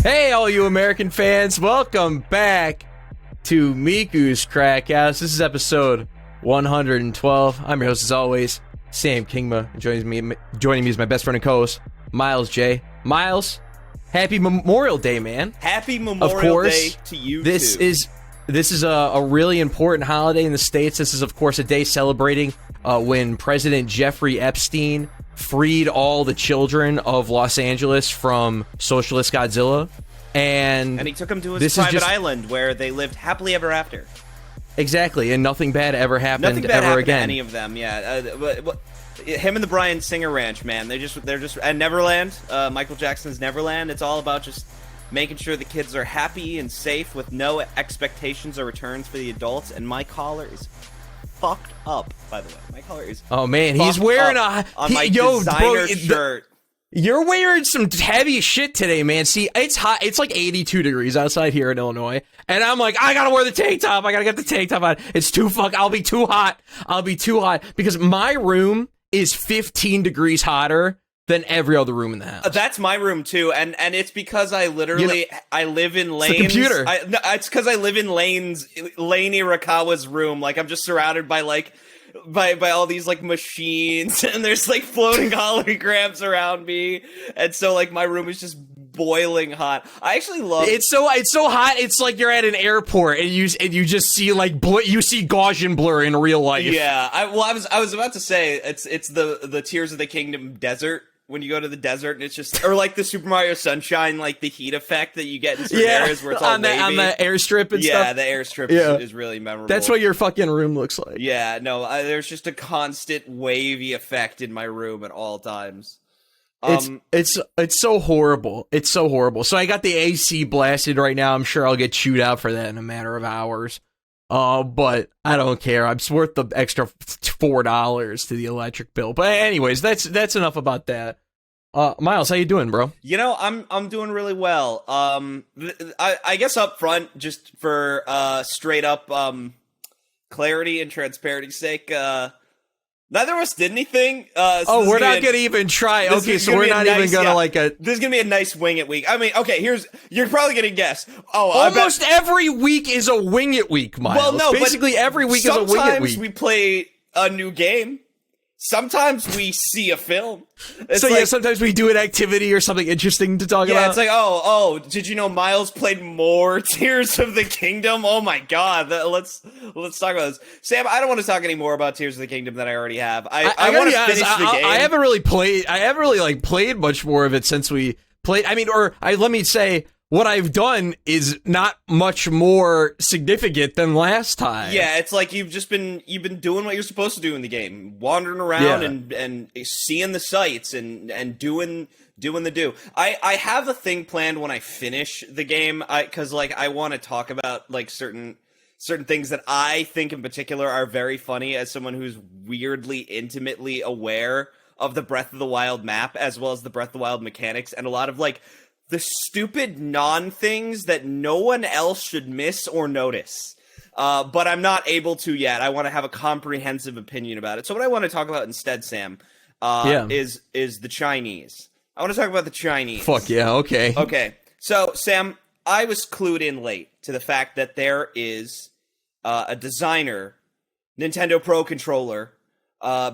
Hey, all you American fans, welcome back to Miku's Crackhouse. This is episode 112. I'm your host, as always, Sam Kingma. And joining me is my best friend and co-host, Myles J. Myles, happy Memorial Day, man. Happy Memorial Day to you, This is a really important holiday in the States. This is, of course, a day celebrating when President Jeffrey Epstein freed all the children of Los Angeles from socialist Godzilla. And he took them to his private island where they lived happily ever after. Exactly, and nothing bad ever happened ever again. To any of them, yeah. Him and the Bryan Singer Ranch, man. They're just and Neverland, Michael Jackson's Neverland. It's all about just making sure the kids are happy and safe with no expectations or returns for the adults. And my collar is fucked up, by the way. My collar is he's wearing my designer shirt. You're wearing some heavy shit today, man. See, it's hot. It's like 82 degrees outside here in Illinois. And I'm like, I gotta wear the tank top. I gotta get the tank top on. It's I'll be too hot. Because my room is 15 degrees hotter than every other room in the house. That's my room too, and it's because I literally I live in Lane's. The computer. It's because I live in Lane Irakawa's room. Like, I'm just surrounded by by all these like machines, and there's like floating holograms around me, and so like my room is just boiling hot. I actually love it's so hot. It's like you're at an airport and you just see like you see Gaussian blur in real life. Yeah, I was about to say it's the Tears of the Kingdom desert. When you go to the desert and it's just, or like the Super Mario Sunshine, like the heat effect that you get in certain areas where it's all wavy. On the airstrip and stuff. Yeah, the airstrip is really memorable. That's what your fucking room looks like. Yeah, no, there's just a constant wavy effect in my room at all times. It's so horrible. It's so horrible. So I got the AC blasted right now. I'm sure I'll get chewed out for that in a matter of hours. But I don't care. It's worth the extra $4 to the electric bill. But anyways, that's enough about that. Myles, how you doing, bro? You know, I'm doing really well. I guess up front, just for straight up clarity and transparency's sake, neither of us did anything. So we're not gonna even try. Okay, so we're not even gonna This is gonna be a nice wing it week. I mean, okay, you're probably gonna guess. Almost every week is a wing it week, Myles. Well, no, basically every week is a wing it week. Sometimes we play a new game. Sometimes we see a film. Sometimes we do an activity or something interesting to talk about. Yeah, it's like, did you know Myles played more Tears of the Kingdom? Oh my god, let's talk about this. Sam, I don't want to talk any more about Tears of the Kingdom than I already have. I want to finish the game. I haven't really played much more of it since we played. I mean, let me say, what I've done is not much more significant than last time. Yeah, it's like you've been doing what you're supposed to do in the game, wandering around and seeing the sights and doing the do. I have a thing planned when I finish the game, because I want to talk about like certain things that I think in particular are very funny as someone who's weirdly intimately aware of the Breath of the Wild map as well as the Breath of the Wild mechanics, and a lot of like the stupid non-things that no one else should miss or notice. But I'm not able to yet. I want to have a comprehensive opinion about it. So what I want to talk about instead, Sam, is the Chinese. I want to talk about the Chinese. Fuck yeah, okay. Okay, so Sam, I was clued in late to the fact that there is a designer Nintendo Pro controller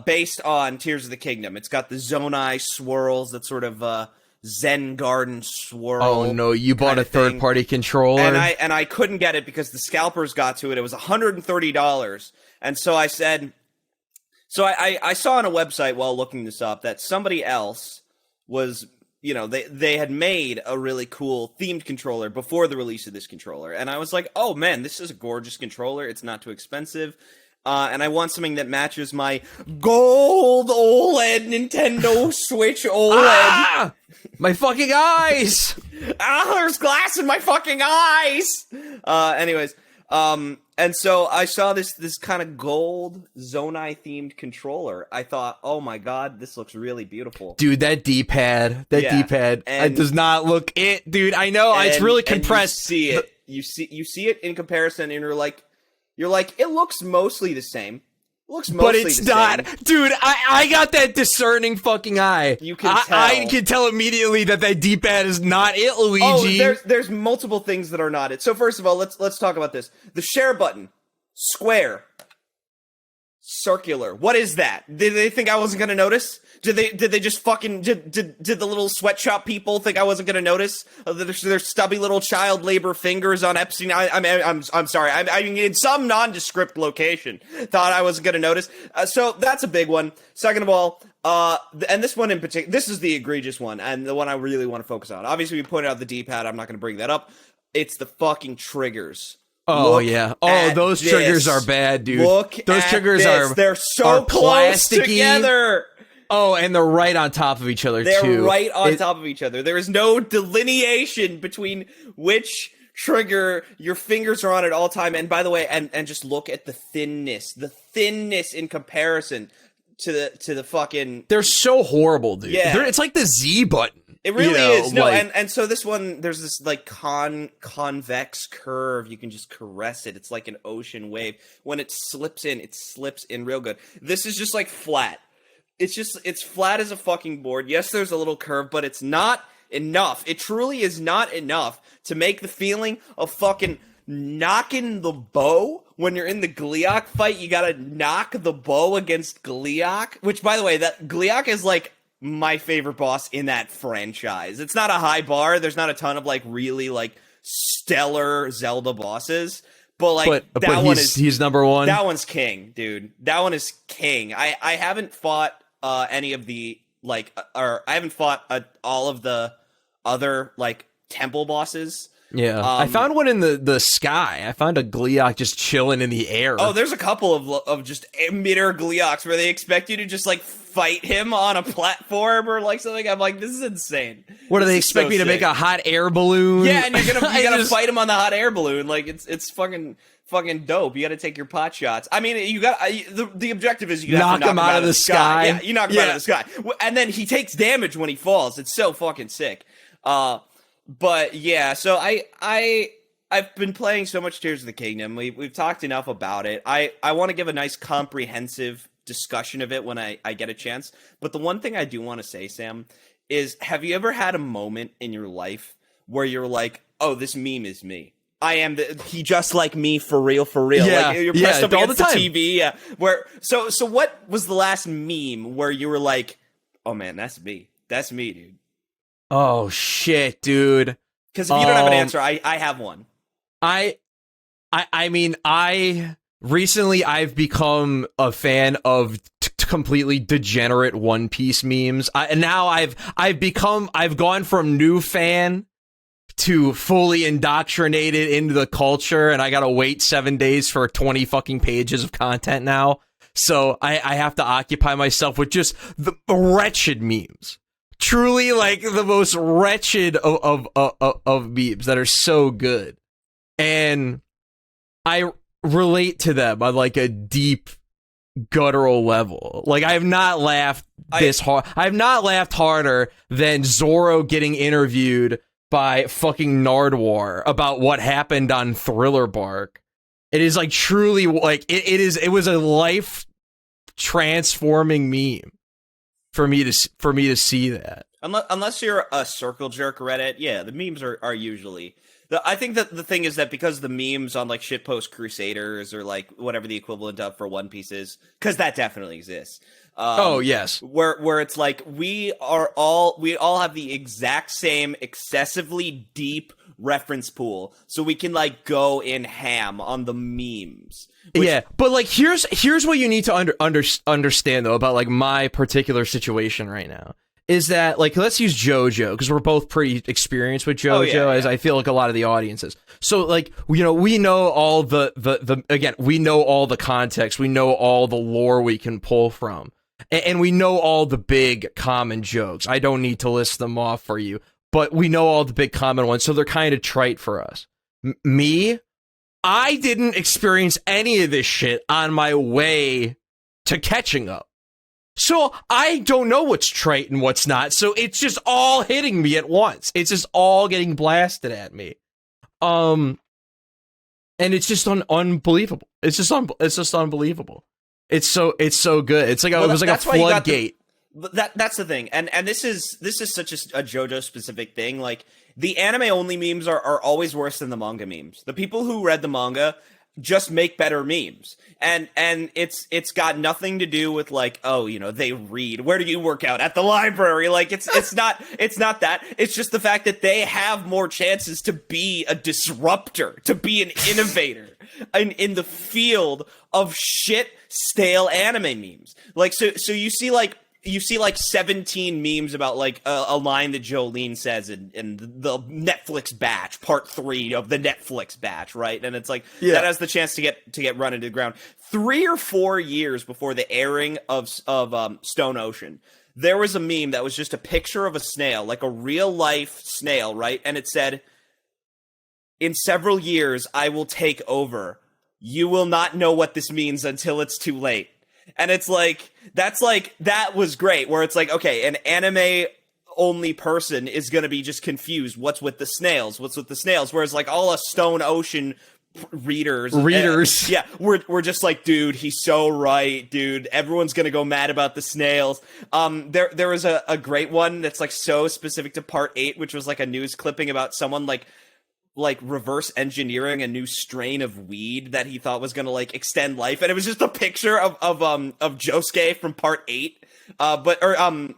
based on Tears of the Kingdom. It's got the Zonai swirls that sort of Zen Garden swirl. Oh no, you bought a third-party controller? And I couldn't get it because the scalpers got to it. It was $130. And so I said, I saw on a website while looking this up that somebody else was, they had made a really cool themed controller before the release of this controller. And I was like, oh man, this is a gorgeous controller. It's not too expensive. And I want something that matches my gold OLED Nintendo Switch OLED. My fucking eyes! There's glass in my fucking eyes! Anyways, and so I saw this kind of gold Zonai-themed controller. I thought, oh my god, this looks really beautiful. Dude, that D-pad, it does not look it. Dude, I know, it's really compressed. You see it in comparison, and you're like, it looks mostly the same. Looks but mostly it's the not, same. dude. I got that discerning fucking eye. You can tell. I can tell immediately that D-pad is not it, Luigi. Oh, there's multiple things that are not it. So first of all, let's talk about this. The share button, square, circular. What is that? Did they think I wasn't gonna notice? Did they just fucking did the little sweatshop people think I wasn't gonna notice their stubby little child labor fingers on Epstein? I'm sorry. I mean, in some nondescript location, thought I wasn't gonna notice. So that's a big one. Second of all, and this one in particular, this is the egregious one, and the one I really want to focus on. Obviously, we pointed out the D-pad. I'm not gonna bring that up. It's the fucking triggers. Oh, yeah. Oh, those triggers are bad, dude. Those triggers they're so close together. Oh, and they're right on top of each other, too. They're right on top of each other. There is no delineation between which trigger your fingers are on at all time. And by the way, and just look at the thinness in comparison to the fucking... They're so horrible, dude. Yeah. It's like the Z button. It really is. No, and so this one, there's this like convex curve. You can just caress it. It's like an ocean wave. When it slips in real good. This is just like flat. It's flat as a fucking board. Yes, there's a little curve, but it's not enough. It truly is not enough to make the feeling of fucking knocking the bow. When you're in the Gliok fight, you gotta knock the bow against Gliok. Which, by the way, that Gliok is like my favorite boss in that franchise. It's not a high bar. There's not a ton of like really like stellar Zelda bosses, but like he's number one. That one's king, dude. That one is king. I haven't fought any of the like, or I haven't fought all of the other like temple bosses. Yeah, I found one in the sky. I found a Gliok just chilling in the air. Oh, there's a couple of just emitter Glioks where they expect you to just like fight him on a platform or like something. I'm like, this is insane. What do they expect me to make a hot air balloon? Yeah, and you're gonna fight him on the hot air balloon. Like it's fucking dope. You got to take your pot shots. I mean, you got the objective is you have to knock him out of the sky. Yeah, you knock him out of the sky, and then he takes damage when he falls. It's so fucking sick. But yeah, so I've been playing so much Tears of the Kingdom. We've talked enough about it. I want to give a nice comprehensive discussion of it when I get a chance. But the one thing I do want to say, Sam, is have you ever had a moment in your life where you're like, oh, this meme is me? I am he just like me for real. Yeah, like you're pressed up against the time. TV. Yeah. So what was the last meme where you were like, oh man, that's me. That's me, dude. Oh shit, dude. Because if you don't have an answer, I have one. I mean, recently I've become a fan of completely degenerate One Piece memes. And now I've gone from new fan to fully indoctrinated into the culture, and I gotta wait 7 days for 20 fucking pages of content now. So I have to occupy myself with just the wretched memes. Truly, like, the most wretched of memes that are so good. And I relate to them on, like, a deep, guttural level. Like, I have not laughed this hard. I have not laughed harder than Zoro getting interviewed by fucking Nardwuar about what happened on Thriller Bark. It is, like, truly, like, it was a life-transforming meme. For me to see that, unless you're a circle jerk Reddit, yeah, the memes are usually. I think that the thing is that because the memes on like shitpost Crusaders or like whatever the equivalent of for One Piece is, because that definitely exists. Oh yes, where it's like we all have the exact same excessively deep reference pool, so we can like go in ham on the memes. Yeah, but like here's what you need to understand though about like my particular situation right now is that like let's use JoJo because we're both pretty experienced with JoJo as I feel like a lot of the audiences. So like we know all the again we know all the context, we know all the lore we can pull from, and we know all the big common jokes. I don't need to list them off for you, but we know all the big common ones, so they're kind of trite for us. I didn't experience any of this shit on my way to catching up. So I don't know what's trite and what's not. So it's just all hitting me at once. It's just all getting blasted at me. And it's just unbelievable. It's just unbelievable. It's so good. It's like it was like a floodgate. That's the thing, and this is such a JoJo specific thing. Like, the anime only memes are always worse than the manga memes. The people who read the manga just make better memes, and it's got nothing to do with like, oh, you know, they read. Where do you work out? At the library. Like, it's not that. It's just the fact that they have more chances to be a disruptor, to be an innovator in the field of shit stale anime memes. Like, so you see like 17 memes about like a line that Jolene says in the Netflix batch, part 3 of the Netflix batch, right? And it's like, that has the chance to get run into the ground. 3 or 4 years before the airing of Stone Ocean, there was a meme that was just a picture of a snail, like a real life snail, right? And it said, "In several years, I will take over. You will not know what this means until it's too late." And it's like, that was great, where it's like, okay, an anime only person is going to be just confused. What's with the snails? Whereas like all us Stone Ocean readers. Yeah. We're just like, dude, he's so right, dude. Everyone's going to go mad about the snails. There was a great one that's like so specific to part 8, which was like a news clipping about someone like reverse engineering a new strain of weed that he thought was gonna like extend life, and it was just a picture of Josuke from part 8, Josefumi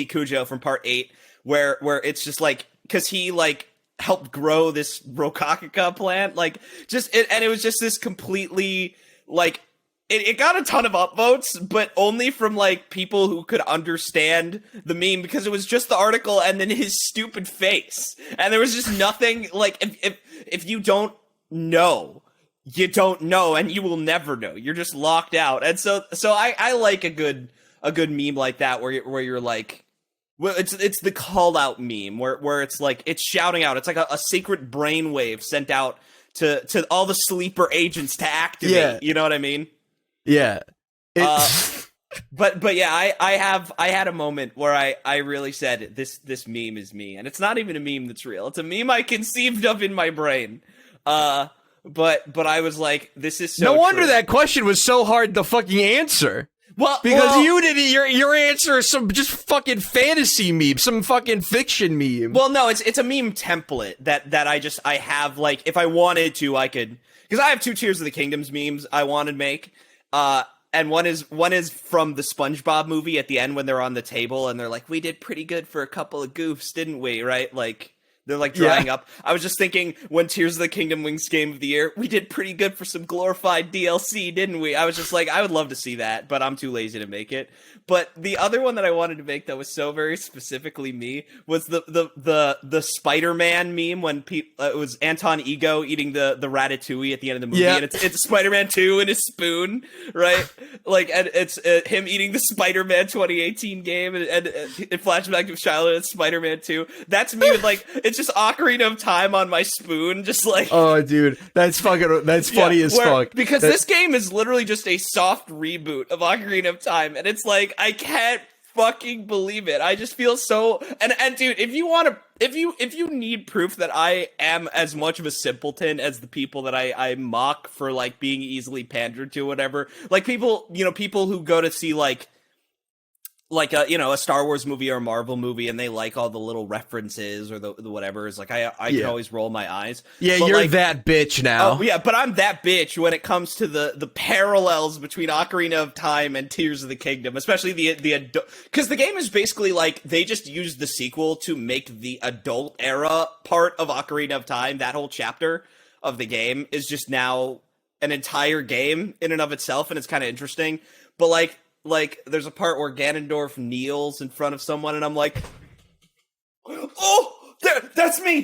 Kujo from part 8, where it's just like, because he like helped grow this Rokakaka plant, like and it was just this completely like. It got a ton of upvotes, but only from, like, people who could understand the meme, because it was just the article and then his stupid face. And there was just nothing, like, if you don't know, you don't know, and you will never know. You're just locked out. And so I like a good meme like that, where you're like, well, it's the call out meme, where it's like, it's shouting out. It's like a secret brainwave sent out to all the sleeper agents to activate. Yeah. You know what I mean? Yeah. But yeah, I had a moment where I really said, this meme is me, and it's not even a meme that's real. It's a meme I conceived of in my brain. But I was like, this is so no wonder true. that question was so hard to fucking answer. Because you didn't, your answer is some just fucking fantasy meme, some fucking fiction meme. Well, no, it's a meme template that I have, like, if I wanted to, I could, because I have 2 Tears of the Kingdoms memes I wanted to make. And one is from the SpongeBob movie at the end, when they're on the table and they're like, we did pretty good for a couple of goofs, didn't we? Right? Like, they're like drying up. I was just thinking, when Tears of the Kingdom wins Game of the Year, we did pretty good for some glorified DLC, didn't we? I was just like, I would love to see that, but I'm too lazy to make it. But the other one that I wanted to make that was so very specifically me was the Spider-Man meme, when it was Anton Ego eating the Ratatouille at the end of the movie, and it's Spider-Man 2 in his spoon, right? Like, and it's him eating the Spider-Man 2018 game, and it flashback to childhood, it's Spider-Man 2. That's me with, like, it's just Ocarina of Time on my spoon, just like, oh, dude, that's funny as fuck. Because this game is literally just a soft reboot of Ocarina of Time, and it's like, I can't fucking believe it. I just feel so, and dude, if you need proof that I am as much of a simpleton as the people that I mock for, like, being easily pandered to, whatever, like, people who go to see like a Star Wars movie or a Marvel movie, and they like all the little references or the whatever, is like, I can always roll my eyes. Yeah, but you're like, that bitch now. Oh yeah, but I'm that bitch when it comes to the parallels between Ocarina of Time and Tears of the Kingdom, especially the because the game is basically like, they just used the sequel to make the adult era part of Ocarina of Time. That whole chapter of the game is just now an entire game in and of itself, and it's kind of interesting. But like, there's a part where Ganondorf kneels in front of someone, and I'm like, oh, that's me.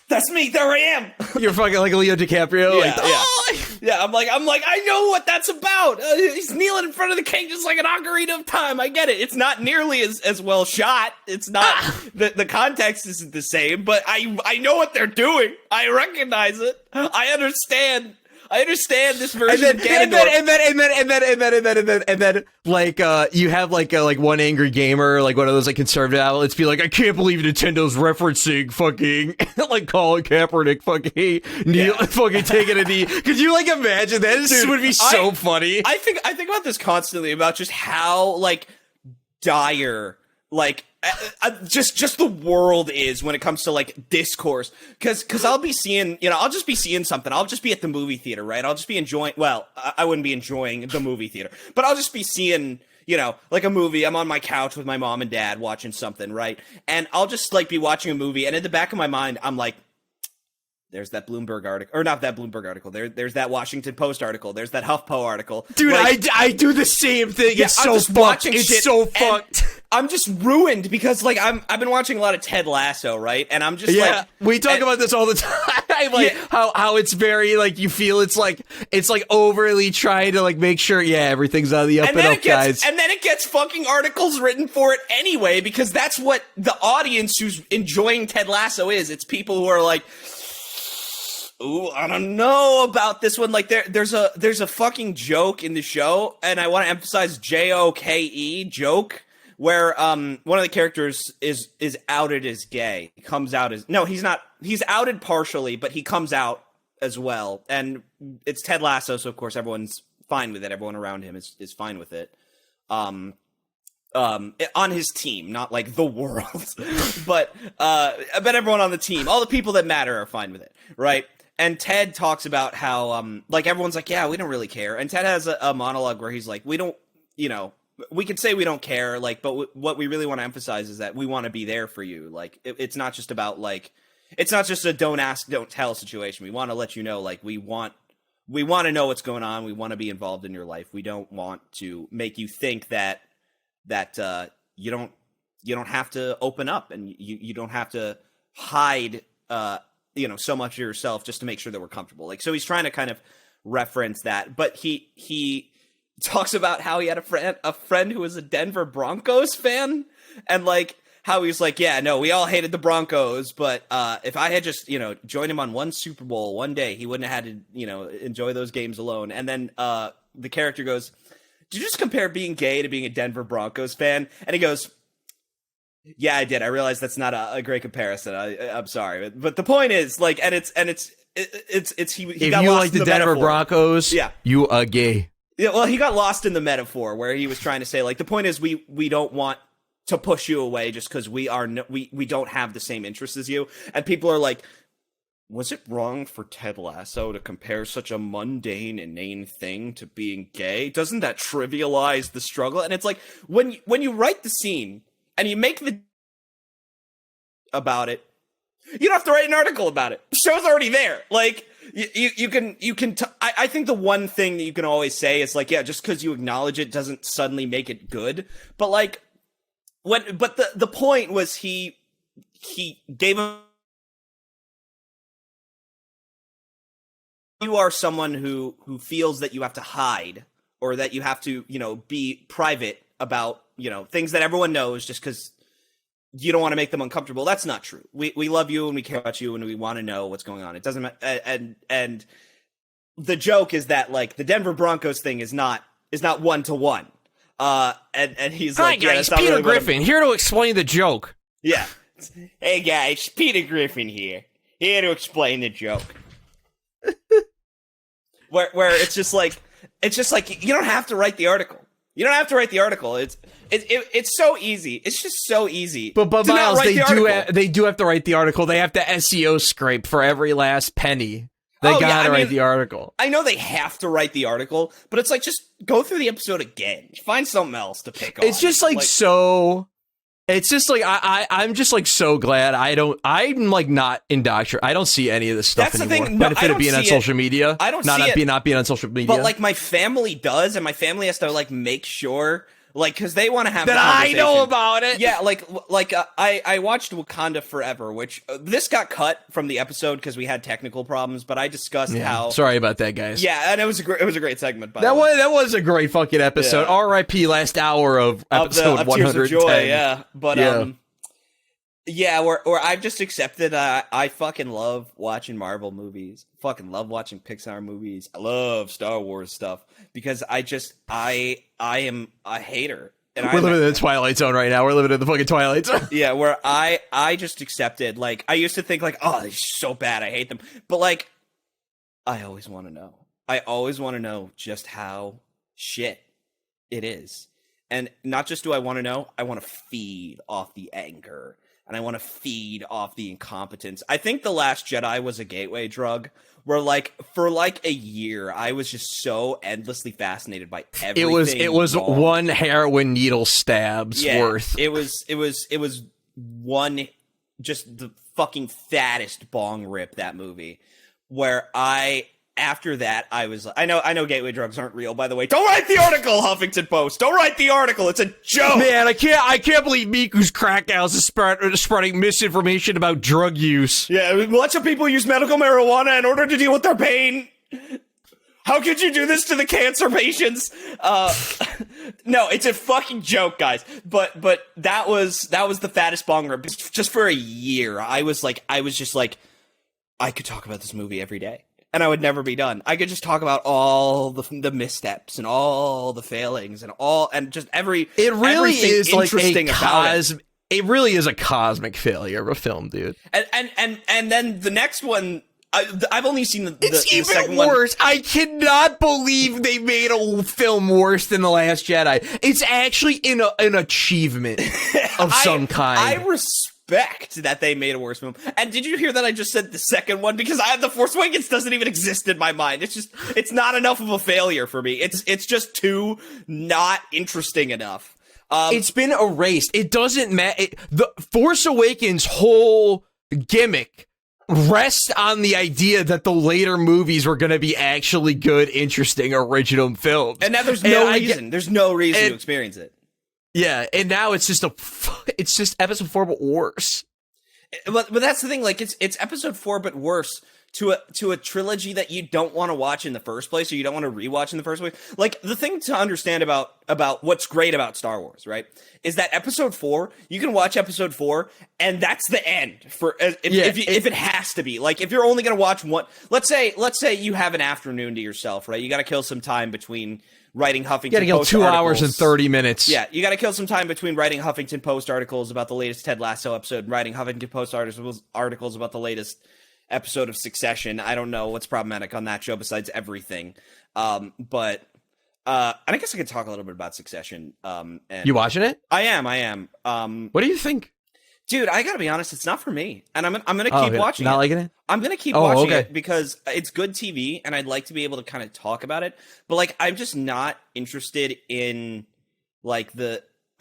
That's me. There I am. You're fucking like Leo DiCaprio. Yeah, like, yeah. I'm like, I know what that's about. He's kneeling in front of the king, just like an Ocarina of Time. I get it. It's not nearly as well shot. It's not, the context isn't the same, but I know what they're doing. I recognize it. I understand I understand this version and of Ganondorf. And then, like, you have like one angry gamer, like one of those like conservative outlets, be like, I can't believe Nintendo's referencing fucking like Colin Kaepernick fucking taking a knee. Could you like imagine that? This would be so funny. I think about this constantly about just how like dire like just the world is when it comes to like discourse, because I'll be seeing, I'll just be seeing something. I'll just be at the movie theater, right? I'll just be enjoying, well, I wouldn't be enjoying the movie theater, but I'll just be seeing, like a movie. I'm on my couch with my mom and dad watching something, right? And I'll just like be watching a movie, and in the back of my mind I'm like, there's that Bloomberg article, or not that Bloomberg article. There's that Washington Post article. There's that HuffPo article. Dude, like, I do the same thing. Yeah, it's so fucked. It's so fucked. I'm just ruined because like I've been watching a lot of Ted Lasso, right? And I'm just like, we talk about this all the time. Like how it's very like, you feel it's like overly trying to like make sure everything's on the up and up, guys. And then it gets fucking articles written for it anyway, because that's what the audience who's enjoying Ted Lasso is. It's people who are like, ooh, I don't know about this one. Like there's a fucking joke in the show, and I want to emphasize JOKE, joke, where one of the characters is outed as gay. He comes out as, no, he's not. He's outed partially, but he comes out as well. And it's Ted Lasso, so of course everyone's fine with it. Everyone around him is fine with it. On his team, not like the world, but everyone on the team, all the people that matter are fine with it, right? And Ted talks about how, like, everyone's like, yeah, we don't really care. And Ted has a monologue where he's like, we don't, we could say we don't care, like, but what we really want to emphasize is that we want to be there for you. Like, it's not just about, like, it's not just a don't ask, don't tell situation. We want to let you know, like, we want to know what's going on. We want to be involved in your life. We don't want to make you think that you don't have to open up, and you don't have to hide, so much of yourself just to make sure that we're comfortable. Like, so he's trying to kind of reference that, but he talks about how he had a friend who was a Denver Broncos fan, and like how he's like, yeah, no, we all hated the Broncos, but if I had just, joined him on one Super Bowl one day, he wouldn't have had to, enjoy those games alone. And then the character goes, did you just compare being gay to being a Denver Broncos fan? And he goes, yeah, I did. I realized that's not a great comparison. I'm sorry, but the point is, like, and it's he if got you lost like in the Denver metaphor. Broncos, you are gay. Yeah, well, he got lost in the metaphor where he was trying to say, like, the point is we don't want to push you away just because we don't have the same interests as you, and people are like, was it wrong for Ted Lasso to compare such a mundane, inane thing to being gay? Doesn't that trivialize the struggle? And it's like, when you write the scene and you make the about it, you don't have to write an article about it. The show's already there. Like, you can. I think the one thing that you can always say is like, yeah, just because you acknowledge it doesn't suddenly make it good. But like, the point was he gave him. You are someone who feels that you have to hide, or that you have to, be private about, things that everyone knows just because you don't want to make them uncomfortable. That's not true. We love you and we care about you and we want to know what's going on. It doesn't and the joke is that like the Denver Broncos thing is not 1-to-1. And he's hi, like, guys, Peter really Griffin here to explain the joke. Yeah. Hey guys, Peter Griffin here to explain the joke. where it's just like you don't have to write the article. You don't have to write the article. It's so easy. It's just so easy. But Myles, they do have to write the article. They have to SEO scrape for every last penny. They gotta write the article. I know they have to write the article, but it's like, just go through the episode again. Find something else to pick on. It's just like so. It's just like I'm just like so glad I'm like not indoctrinated. I don't see any of this stuff That's anymore. The thing. No, benefit of being on social media. I don't see it. Not being on social media. But like my family does, and my family has to like make sure, like, because they want to have that I know about it. Yeah, I watched Wakanda Forever, which this got cut from the episode because we had technical problems. But I discussed how. Sorry about that, guys. Yeah, and it was a great segment. By that was a great fucking episode. Yeah. R.I.P. last hour of episode 110. Tears of Joy, yeah, but Yeah, or I've just accepted I fucking love watching Marvel movies. Fucking love watching Pixar movies. I love Star Wars stuff because I am a hater. And We're living in the Twilight Zone right now. We're living in the fucking Twilight Zone. Yeah, where I just accepted, like, I used to think like, oh, they're so bad, I hate them. But like, I always want to know. I always want to know just how shit it is. And not just do I want to know, I want to feed off the anger. And I want to feed off the incompetence. I think The Last Jedi was a gateway drug where, like, for like a year, I was just so endlessly fascinated by everything. It was wrong. one heroin needle stabs worth. It was one, just the fucking fattest bong rip, that movie, where after that, I was like, I know gateway drugs aren't real, by the way. Don't write the article, Huffington Post. Don't write the article. It's a joke. Man, I can't believe Miku's Crackhouse is spreading misinformation about drug use. Yeah, lots of people use medical marijuana in order to deal with their pain. How could you do this to the cancer patients? No, it's a fucking joke, guys. But that was the fattest bong rip. Just for a year, I was just like, I could talk about this movie every day. And I would never be done. I could just talk about all the missteps and all the failings and just every. It really is like it really is a cosmic failure of a film, dude. And then the next one, I've only seen the second worse. I cannot believe they made a film worse than The Last Jedi. It's actually an achievement of some kind. I respect that they made a worse film. And did you hear that I just said the second one? Because The Force Awakens doesn't even exist in my mind. It's not enough of a failure for me. It's just too not interesting enough. It's been erased. It doesn't matter. The Force Awakens' whole gimmick rests on the idea that the later movies were going to be actually good, interesting, original films. And now there's no reason. There's no reason to experience it. Yeah, and now it's just episode 4 but worse. But that's the thing, like it's episode 4 but worse to a trilogy that you don't want to watch in the first place, or you don't want to rewatch in the first place. Like, the thing to understand about what's great about Star Wars, right, is that episode 4, you can watch episode 4 and that's the end for if it has to be. Like, if you're only going to watch one, let's say you have an afternoon to yourself, right? You got to kill some time between writing Huffington Post articles. You gotta kill 2 hours and 30 minutes. Yeah, you gotta kill some time between writing Huffington Post articles about the latest Ted Lasso episode and writing Huffington Post articles about the latest episode of Succession. I don't know what's problematic on that show besides everything. But and I guess I could talk a little bit about Succession. And you watching it? I am. What do you think? Dude, I gotta be honest, it's not for me, and I'm gonna keep watching it. Not liking it? I'm gonna keep watching it because it's good TV, and I'd like to be able to kind of talk about it. But like, I'm just not interested in like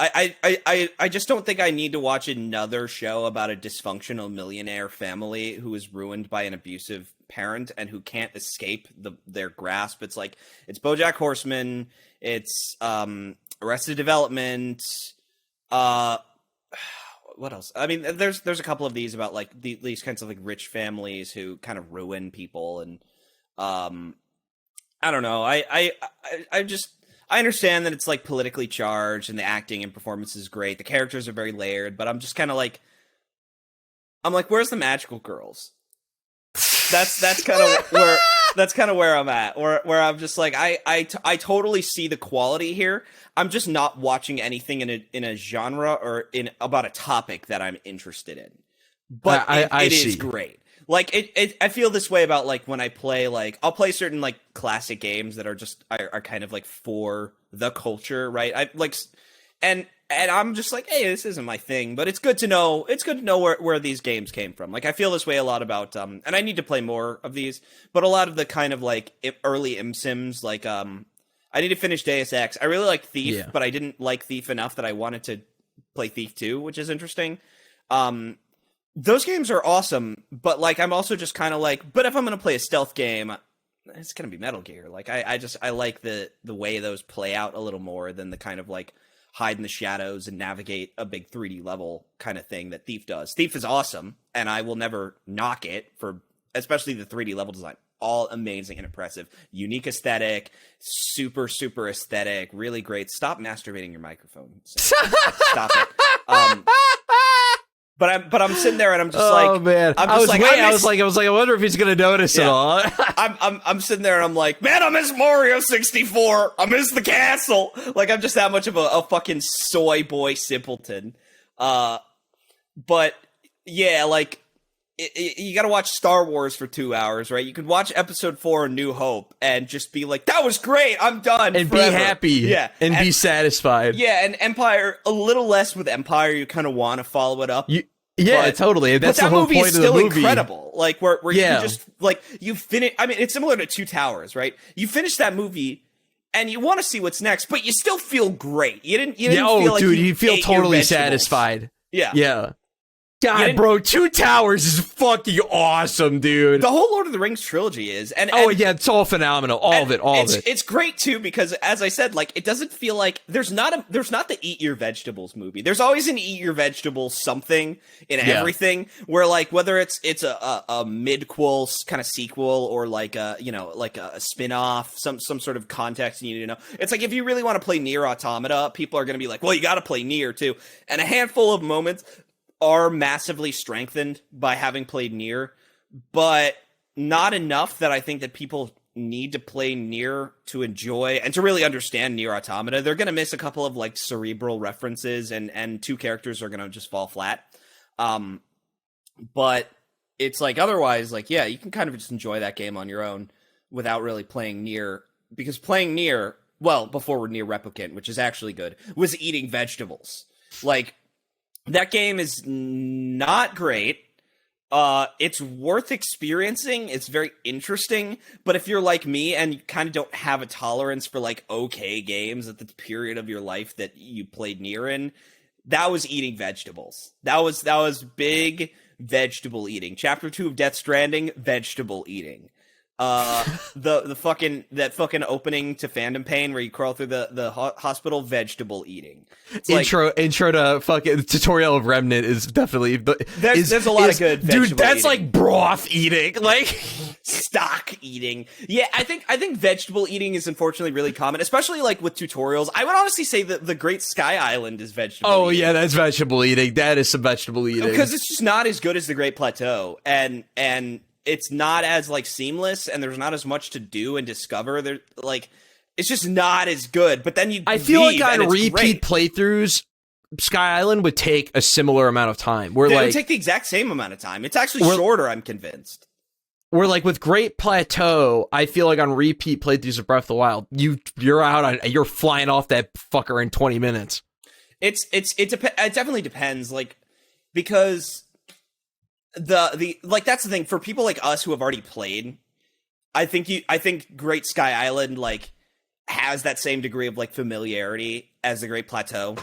I just don't think I need to watch another show about a dysfunctional millionaire family who is ruined by an abusive parent and who can't escape their grasp. It's like, it's BoJack Horseman, it's Arrested Development, what else? I mean, there's a couple of these about like these kinds of like rich families who kind of ruin people, and I don't know. I understand that it's like politically charged and the acting and performance is great. The characters are very layered, but I'm just kind of like, where's the magical girls? That's kind of where I'm at. Where I'm just like, I totally see the quality here. I'm just not watching anything in a genre or about a topic that I'm interested in. But it is great. Like I feel this way about like when I play, like I'll play certain like classic games that are kind of like for the culture, right? I like, and I'm just like, hey, this isn't my thing, but it's good to know. It's good to know where these games came from. Like, I feel this way a lot about, and I need to play more of these, but a lot of the kind of like early Sims, like, I need to finish Deus Ex. I really like Thief, but I didn't like Thief enough that I wanted to play Thief 2, which is interesting. Those games are awesome, but like, I'm also just kind of like, but if I'm going to play a stealth game, it's going to be Metal Gear. Like, I like the way those play out a little more than the kind of like hide in the shadows and navigate a big 3D level kind of thing that Thief does. Thief is awesome, and I will never knock it for, especially the 3D level design. All amazing and impressive. Unique aesthetic, super, super aesthetic, really great. Stop masturbating your microphone. Stop it. But I'm sitting there and I'm just oh man, I was like, I wonder if he's gonna notice at all. I'm sitting there and I'm like, man, I miss Mario 64. I miss the castle. Like, I'm just that much of a fucking soy boy simpleton. But yeah, like, you gotta watch Star Wars for 2 hours, right? You could watch Episode 4, A New Hope, and just be like, that was great, I'm done, and forever. Be happy, and be satisfied. Yeah, and Empire, a little less with Empire, you kind of want to follow it up. Totally. That's the whole point of the movie. Incredible. Like, where you just, like, you finish, I mean, it's similar to Two Towers, right? You finish that movie, and you want to see what's next, but you still feel great. You didn't feel like you feel totally satisfied. Yeah. God, bro, Two Towers is fucking awesome, dude. The whole Lord of the Rings trilogy is, it's all phenomenal, all of it. It's great too because, as I said, like, it doesn't feel like there's not the Eat Your Vegetables movie. There's always an Eat Your Vegetables something in everything. Where, like, whether it's a midquel kind of sequel or like a spin-off, some sort of context you need to know. It's like, if you really want to play Nier Automata, people are going to be like, well, you got to play Nier too, and a handful of moments are massively strengthened by having played Nier, but not enough that I think that people need to play Nier to enjoy and to really understand Nier Automata. They're going to miss a couple of, like, cerebral references, and two characters are going to just fall flat. But it's like, otherwise, like, yeah, you can kind of just enjoy that game on your own without really playing Nier, because playing Nier, well, before Nier Replicant, which is actually good, was eating vegetables. Like, that game is not great. It's worth experiencing. It's very interesting. But if you're like me and you kind of don't have a tolerance for, like, okay games at the period of your life that you played Nier in, that was eating vegetables. That was big vegetable eating. Chapter 2 of Death Stranding, vegetable eating. The fucking opening to Phantom Pain where you crawl through the hospital, vegetable eating. It's intro to fucking tutorial of Remnant is definitely there's a lot of good vegetable dude, that's eating. like broth eating, like stock eating. Yeah, I think vegetable eating is unfortunately really common, especially like with tutorials. I would honestly say that the Great Sky Island is vegetable eating. Yeah, that's vegetable eating. That is some vegetable eating. Because it's just not as good as the Great Plateau, and it's not as, like, seamless, and there's not as much to do and discover. There, like, it's just not as good. But then I feel like on repeat playthroughs, Sky Island would take a similar amount of time. Where, it like, would take the exact same amount of time. It's actually shorter, I'm convinced. Where, like, with Great Plateau, I feel like on repeat playthroughs of Breath of the Wild, you're flying off that fucker in 20 minutes. It definitely depends, like, because that's the thing for people like us who have already played. I think Great Sky Island, like, has that same degree of, like, familiarity as the Great Plateau,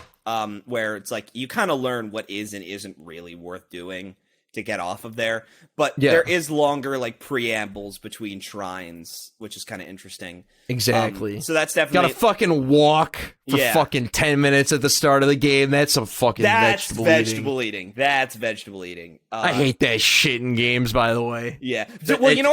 where it's like you kind of learn what is and isn't really worth doing to get off of there. But there is longer, like, preambles between shrines, which is kind of interesting. Exactly. So that's definitely gotta fucking walk for fucking 10 minutes at the start of the game. That's some fucking vegetable eating. That's vegetable eating. I hate that shit in games, by the way. Yeah. Well, you know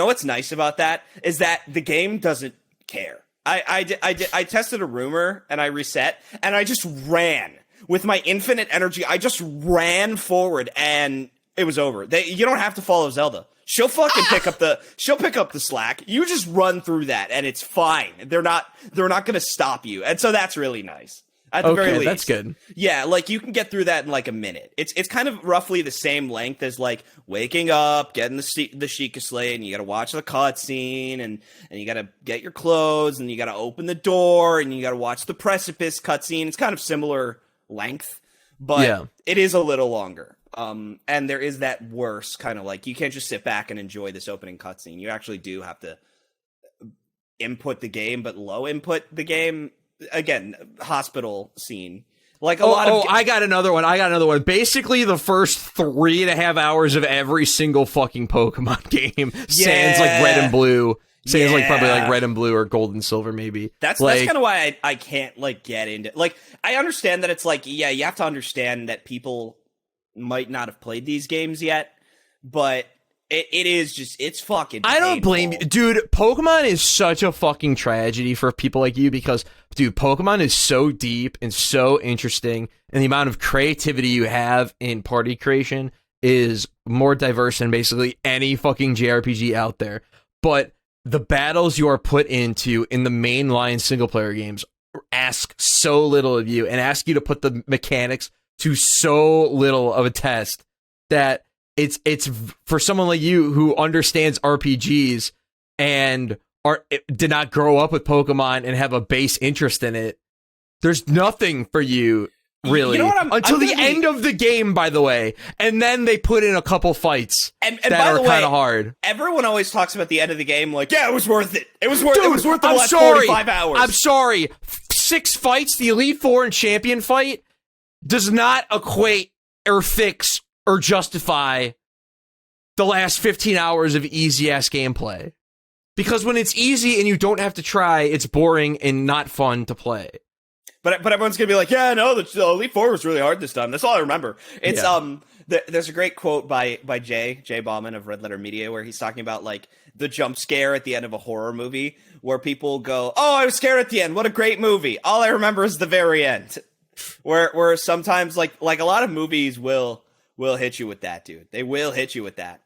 what's nice about that is that the game doesn't care. I tested a rumor and I reset and I just ran. With my infinite energy, I just ran forward and it was over. You don't have to follow Zelda. She'll fucking pick up the slack. You just run through that and it's fine. They're not going to stop you. And so that's really nice. At the very least. That's good. Yeah, like, you can get through that in, like, a minute. It's kind of roughly the same length as, like, waking up, getting the Sheikah Slate, and you gotta watch the cutscene, and you gotta get your clothes, and you gotta open the door, and you gotta watch the precipice cutscene. It's kind of similar length, but it is a little longer. And there is that worse kind of, like, you can't just sit back and enjoy this opening cutscene. You actually do have to input the game, but low input the game. Again, hospital scene. Like a lot of... I got another one. Basically, the first 3.5 hours of every single fucking Pokemon game. Sans, like, Red and Blue. Sans, like, probably, like, Red and Blue or Gold and Silver, maybe. That's kind of why I can't, like, get into... Like, I understand that it's, like, yeah, you have to understand that people might not have played these games yet, but It is just, it's fucking I don't blame you. painful. Dude, Pokemon is such a fucking tragedy for people like you because, dude, Pokemon is so deep and so interesting, and the amount of creativity you have in party creation is more diverse than basically any fucking JRPG out there. But the battles you are put into in the mainline single-player games ask so little of you and ask you to put the mechanics to so little of a test that it's for someone like you who understands RPGs and did not grow up with Pokemon and have a base interest in it. There's nothing for you really until the end of the game, by the way, and then they put in a couple fights and that by are the way, kind of hard. Everyone always talks about the end of the game like, yeah, it was worth it. It was worth the last 45 hours. I'm sorry. 6 fights, the Elite Four and Champion fight does not equate or fix or justify the last 15 hours of easy-ass gameplay. Because when it's easy and you don't have to try, it's boring and not fun to play. But everyone's gonna be like, yeah, no, the Elite Four was really hard this time. That's all I remember. It's there's a great quote by Jay Bauman of Red Letter Media where he's talking about like the jump scare at the end of a horror movie where people go, oh, I was scared at the end. What a great movie. All I remember is the very end. Where sometimes like a lot of movies will hit you with that, dude. They will hit you with that.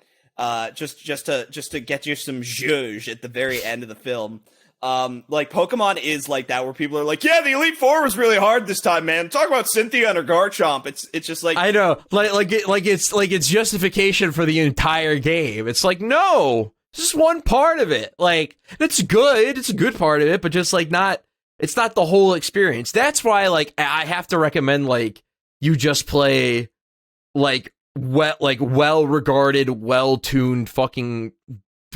Just to get you some zhuzh at the very end of the film. Like Pokemon is like that, where people are like, yeah, the Elite Four was really hard this time, man. Talk about Cynthia and her Garchomp. It's just like, I know, it's justification for the entire game. It's like, no, it's just one part of it. Like, it's good. It's a good part of it, but just like it's not the whole experience. That's why, like, I have to recommend, like, you just play, like, well-regarded, well-tuned fucking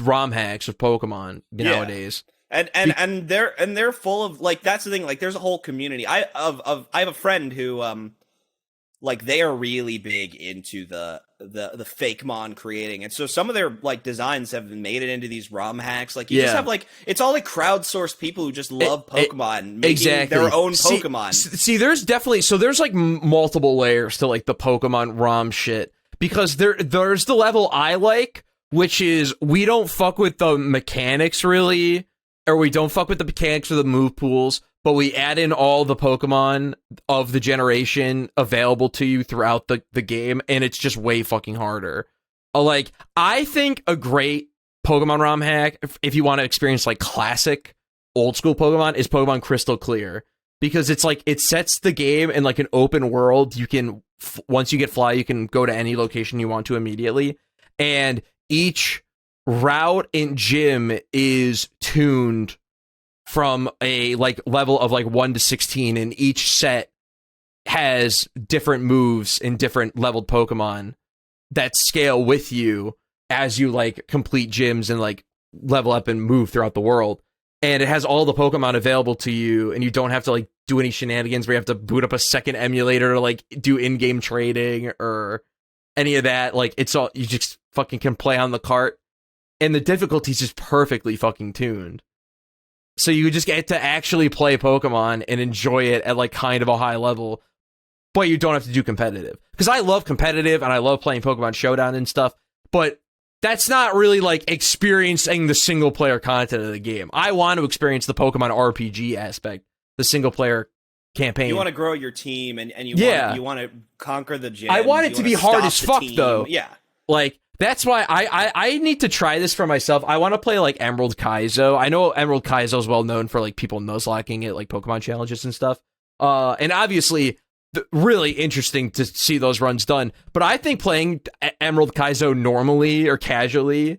ROM hacks of Pokemon nowadays. And they're full of, like, that's the thing, like, there's a whole community. I have a friend who, like, they are really big into the Fakemon creating, and so some of their like designs have made it into these ROM hacks. Like, you just have like, it's all like crowdsourced people who just love Pokemon making their own Pokemon. See, there's definitely there's like multiple layers to like the Pokemon ROM shit, because there's the level I like, which is we don't fuck with the mechanics really, or we don't fuck with the mechanics of the move pools, but we add in all the Pokemon of the generation available to you throughout the game, and it's just way fucking harder. Like, I think a great Pokemon ROM hack, if you want to experience like classic old school Pokemon, is Pokemon Crystal Clear, because it's like, it sets the game in like an open world. You can, once you get Fly, you can go to any location you want to immediately, and each route and gym is tuned from a like level of like 1 to 16, and each set has different moves and different leveled Pokemon that scale with you as you like complete gyms and like level up and move throughout the world. And it has all the Pokemon available to you, and you don't have to like do any shenanigans where you have to boot up a second emulator to like do in-game trading or any of that. Like, it's all, you just fucking can play on the cart, and the difficulty's just perfectly fucking tuned. So you just get to actually play Pokemon and enjoy it at like kind of a high level, but you don't have to do competitive. Because I love competitive and I love playing Pokemon Showdown and stuff, but that's not really like experiencing the single player content of the game. I want to experience the Pokemon RPG aspect, the single player campaign. You want to grow your team and you want to conquer the gym. I want it to be hard as fuck team. though. Yeah. Like, that's why I need to try this for myself. I want to play like Emerald Kaizo. I know Emerald Kaizo is well known for like people nuzlocking it, like Pokemon challenges and stuff. And obviously, really interesting to see those runs done. But I think playing Emerald Kaizo normally or casually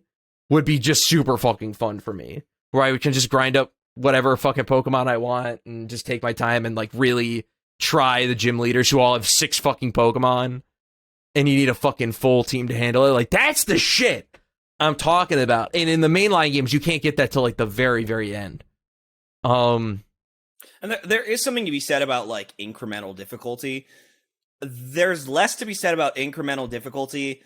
would be just super fucking fun for me, where I can just grind up whatever fucking Pokemon I want and just take my time and like really try the gym leaders who all have 6 fucking Pokemon. And you need a fucking full team to handle it. Like, that's the shit I'm talking about. And in the mainline games, you can't get that till like the very, very end. And there is something to be said about like incremental difficulty. There's less to be said about incremental difficulty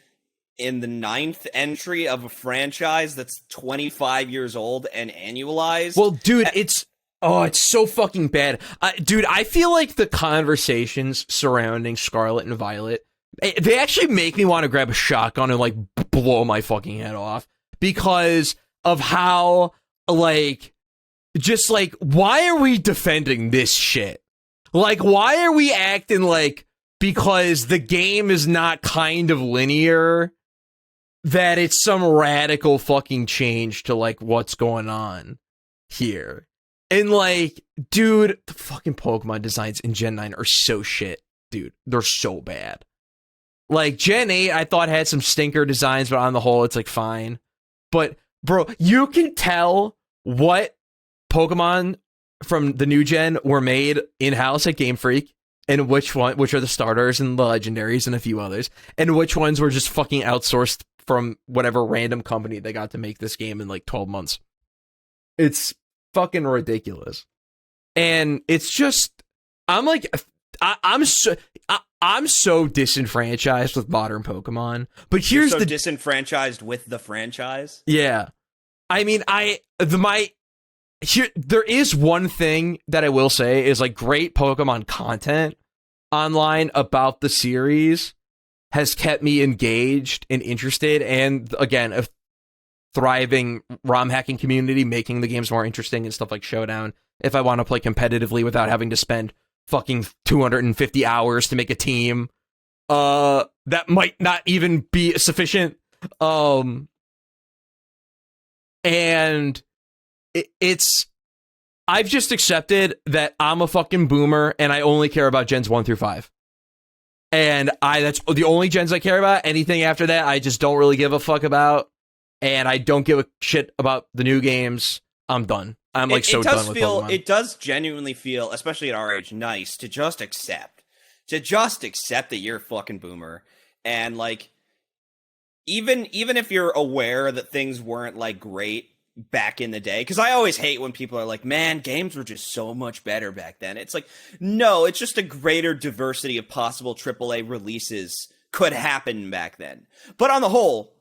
in the 9th entry of a franchise that's 25 years old and annualized. Well, dude, it's so fucking bad. Dude, I feel like the conversations surrounding Scarlet and Violet They actually make me want to grab a shotgun and like blow my fucking head off because of how like just like why are we defending this shit? Like why are we acting like because the game is not kind of linear that it's some radical fucking change to like what's going on here? And like, dude, the fucking Pokemon designs in Gen 9 are so shit, dude. They're so bad. Like, Gen 8, I thought had some stinker designs, but on the whole, it's like fine. But, bro, you can tell what Pokemon from the new gen were made in-house at Game Freak, and which are the starters and the legendaries and a few others, and which ones were just fucking outsourced from whatever random company they got to make this game in like 12 months. It's fucking ridiculous. And it's just, I'm like, I'm so disenfranchised with modern Pokemon. But here's You're so disenfranchised with the franchise. Yeah, I mean, there is one thing that I will say is like great Pokemon content online about the series has kept me engaged and interested, and again, a thriving ROM hacking community making the games more interesting and stuff like Showdown. If I want to play competitively without having to spend fucking 250 hours to make a team, that might not even be sufficient. And it's I've just accepted that I'm a fucking boomer and I only care about gens 1 through 5. And that's the only gens I care about. Anything after that, I just don't really give a fuck about. And I don't give a shit about the new games. I'm done. I'm like done with Pokemon. It does genuinely feel, especially at our age, nice to just accept that you're a fucking boomer. And like, even if you're aware that things weren't like great back in the day, because I always hate when people are like, man, games were just so much better back then. It's like, no, it's just a greater diversity of possible AAA releases could happen back then. But on the whole,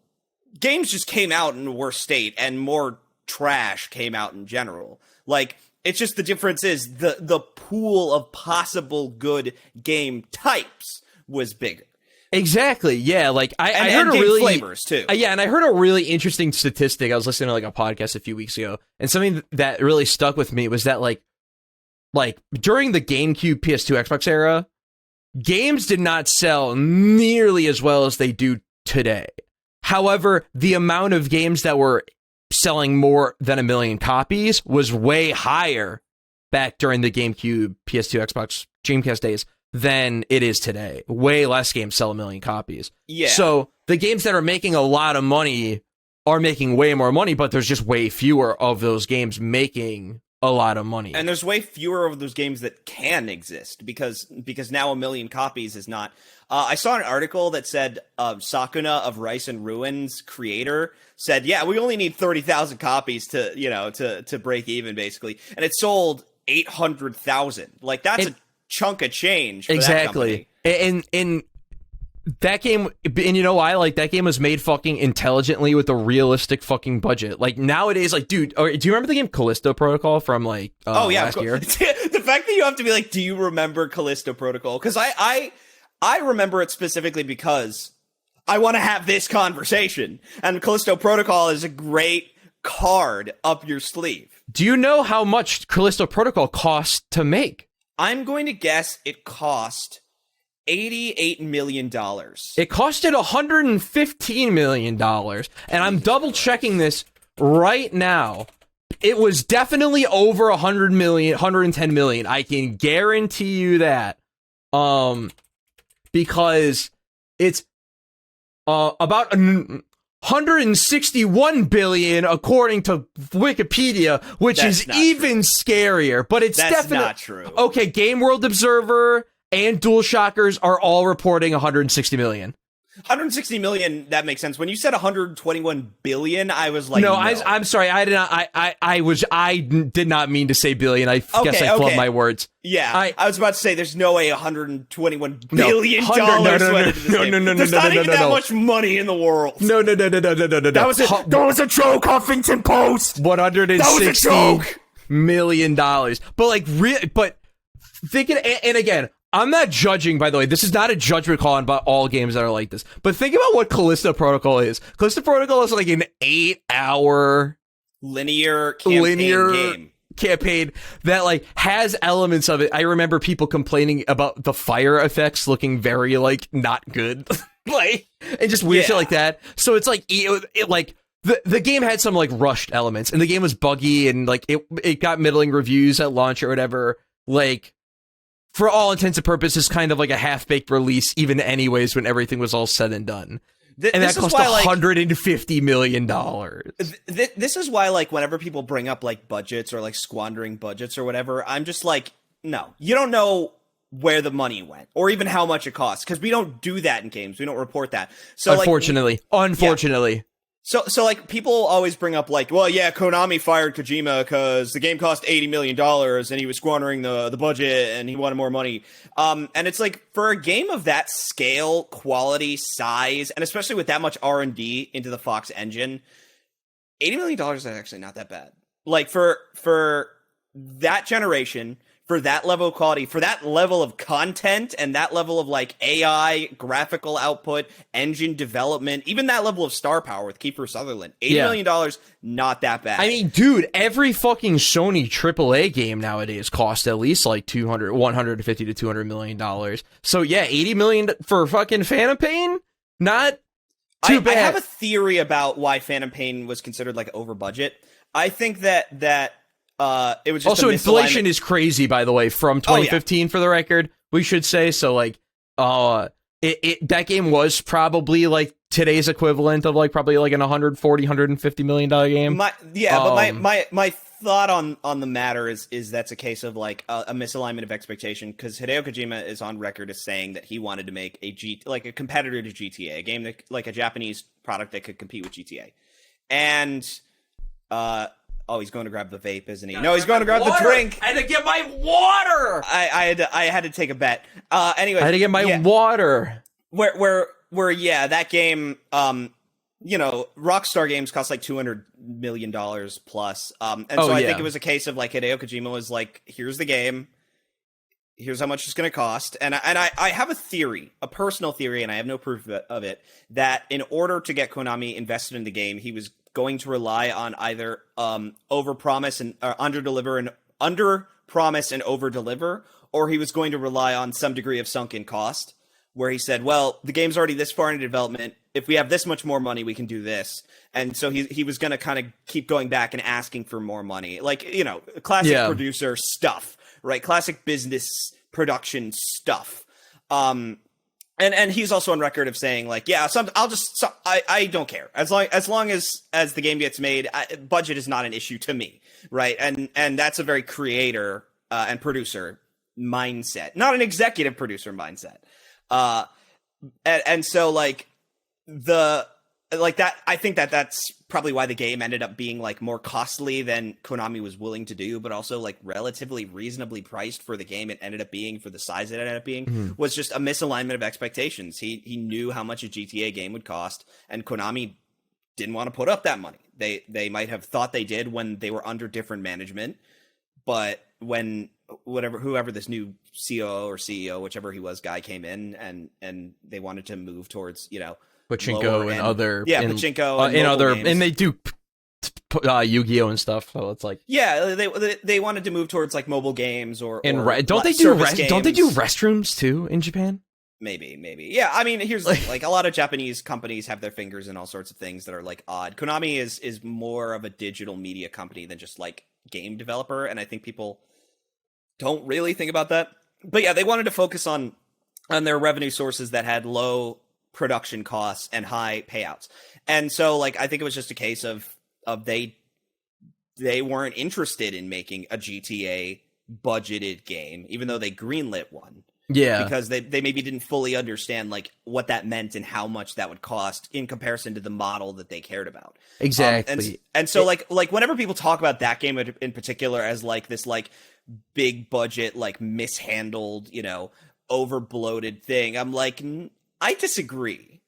games just came out in a worse state, and more trash came out in general. Like, it's just the difference is the pool of possible good game types was bigger. Exactly. Yeah. Like I heard a really flavors too. Yeah, and I heard a really interesting statistic. I was listening to like a podcast a few weeks ago, and something that really stuck with me was that like during the GameCube, PS2, Xbox era, games did not sell nearly as well as they do today. However, the amount of games that were selling more than 1 million copies was way higher back during the GameCube, PS2, Xbox, Dreamcast days than it is today. Way less games sell 1 million copies. Yeah. So the games that are making a lot of money are making way more money, but there's just way fewer of those games making a lot of money. And there's way fewer of those games that can exist because now 1 million copies is not. I saw an article that said Sakuna of Rice and Ruins creator said, yeah, we only need 30,000 copies to break even, basically. And it sold 800,000. Like, that's a chunk of change for exactly. that company. And that game, and you know why? Like, that game was made fucking intelligently with a realistic fucking budget. Like, nowadays, like, dude, do you remember the game Callisto Protocol from, like, last year? The fact that you have to be like, do you remember Callisto Protocol? Because I remember it specifically because I want to have this conversation. And Callisto Protocol is a great card up your sleeve. Do you know how much Callisto Protocol cost to make? I'm going to guess it cost $88 million. It costed $115 million. And I'm double checking this right now. It was definitely over 100 million, 110 million. I can guarantee you that. Because it's about 161 billion according to Wikipedia, which is even scarier. But it's definitely not true. Okay, Game World Observer and DualShockers are all reporting 160 million. 160 million, that makes sense. When you said 121 billion, I was like, no. I'm sorry. I did not. I did not mean to say billion. I guess I flubbed my words. Yeah, I was about to say there's no way 121 billion dollars went into this game. There's not even that much money in the world. No. That was a joke, Huffington Post. $160 million. But like, but thinking, and again, I'm not judging, by the way. This is not a judgment call on about all games that are like this. But think about what Callisto Protocol is. Callisto Protocol is like an 8-hour linear game. Campaign that like has elements of it. I remember people complaining about the fire effects looking very like not good, like, and just weird shit like that. So it's like it like the game had some like rushed elements, and the game was buggy, and like it got middling reviews at launch or whatever. Like, for all intents and purposes, kind of like a half-baked release, even anyways, when everything was all said and done. And that cost $150 million. This is why, like, whenever people bring up, like, budgets or, like, squandering budgets or whatever, I'm just like, no. You don't know where the money went or even how much it costs, because we don't do that in games. We don't report that. So, unfortunately. Yeah. So like, people always bring up, like, well, yeah, Konami fired Kojima because the game cost $80 million and he was squandering the budget and he wanted more money. And it's like, for a game of that scale, quality, size, and especially with that much R&D into the Fox engine, $80 million is actually not that bad. Like, for that generation, for that level of quality, for that level of content, and that level of, like, AI, graphical output, engine development, even that level of star power with Kiefer Sutherland, $80 million, not that bad. I mean, dude, every fucking Sony AAA game nowadays costs at least, like, $150 to $200 million. So, yeah, $80 million for fucking Phantom Pain? Not too bad. I have a theory about why Phantom Pain was considered, like, over budget. I think that it was just also inflation is crazy, by the way, from 2015 for the record, we should say. So like that game was probably like today's equivalent of like probably like an $150 million game. But my thought on the matter is that's a case of like a misalignment of expectation, because Hideo Kojima is on record as saying that he wanted to make a competitor to GTA, a game that, like, a Japanese product that could compete with GTA. And oh, he's going to grab the vape, isn't he? No, he's going to grab the drink. I had to get my water. I had to take a bet. Anyway, I had to get my water. Where that game, Rockstar games cost like $200 million plus. I think it was a case of like Hideo Kojima was like, here's the game. Here's how much it's going to cost. And I have a theory, a personal theory, and I have no proof of it, that in order to get Konami invested in the game, he was going to rely on either overpromise and underdeliver and underpromise and overdeliver, or he was going to rely on some degree of sunken cost, where he said, well, the game's already this far into development. If we have this much more money, we can do this. And so he was going to kind of keep going back and asking for more money. Like, classic producer stuff, right? Classic business production stuff. And he's also on record of saying, like, yeah, I don't care. As long as the game gets made, budget is not an issue to me, right? And that's a very creator and producer mindset, not an executive producer mindset. And so, like, I think that's probably why the game ended up being like more costly than Konami was willing to do, but also like relatively reasonably priced for the game it ended up being, for the size it ended up being, was just a misalignment of expectations. He knew how much a GTA game would cost, and Konami didn't want to put up that money. They might have thought they did when they were under different management, but when whoever this new COO or CEO, whichever he was, guy came in, and they wanted to move towards, Pachinko and other Pachinko and other games. And they do Yu-Gi-Oh and stuff, so it's like they wanted to move towards like mobile games don't they do restrooms too in Japan? Maybe. Yeah, I mean, here's the thing, like, a lot of Japanese companies have their fingers in all sorts of things that are like odd. Konami is more of a digital media company than just like game developer, and I think people don't really think about that. But yeah, they wanted to focus on their revenue sources that had low production costs and high payouts. And so, like, I think it was just a case of they weren't interested in making a GTA budgeted game, even though they greenlit one. Yeah. Because they maybe didn't fully understand, like, what that meant and how much that would cost in comparison to the model that they cared about. Exactly. And so, like whenever people talk about that game in particular as, like, this, like, big budget, like, mishandled, over-bloated thing, I'm like, I disagree.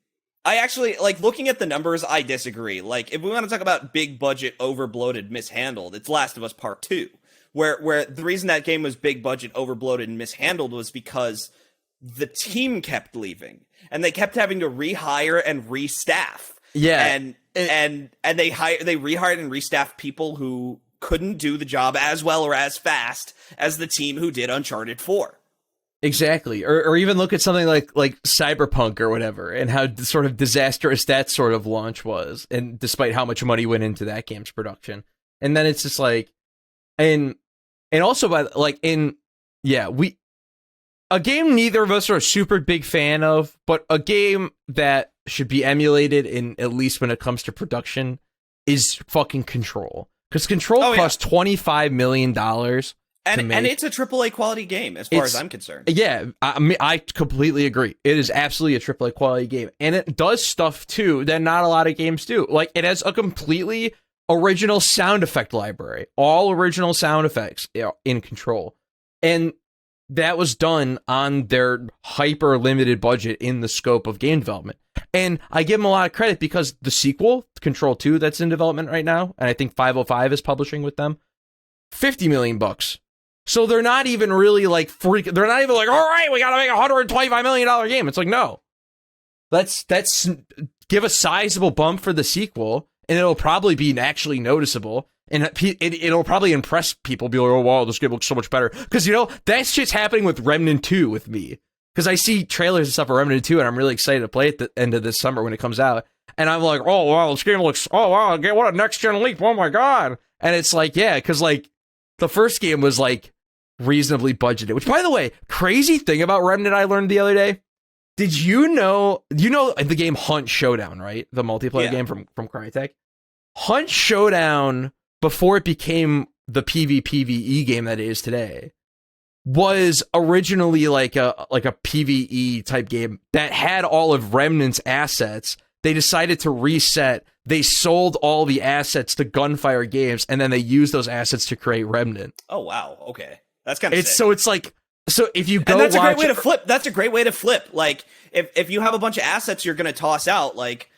I actually, like, looking at the numbers, I disagree. Like, if we want to talk about big budget, over-bloated, mishandled, it's Last of Us Part 2. where the reason that game was big budget, over bloated, and mishandled was because the team kept leaving, and they kept having to rehire and restaff. Yeah, and they rehired and restaffed people who couldn't do the job as well or as fast as the team who did Uncharted 4. Exactly. Or even look at something like Cyberpunk or whatever, and how sort of disastrous that sort of launch was, and despite how much money went into that game's production. And then it's just like, and also a game neither of us are a super big fan of, but a game that should be emulated, in at least when it comes to production, is fucking Control. Because Control cost $25 million. And it's a AAA quality game, as far as I'm concerned. Yeah, I completely agree. It is absolutely a AAA quality game. And it does stuff, too, that not a lot of games do. Like, it has a completely original sound effect library. All original sound effects in Control. And that was done on their hyper-limited budget in the scope of game development. And I give them a lot of credit because the sequel, Control 2, that's in development right now, and I think 505 is publishing with them, $50 million. So they're not even really like they're not even like, all right, we gotta make $125 million game. It's like, no. Let's give a sizable bump for the sequel, and it'll probably be actually noticeable. And it'll probably impress people, be like, oh, wow, this game looks so much better. Because, that shit's happening with Remnant 2 with me. Because I see trailers and stuff for Remnant 2, and I'm really excited to play it at the end of this summer when it comes out. And I'm like, oh, wow, this game looks, oh, wow, what a next-gen leap, oh my god. And it's like, yeah, because, like, the first game was, like, reasonably budgeted. Which, by the way, crazy thing about Remnant I learned the other day, did you know the game Hunt Showdown, right? The multiplayer game from Crytek? Hunt Showdown, before it became the PvPvE game that it is today, was originally like a PvE type game that had all of Remnant's assets. They decided to reset. They sold all the assets to Gunfire Games, and then they used those assets to create Remnant. Oh wow, okay, that's kind of sick. So it's like, so if you go, and that's a great way to flip. That's a great way to flip. Like if you have a bunch of assets you're gonna toss out, like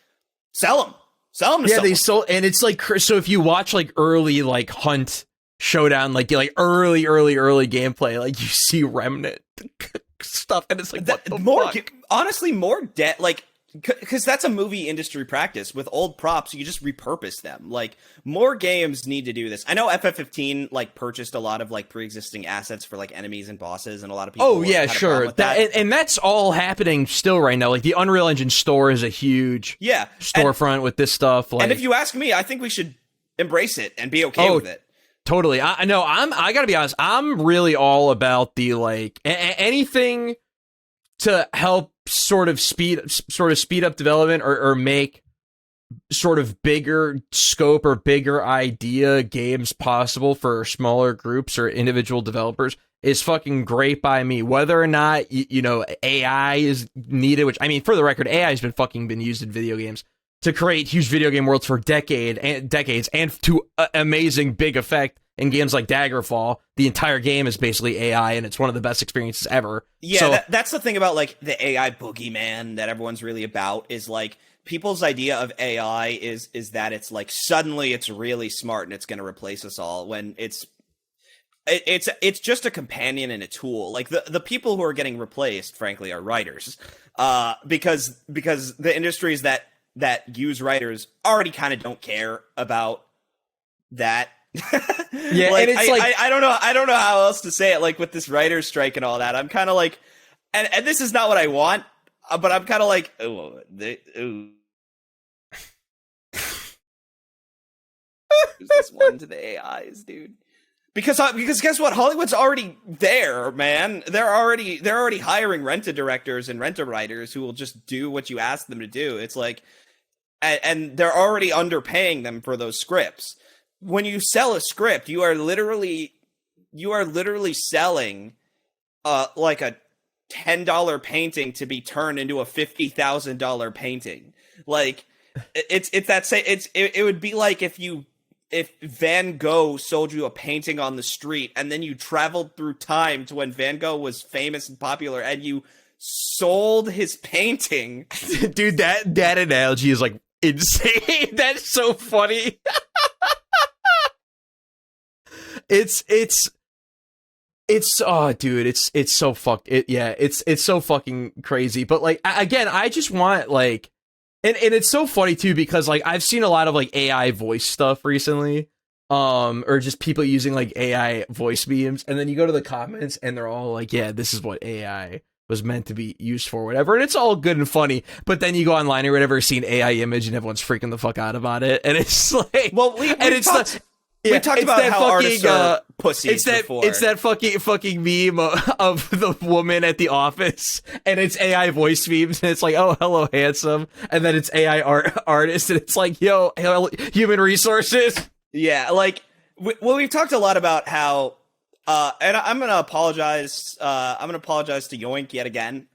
sell them. To someone. They sold, and it's like, so if you watch like early like Hunt Showdown, like early gameplay, like you see Remnant stuff, and it's like honestly more debt, like because that's a movie industry practice with old props. You just repurpose them. Like more games need to do this. I know FF15 like purchased a lot of like pre-existing assets for like enemies and bosses, and a lot of people. Oh yeah, sure. And that's all happening still right now. Like the Unreal Engine store is a huge storefront with this stuff. Like, and if you ask me, I think we should embrace it and be okay with it. Totally. I know. I gotta be honest. I'm really all about the like anything to help sort of speed up development or make sort of bigger scope or bigger idea games possible for smaller groups or individual developers is fucking great by me. Whether or not AI is needed, which I mean, for the record, AI has been used in video games to create huge video game worlds for decades and to amazing big effect in games like Daggerfall. The entire game is basically AI, and it's one of the best experiences ever. Yeah, so, that's the thing about like the AI boogeyman that everyone's really about, is like people's idea of AI is that it's like suddenly it's really smart and it's going to replace us all, when it's just a companion and a tool. Like the people who are getting replaced, frankly, are writers, because the industries that use writers already kind of don't care about that. Yeah, like, and it's I don't know how else to say it. Like with this writer's strike and all that, I'm kind of like, and this is not what I want, but I'm kind of like, who's this one to the AIs, dude? Because guess what? Hollywood's already there, man. They're already hiring rent-a directors and rent-a writers who will just do what you ask them to do. It's like, and they're already underpaying them for those scripts. When you sell a script, you are literally selling like a $10 painting to be turned into a $50,000 painting. Like it would be like if Van Gogh sold you a painting on the street, and then you traveled through time to when Van Gogh was famous and popular, and you sold his painting. Dude, that analogy is like insane. That's so funny. It's oh dude, it's so fucked. It's so fucking crazy. But like again, I just want like and it's so funny too because like I've seen a lot of like AI voice stuff recently. Or just people using like AI voice memes, and then you go to the comments and they're all like, yeah, this is what AI was meant to be used for, whatever, and it's all good and funny. But then you go online or whatever, see an AI image and everyone's freaking the fuck out about it, and it's like, well, we talked about how fucking, artists are pussies before. It's that fucking meme of the woman at the office, and it's AI voice memes, and it's like, oh, hello, handsome, and then it's AI artist, and it's like, yo, human resources. Yeah, like, we've talked a lot about how, and I'm gonna apologize. I'm gonna apologize to Yoink yet again.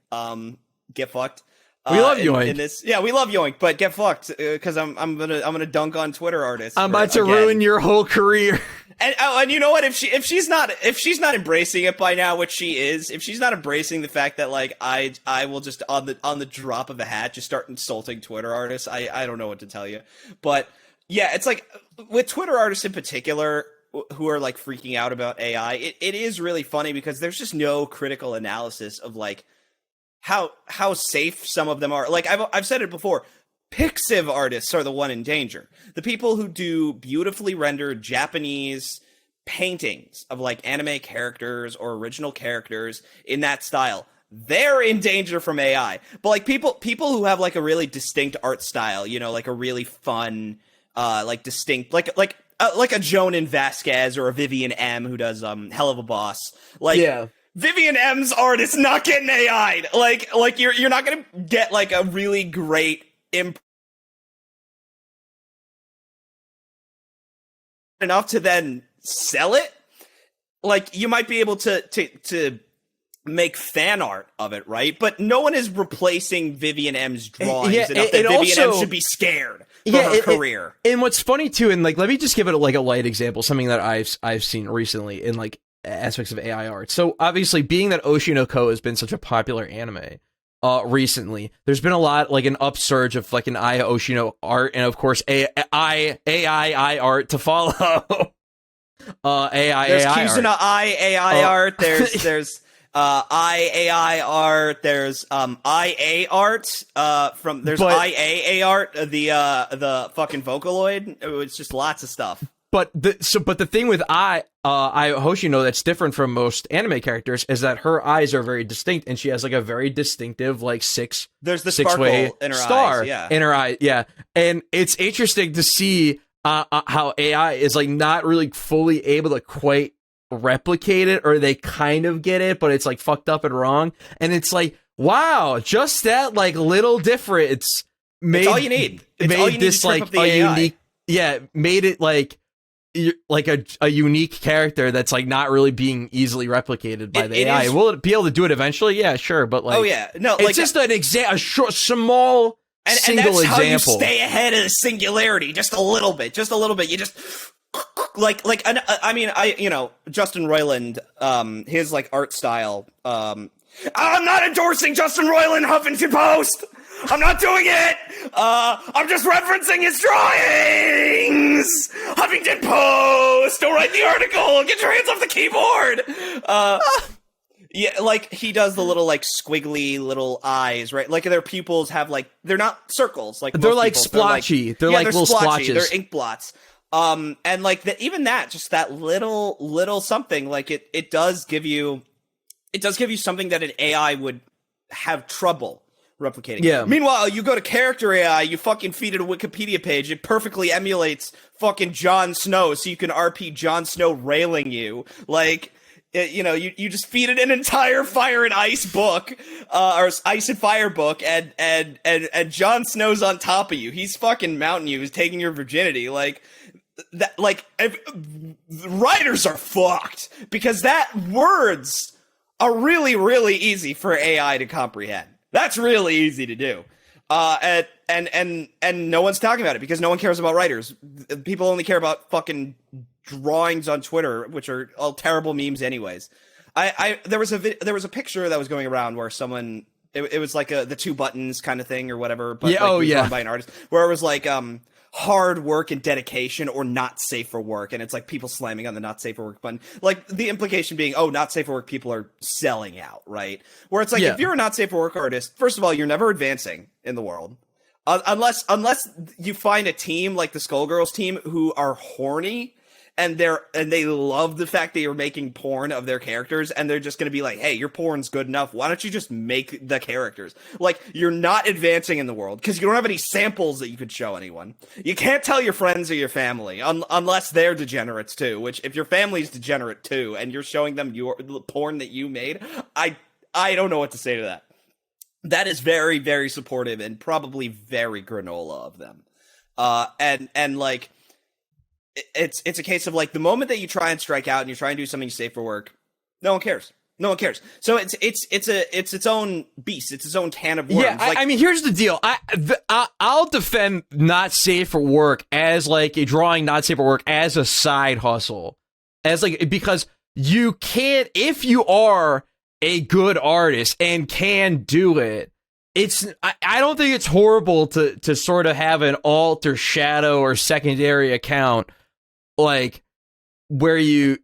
Get fucked. We love Yoink. In this, yeah, we love Yoink, but get fucked because I'm gonna dunk on Twitter artists. I'm about to ruin your whole career. And you know what? If she's not embracing it by now, which she is, if she's not embracing the fact that like I will just on the drop of a hat just start insulting Twitter artists, I don't know what to tell you. But yeah, it's like with Twitter artists in particular who are like freaking out about AI, it is really funny because there's just no critical analysis of like how safe some of them are. Like I've said it before, Pixiv artists are the one in danger. The people who do beautifully rendered Japanese paintings of like anime characters or original characters in that style, they're in danger from AI. But like people who have like a really distinct art style, you know, like a really fun, like distinct, like a Jonan Vasquez or a Vivian M who does Hell of a Boss. Like, yeah. Vivian M's art is not getting AI'd. Like you're not gonna get like a really great enough to then sell it. Like you might be able to make fan art of it, right? But no one is replacing Vivian M's drawings enough that Vivian M should be scared for her career. And what's funny too, and like let me just give it like a light example, something that I've seen recently in like aspects of AI art. So obviously, being that Oshinoko has been such a popular anime recently, there's been a lot like an upsurge of like an AI Oshino art, and of course AI art to follow. There's Kizuna AI art. There's AI art. There's IA art. There's IA art. The fucking Vocaloid. It's just lots of stuff. But the thing with I Hoshino that's different from most anime characters is that her eyes are very distinct, and she has like a very distinctive like there's the six-way sparkle in her star eyes, in her eye, yeah. And it's interesting to see how AI is like not really fully able to quite replicate it, or they kind of get it, but it's like fucked up and wrong. And it's like, wow, just that like little difference made it's all you need. It's all you need this to trip like up the a AI. unique, yeah, made it like a unique character that's like not really being easily replicated by the AI. Will it be able to do it eventually? Yeah, sure, but like, oh yeah, no, it's like just a short, small, single and that's example. How you stay ahead of the singularity, just a little bit. You just I mean, Justin Roiland, his like art style. I'm not endorsing Justin Roiland Huffington Post. I'm not doing it. I'm just referencing his drawings. Huffington Post. Don't write the article. Get your hands off the keyboard. Yeah, like he does the little like squiggly little eyes, right? Like their pupils have like they're not circles, like they're like splotchy. They're like little splotches. They're ink blots. And like even that, just that little something, like it does give you something that an AI would have trouble replicating. Yeah. Meanwhile, you go to character AI, you fucking feed it a Wikipedia page, it perfectly emulates fucking Jon Snow, so you can RP Jon Snow railing you. Like, you just feed it an entire Fire and Ice book, or Ice and Fire book, and Jon Snow's on top of you. He's fucking mounting you. He's taking your virginity. Like that. Like writers are fucked because that words are really, really easy for AI to comprehend. That's really easy to do. And no one's talking about it because no one cares about writers. People only care about fucking drawings on Twitter, which are all terrible memes anyways. There was a picture that was going around where someone, it was like the two buttons kind of thing or whatever, but yeah, drawn by an artist, where it was like, hard work and dedication or not safe for work, and it's like people slamming on the not safe for work button, like the implication being, oh, not safe for work people are selling out, right? Where it's like, if you're a not safe for work artist, first of all, you're never advancing in the world, unless you find a team like the Skullgirls team who are horny and they love the fact that you're making porn of their characters, and they're just going to be like, hey, your porn's good enough, why don't you just make the characters? Like, you're not advancing in the world because you don't have any samples that you could show anyone. You can't tell your friends or your family unless they're degenerates too, which if your family's degenerate too and you're showing them the porn that you made, I don't know what to say to that. That is very, very supportive and probably very granola of them. And like, it's a case of like, the moment that you try and strike out and you try and do something safe for work, no one cares. No one cares. So it's its own beast. It's its own can of worms. Yeah, I mean, here's the deal. I'll defend not safe for work as like a drawing not safe for work as a side hustle, as like, because you can't, if you are a good artist and can do it. I don't think it's horrible to sort of have an alt or shadow or secondary account, like, where you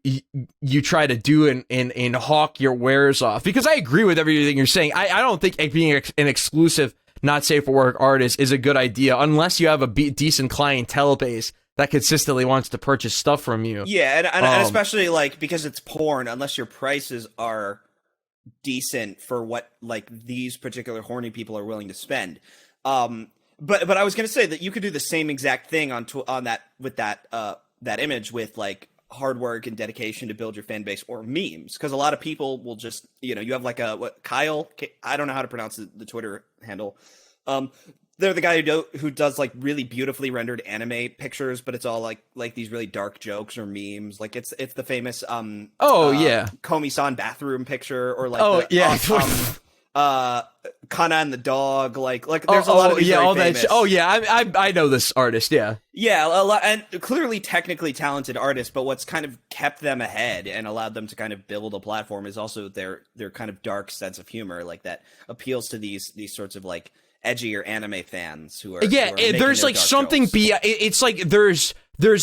try to do and hawk your wares off, because I agree with everything you're saying. I don't think being an exclusive not safe for work artist is a good idea unless you have a decent clientele base that consistently wants to purchase stuff from you. Yeah, and especially like, because it's porn, unless your prices are decent for what like these particular horny people are willing to spend. But I was gonna say that you could do the same exact thing on that with that image with like hard work and dedication to build your fan base or memes, because a lot of people will just, you know, you have like Kyle, I don't know how to pronounce the Twitter handle. They're the guy who does like really beautifully rendered anime pictures, but it's all like these really dark jokes or memes. Like it's the famous Komi-san bathroom picture, or like Kana and the dog. Like there's a lot of these very famous. I know this artist. Yeah, a lot, and clearly technically talented artists. But what's kind of kept them ahead and allowed them to kind of build a platform is also their kind of dark sense of humor, like that appeals to these sorts of like edgier anime fans who are there's like something it's like there's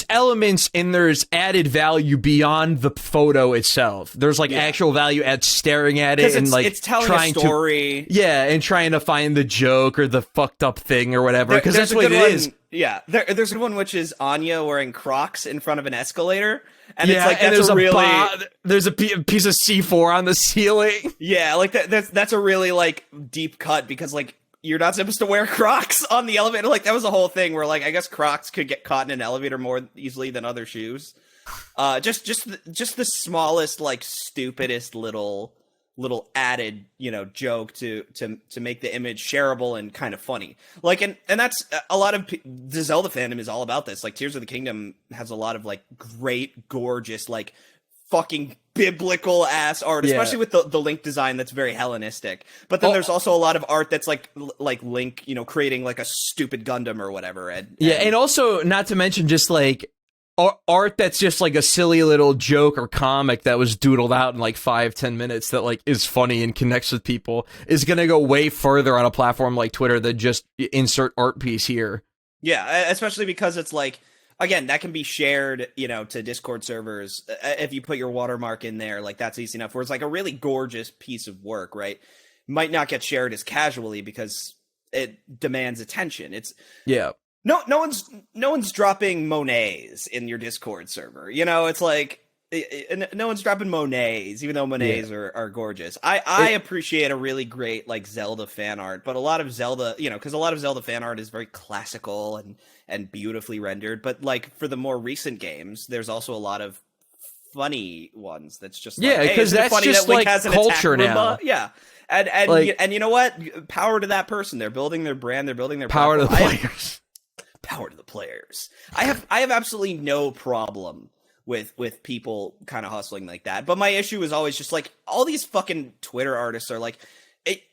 elements and there's added value beyond the photo itself. There's like actual value at staring at it and like it's telling a story. And trying to find the joke or the fucked up thing or whatever, because that's what it is. Yeah, there's one which is Anya wearing Crocs in front of an escalator, and it's like there's a piece of C4 on the ceiling. Yeah, like that's a really like deep cut, because like, you're not supposed to wear Crocs on the elevator. Like, that was a whole thing where, like, I guess Crocs could get caught in an elevator more easily than other shoes. Just the smallest, like, stupidest little added, you know, joke to make the image shareable and kind of funny. Like, and that's a lot of the Zelda fandom is all about this. Like, Tears of the Kingdom has a lot of like great, gorgeous, like fucking biblical ass art, especially with the Link design that's very Hellenistic. But then there's also a lot of art that's like Link, you know, creating like a stupid Gundam or whatever. And also, not to mention, just like art that's just like a silly little joke or comic that was doodled out in like 5-10 minutes that like is funny and connects with people is gonna go way further on a platform like Twitter than just insert art piece here. Yeah, especially because it's like, again, that can be shared, you know, to Discord servers. If you put your watermark in there, like, that's easy enough. Where it's like a really gorgeous piece of work, right, might not get shared as casually because it demands attention. No one's dropping Monets in your Discord server. You know, it's like, no one's dropping Monets, even though Monets are gorgeous. I appreciate a really great like Zelda fan art, but a lot of Zelda, you know, because a lot of Zelda fan art is very classical and beautifully rendered. But like for the more recent games, there's also a lot of funny ones. That's just because that's just like culture now. Yeah. And you know what? Power to that person. They're building their brand. They're building their power to the players. Power to the players. I have absolutely no problem with people kind of hustling like that. But my issue is always just like, all these fucking Twitter artists are like,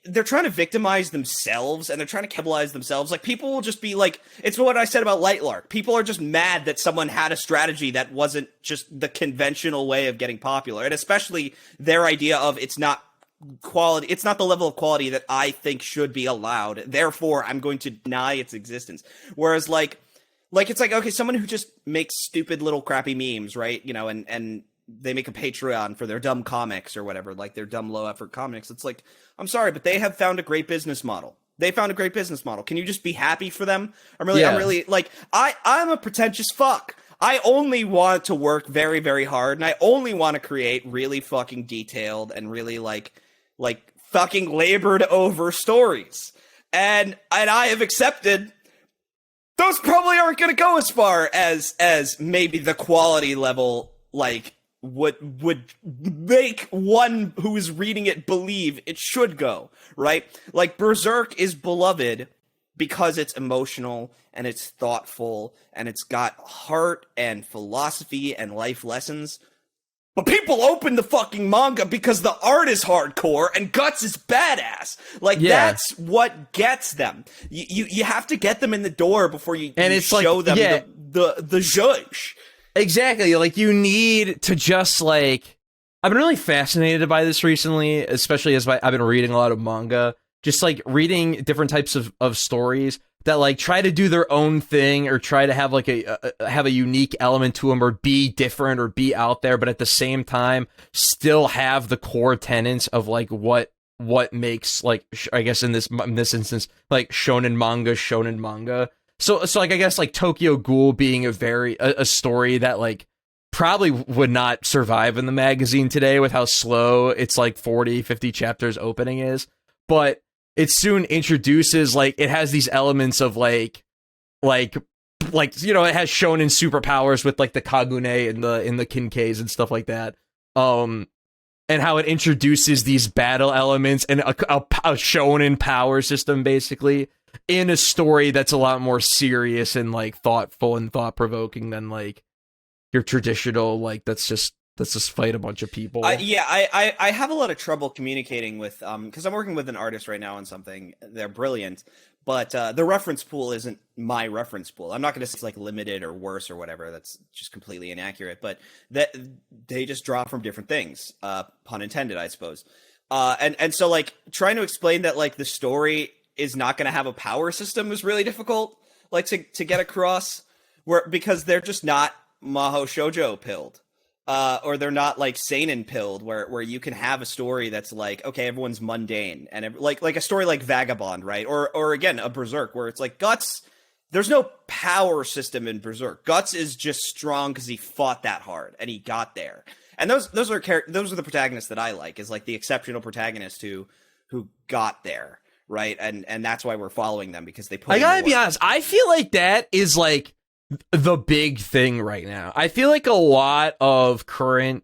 they're trying to victimize themselves and they're trying to cannibalize themselves. Like, people will just be like, it's what I said about Lightlark. People are just mad that someone had a strategy that wasn't just the conventional way of getting popular. And especially their idea of it's not quality. It's not the level of quality that I think should be allowed. Therefore, I'm going to deny its existence. Whereas like Like, it's like, okay, someone who just makes stupid little crappy memes, right? You know, and they make a Patreon for their dumb comics or whatever, like their dumb low effort comics. It's like, I'm sorry, but they have found a great business model. They found a great business model. Can you just be happy for them? I'm really like, I'm a pretentious fuck. I only want to work very, very hard, and I only want to create really fucking detailed and really like fucking labored over stories. And I have accepted those probably aren't going to go as far as maybe the quality level like would make one who is reading it believe it should go, right? Like, Berserk is beloved because it's emotional and it's thoughtful and it's got heart and philosophy and life lessons. But people open the fucking manga because the art is hardcore and Guts is badass. Like, that's what gets them. You have to get them in the door before you show them the zhuzh. Exactly. Like, you need to just, like... I've been really fascinated by this recently, especially as I've been reading a lot of manga. Just, like, reading different types of stories that, like, try to do their own thing or try to have, like, have a unique element to them or be different or be out there, but at the same time still have the core tenets of, like, what makes, like, I guess in this instance, like, shonen manga. So like, I guess, like, Tokyo Ghoul being a story that, like, probably would not survive in the magazine today with how slow its, like, 40, 50 chapters opening is. But it soon introduces, like, it has these elements of, like, you know, it has shonen superpowers with, like, the Kagune and the Kinkeis and stuff like that. And how it introduces these battle elements and a shonen power system, basically, in a story that's a lot more serious and, like, thoughtful and thought-provoking than, like, your traditional, like, let's just fight a bunch of people. I have a lot of trouble communicating with, because I'm working with an artist right now on something. They're brilliant, but the reference pool isn't my reference pool. I'm not going to say it's, like, limited or worse or whatever. That's just completely inaccurate, but that they just draw from different things, pun intended, I suppose. And so, like, trying to explain that, like, the story is not going to have a power system is really difficult, like, to get across, because they're just not Maho Shoujo pilled. Or they're not, like, seinen pilled, where you can have a story that's like, okay, everyone's mundane, and like a story like Vagabond, right? Or again, a Berserk, where it's like Guts. There's no power system in Berserk. Guts is just strong because he fought that hard and he got there. And those are the protagonists that I like, is like the exceptional protagonist who got there, right? And that's why we're following them, because they put. I gotta be honest. I feel like that is, like, the big thing right now. I feel like a lot of current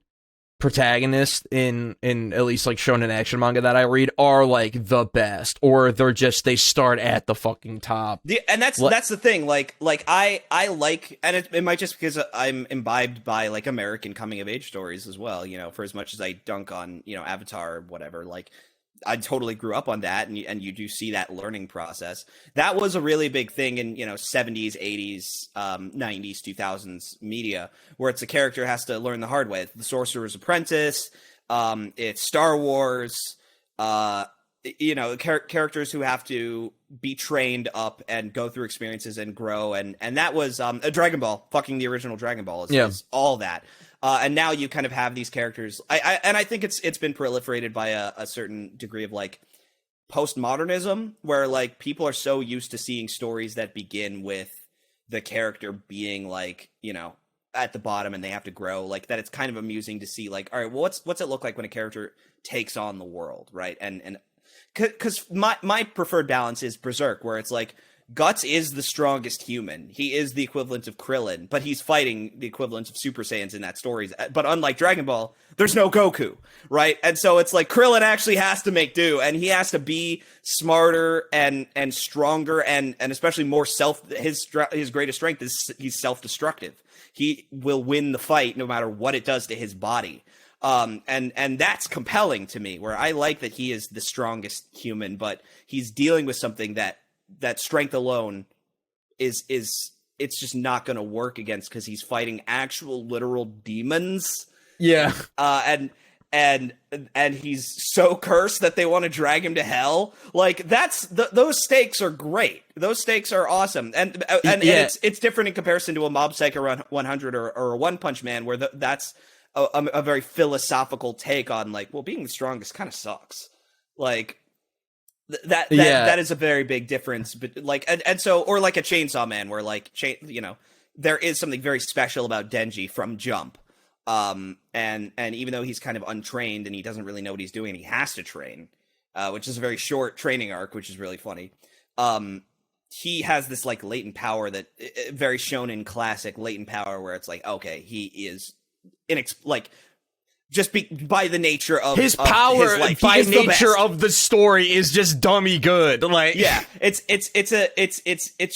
protagonists in at least, like, shonen action manga that I read are, like, the best, or they start at the fucking top. And that's the thing. Like I like, and it might just because I'm imbibed by, like, American coming of age stories as well. You know, for as much as I dunk on, you know, Avatar or whatever, like, I totally grew up on that, and you do see that learning process. That was a really big thing in, you know, 70s, 80s, 90s, 2000s media, where it's a character has to learn the hard way. The Sorcerer's Apprentice, it's Star Wars, you know, characters who have to be trained up and go through experiences and grow, and that was a Dragon Ball. Fucking the original Dragon Ball is all that. And now you kind of have these characters. I think it's been proliferated by a certain degree of, like, postmodernism, where, like, people are so used to seeing stories that begin with the character being, like, you know, at the bottom and they have to grow, like, that it's kind of amusing to see, like, all right, well, what's it look like when a character takes on the world, right? And because my preferred balance is Berserk, where it's like, Guts is the strongest human. He is the equivalent of Krillin, but he's fighting the equivalent of Super Saiyans in that story. But unlike Dragon Ball, there's no Goku, right? And so it's like Krillin actually has to make do, and he has to be smarter and stronger, and especially more his greatest strength is he's self-destructive. He will win the fight no matter what it does to his body. And that's compelling to me, where I like that he is the strongest human, but he's dealing with something that strength alone is it's just not going to work against, because he's fighting actual literal demons. Yeah. And and he's so cursed that they want to drag him to hell. Like those stakes are great. Those stakes are awesome, and it's different in comparison to a Mob Psycho 100 or a One Punch Man, where that's a very philosophical take on like, well, being the strongest kind of sucks. Like that is a very big difference. But like, and so, or like a Chainsaw Man, where like there is something very special about Denji from jump. And even though he's kind of untrained and he doesn't really know what he's doing, he has to train, which is a very short training arc, which is really funny. He has this like latent power that very shonen classic latent power where it's like, okay, he is by the nature of his power, his life, by nature of the story is just dummy good. Like, yeah, it's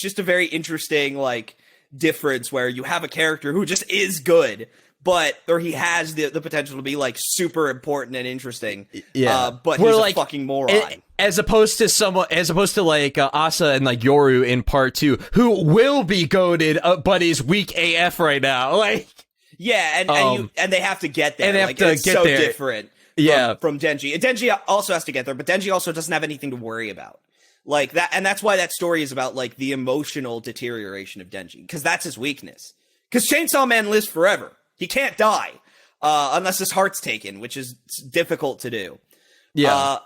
just a very interesting like difference where you have a character who just is good, or he has the potential to be like super important and interesting. Yeah, but he's like, a fucking moron. As opposed to like Asa and like Yoru in part 2, who will be goated, but is weak AF right now. Like, yeah, and they have to get there. And they have to it's get so there. different. From Denji. And Denji also has to get there, but Denji also doesn't have anything to worry about. Like that, and that's why that story is about like the emotional deterioration of Denji, because that's his weakness. Because Chainsaw Man lives forever. He can't die unless his heart's taken, which is difficult to do. Yeah.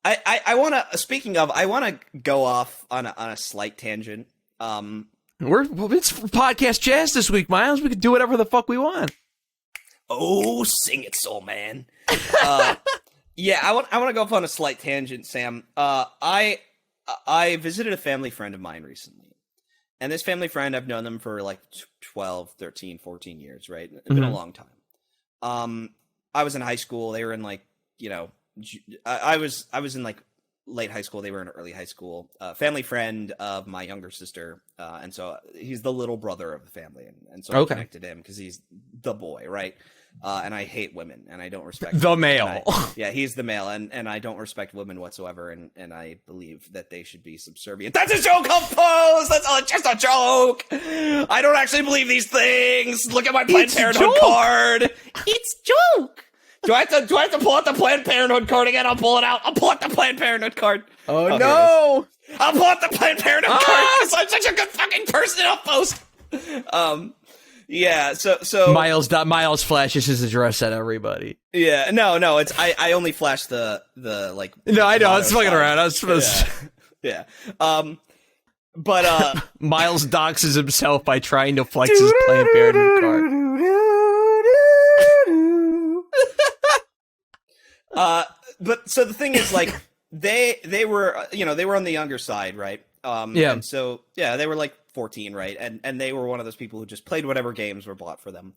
I want to. Speaking of, I want to go off on a slight tangent. It's podcast jazz this week, Myles. We can do whatever the fuck we want. Oh, sing it, soul man. Yeah, I want to go off on a slight tangent, Sam. I visited a family friend of mine recently. And this family friend, I've known them for like 12, 13, 14 years, right? It's been a long time. I was in high school. They were in like, I was in like late high school. They were in early high school. Family friend of my younger sister. And so he's the little brother of the family. And so I connected him because he's the boy, right? And I hate women, and I don't respect the male. Yeah, he's the male, and I don't respect women whatsoever, and I believe that they should be subservient. That's a joke, Pose! That's just a joke! I don't actually believe these things! Look at my Planned Parenthood card! It's joke! Do I have to pull out the Planned Parenthood card again? I'll pull it out. I'll pull out the Planned Parenthood card. Oh no! I'll pull out the Planned Parenthood card because I'm such a good fucking person, I'll post! Yeah, so Myles flashes his address at everybody. Yeah, no, it's I only flash the like. No, I know, it's fucking around. I was supposed yeah. But Myles doxes himself by trying to flex his Planned Parenthood card. But so the thing is, like, they were they were on the younger side, right? Yeah. And so they were like 14, right? And they were one of those people who just played whatever games were bought for them.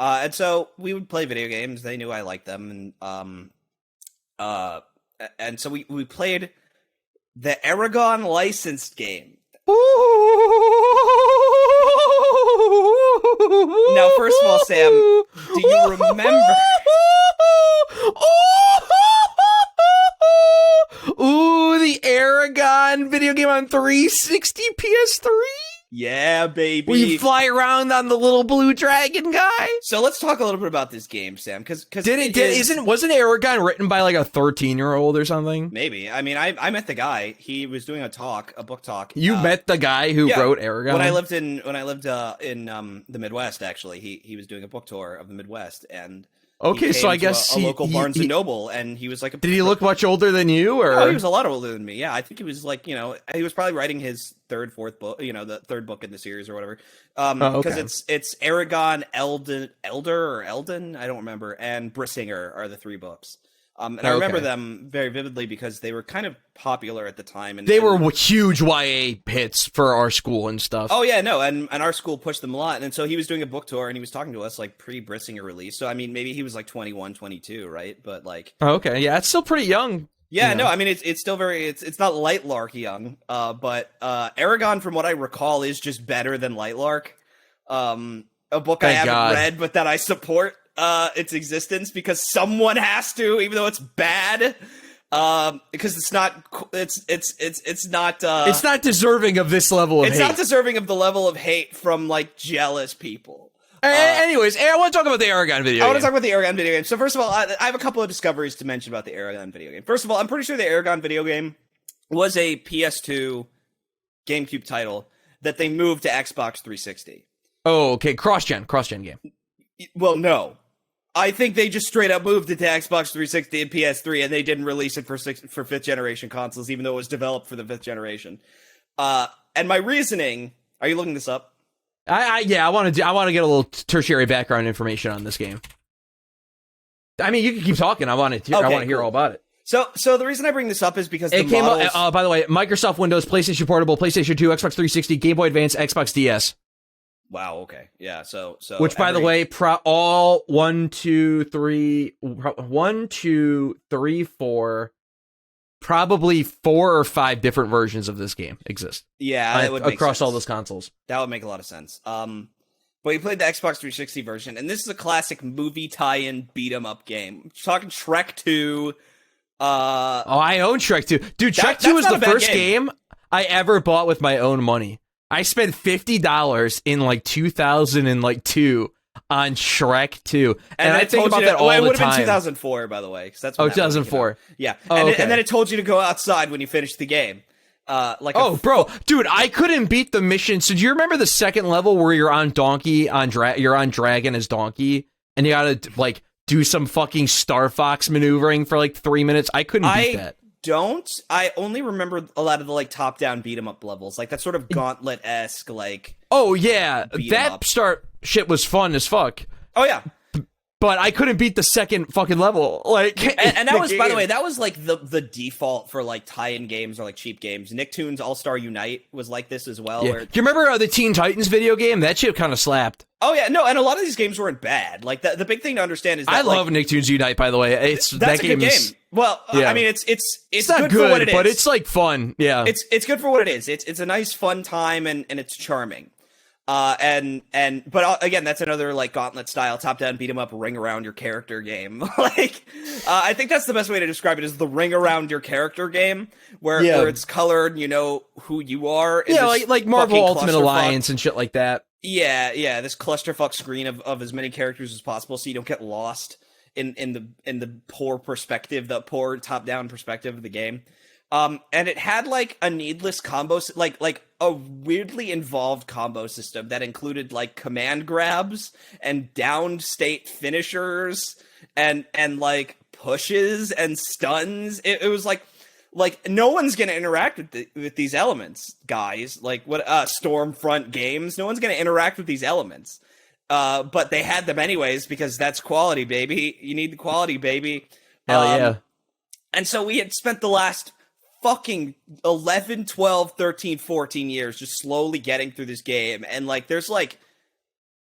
And so we would play video games. They knew I liked them, and so we played the Aragon licensed game. Now, first of all, Sam, do you remember? Ooh, the Aragon video game on 360 PS3? Yeah, baby. Where you fly around on the little blue dragon guy? So let's talk a little bit about this game, Sam, because wasn't Aragon written by like a 13-year-old or something? Maybe. I mean, I met the guy. He was doing a book talk. You met the guy who wrote Aragon? When I lived in the Midwest, actually, he was doing a book tour of the Midwest, and okay, so I guess a local Barnes and Noble, and he was like, did he look much older than you, or? Oh, he was a lot older than me. Yeah, I think he was like, he was probably writing his fourth book, the third book in the series or whatever. Because it's Aragon, Elden, I don't remember, and Brissinger are the three books. And I remember them very vividly because they were kind of popular at the time. And they were huge YA hits for our school and stuff. Oh, yeah, no, and our school pushed them a lot. And so he was doing a book tour, and he was talking to us, like, pre-Brissinger release. So, I mean, maybe he was, like, 21, 22, right? But, like... Oh, okay, yeah, it's still pretty young. Yeah, no, I mean, it's still very... It's not Lightlark young, but Aragon, from what I recall, is just better than Lightlark. A book I haven't read, but that I support its existence because someone has to, even though it's bad. Because it's not deserving of this level of hate. It's not deserving of the level of hate from like jealous people. Anyways, I want to talk about the Aragon video game. I want to talk about the Aragon video game. So first of all, I have a couple of discoveries to mention about the Aragon video game. First of all, I'm pretty sure the Aragon video game was a PS2 GameCube title that they moved to Xbox 360. Oh, okay. Cross-gen game. Well, no. I think they just straight up moved it to Xbox 360 and PS3, and they didn't release it for 5th generation consoles, even though it was developed for the 5th generation. And my reasoning, are you looking this up? I want to get a little tertiary background information on this game. I mean, you can keep talking. I want to hear all about it. So the reason I bring this up is because it came out, by the way, Microsoft Windows, PlayStation Portable, PlayStation 2, Xbox 360, Game Boy Advance, Xbox DS. Wow, okay. Yeah, so which, by the way, all 1, 2, 3, 4, probably 4 or 5 different versions of this game exist. Yeah, that would make across sense. all those consoles. That would make a lot of sense. But you played the Xbox 360 version, and this is a classic movie tie-in beat-em-up game. I'm talking Shrek 2. I own Shrek 2. Dude, Shrek 2 was the first game I ever bought with my own money. I spent $50 in like 2002 on Shrek 2. And I think about that all the time. It would have been 2004, by the way. That's 2004. Yeah. And then it told you to go outside when you finished the game. Bro, dude, I couldn't beat the mission. So do you remember the second level where you're on donkey, you're on dragon as donkey, and you gotta like do some fucking Star Fox maneuvering for like 3 minutes? I couldn't beat that. I only remember a lot of the like top-down beat-em-up levels, like that sort of Gauntlet-esque, like. Oh yeah, that start shit was fun as fuck. Oh yeah. But I couldn't beat the second fucking level. Like, and that was, by the way, that was like the default for like tie-in games or like cheap games. Nicktoons All-Star Unite was like this as well. Yeah. Where do you remember the Teen Titans video game? That shit kind of slapped. Oh yeah, no, and a lot of these games weren't bad. Like the big thing to understand is that, I love Nicktoons Unite. By the way, that's a good game. Well, yeah. I mean, it's not good for what it is, but it's like fun. Yeah, it's good for what it is. It's a nice fun time and it's charming. But again, that's another like Gauntlet style top down beat 'em up ring around your character game. I think that's the best way to describe it, is the ring around your character game where it's colored and you know who you are. Yeah, like Marvel Ultimate Alliance and shit like that. Yeah, this clusterfuck screen of as many characters as possible, so you don't get lost in the poor perspective, the poor top down perspective of the game. And it had like a needless combo, like a weirdly involved combo system that included like command grabs and downed state finishers and like pushes and stuns. It was like no one's gonna interact with these elements, guys. Like what Stormfront games, no one's gonna interact with these elements. But they had them anyways because that's quality, baby. You need the quality, baby. Hell yeah. And so we had spent the last fucking 11, 12, 13, 14 years just slowly getting through this game, and like there's like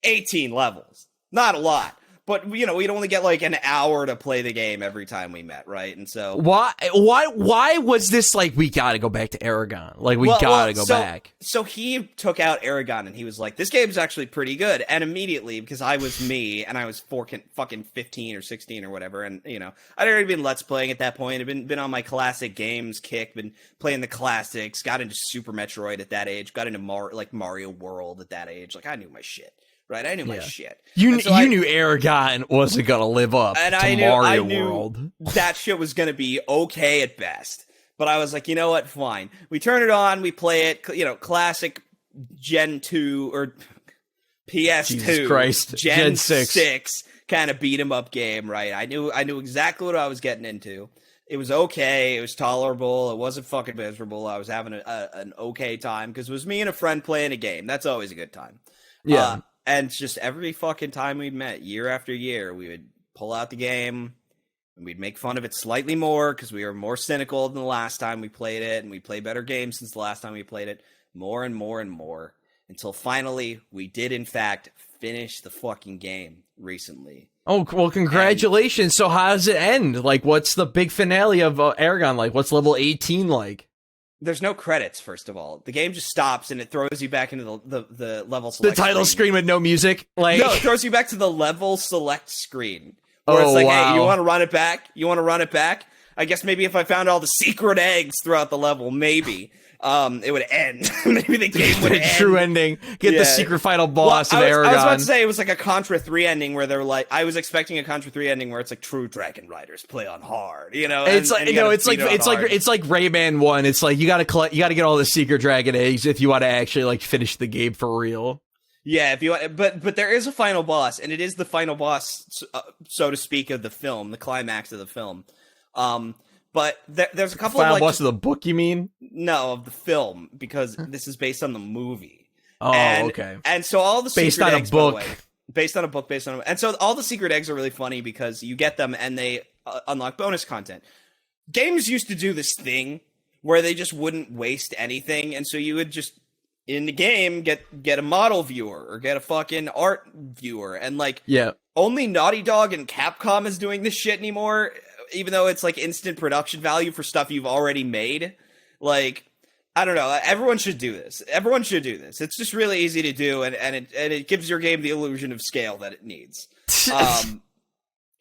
18 levels. Not a lot. But you know, we'd only get like an hour to play the game every time we met, right? And so why was this like, we gotta go back to Aragon? Like we gotta go back. So he took out Aragon and he was like, this game's actually pretty good. And immediately, because I was me and I was fucking 15 or 16 or whatever, and you know, I'd already been Let's Playing at that point. I'd been on my classic games kick, been playing the classics, got into Super Metroid at that age, got into Mario World at that age. Like I knew my shit. Right, I knew my shit. You knew Aragon wasn't gonna live up to Mario World. That shit was gonna be okay at best. But I was like, you know what? Fine. We turn it on, we play it. You know, classic Gen 2 or PS2, Jesus Christ. Gen 6 kind of beat 'em up game. Right? I knew exactly what I was getting into. It was okay. It was tolerable. It wasn't fucking miserable. I was having an okay time because it was me and a friend playing a game. That's always a good time. Yeah. And just every fucking time we'd met, year after year, we would pull out the game and we'd make fun of it slightly more because we were more cynical than the last time we played it, and we play better games since the last time we played it, more and more and more, until finally we did in fact finish the fucking game recently. Oh, well, congratulations. So how does it end? Like, what's the big finale of Aragon like? What's level 18 like? There's no credits, first of all. The game just stops and it throws you back into the level select The title screen with no music? Like, no, it throws you back to the level select screen. Where it's like, hey, you want to run it back? You want to run it back? I guess maybe if I found all the secret eggs throughout the level, maybe it would end. Maybe the game would end. True ending. Get the secret final boss of Aragon. I was about to say it was like a Contra 3 ending where they're like, I was expecting a Contra 3 ending where it's like true Dragon Riders play on hard, you know? It's like it's like Rayman 1. It's like you got to get all the secret dragon eggs if you want to actually like finish the game for real. Yeah, if you want, but there is a final boss, and it is the final boss, so to speak, of the film, the climax of the film. But there's a couple final of boss of the book. You mean? No, of the film, because this is based on the movie. Oh, okay. And so all the based secret on eggs, a book, by the way, based on a book, and so all the secret eggs are really funny because you get them and they unlock bonus content. Games used to do this thing where they just wouldn't waste anything, and so you would just in the game get a model viewer or get a fucking art viewer, and like only Naughty Dog and Capcom is doing this shit anymore, even though it's like instant production value for stuff you've already made. Like, I don't know, everyone should do this. It's just really easy to do, and it gives your game the illusion of scale that it needs.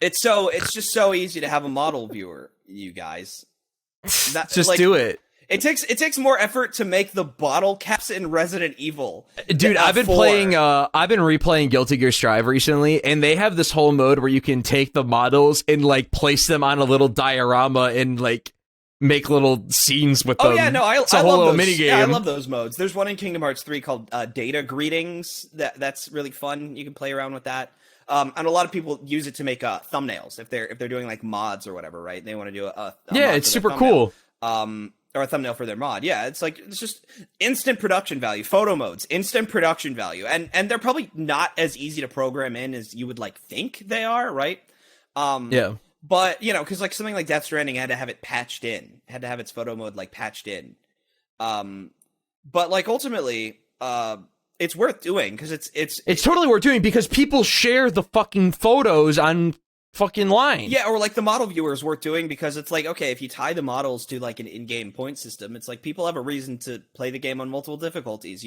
It's just so easy to have a model viewer, you guys. Just do it. It takes more effort to make the bottle caps in Resident Evil. Dude, I've been replaying Guilty Gear Strive recently, and they have this whole mode where you can take the models and like place them on a little diorama and like make little scenes with them. Oh yeah, no, I love those. Mini game. Yeah, I love those modes. There's one in Kingdom Hearts 3 called Data Greetings. That's really fun. You can play around with that. And a lot of people use it to make thumbnails if they're doing like mods or whatever, right? They want to do a it's super cool. Or a thumbnail for their mod. Yeah, it's just instant production value. Photo modes, instant production value. And they're probably not as easy to program in as you would like think they are, right? Yeah. But, you know, because like something like Death Stranding had to have it patched in. Had to have its photo mode like patched in. But like ultimately, it's worth doing because it's totally worth doing because people share the fucking photos on fucking line. Yeah, or like the model viewers worth doing because it's like, okay, if you tie the models to like an in-game point system, it's like people have a reason to play the game on multiple difficulties.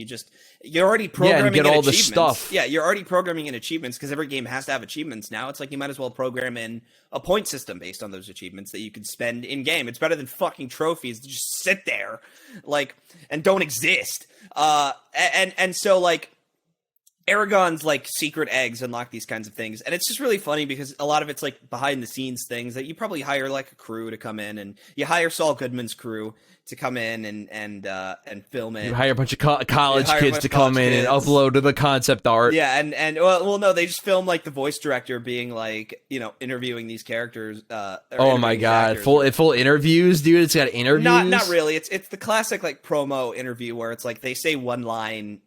You're already programming and get all the achievements. stuff. Yeah, you're already programming in achievements because every game has to have achievements now. It's like you might as well program in a point system based on those achievements that you can spend in-game. It's better than fucking trophies that just sit there like and don't exist. And so like Aragon's like secret eggs unlock these kinds of things, and it's just really funny because a lot of it's like behind the scenes things that you probably hire like a crew to come in, and you hire Saul Goodman's crew to come in and film it. You hire a bunch of college kids to come in and upload to the concept art. Yeah, and well, no, they just film like the voice director being like, you know, interviewing these characters. Oh my god, full interviews, dude! It's got interviews. Not really. It's the classic like promo interview where it's like they say one line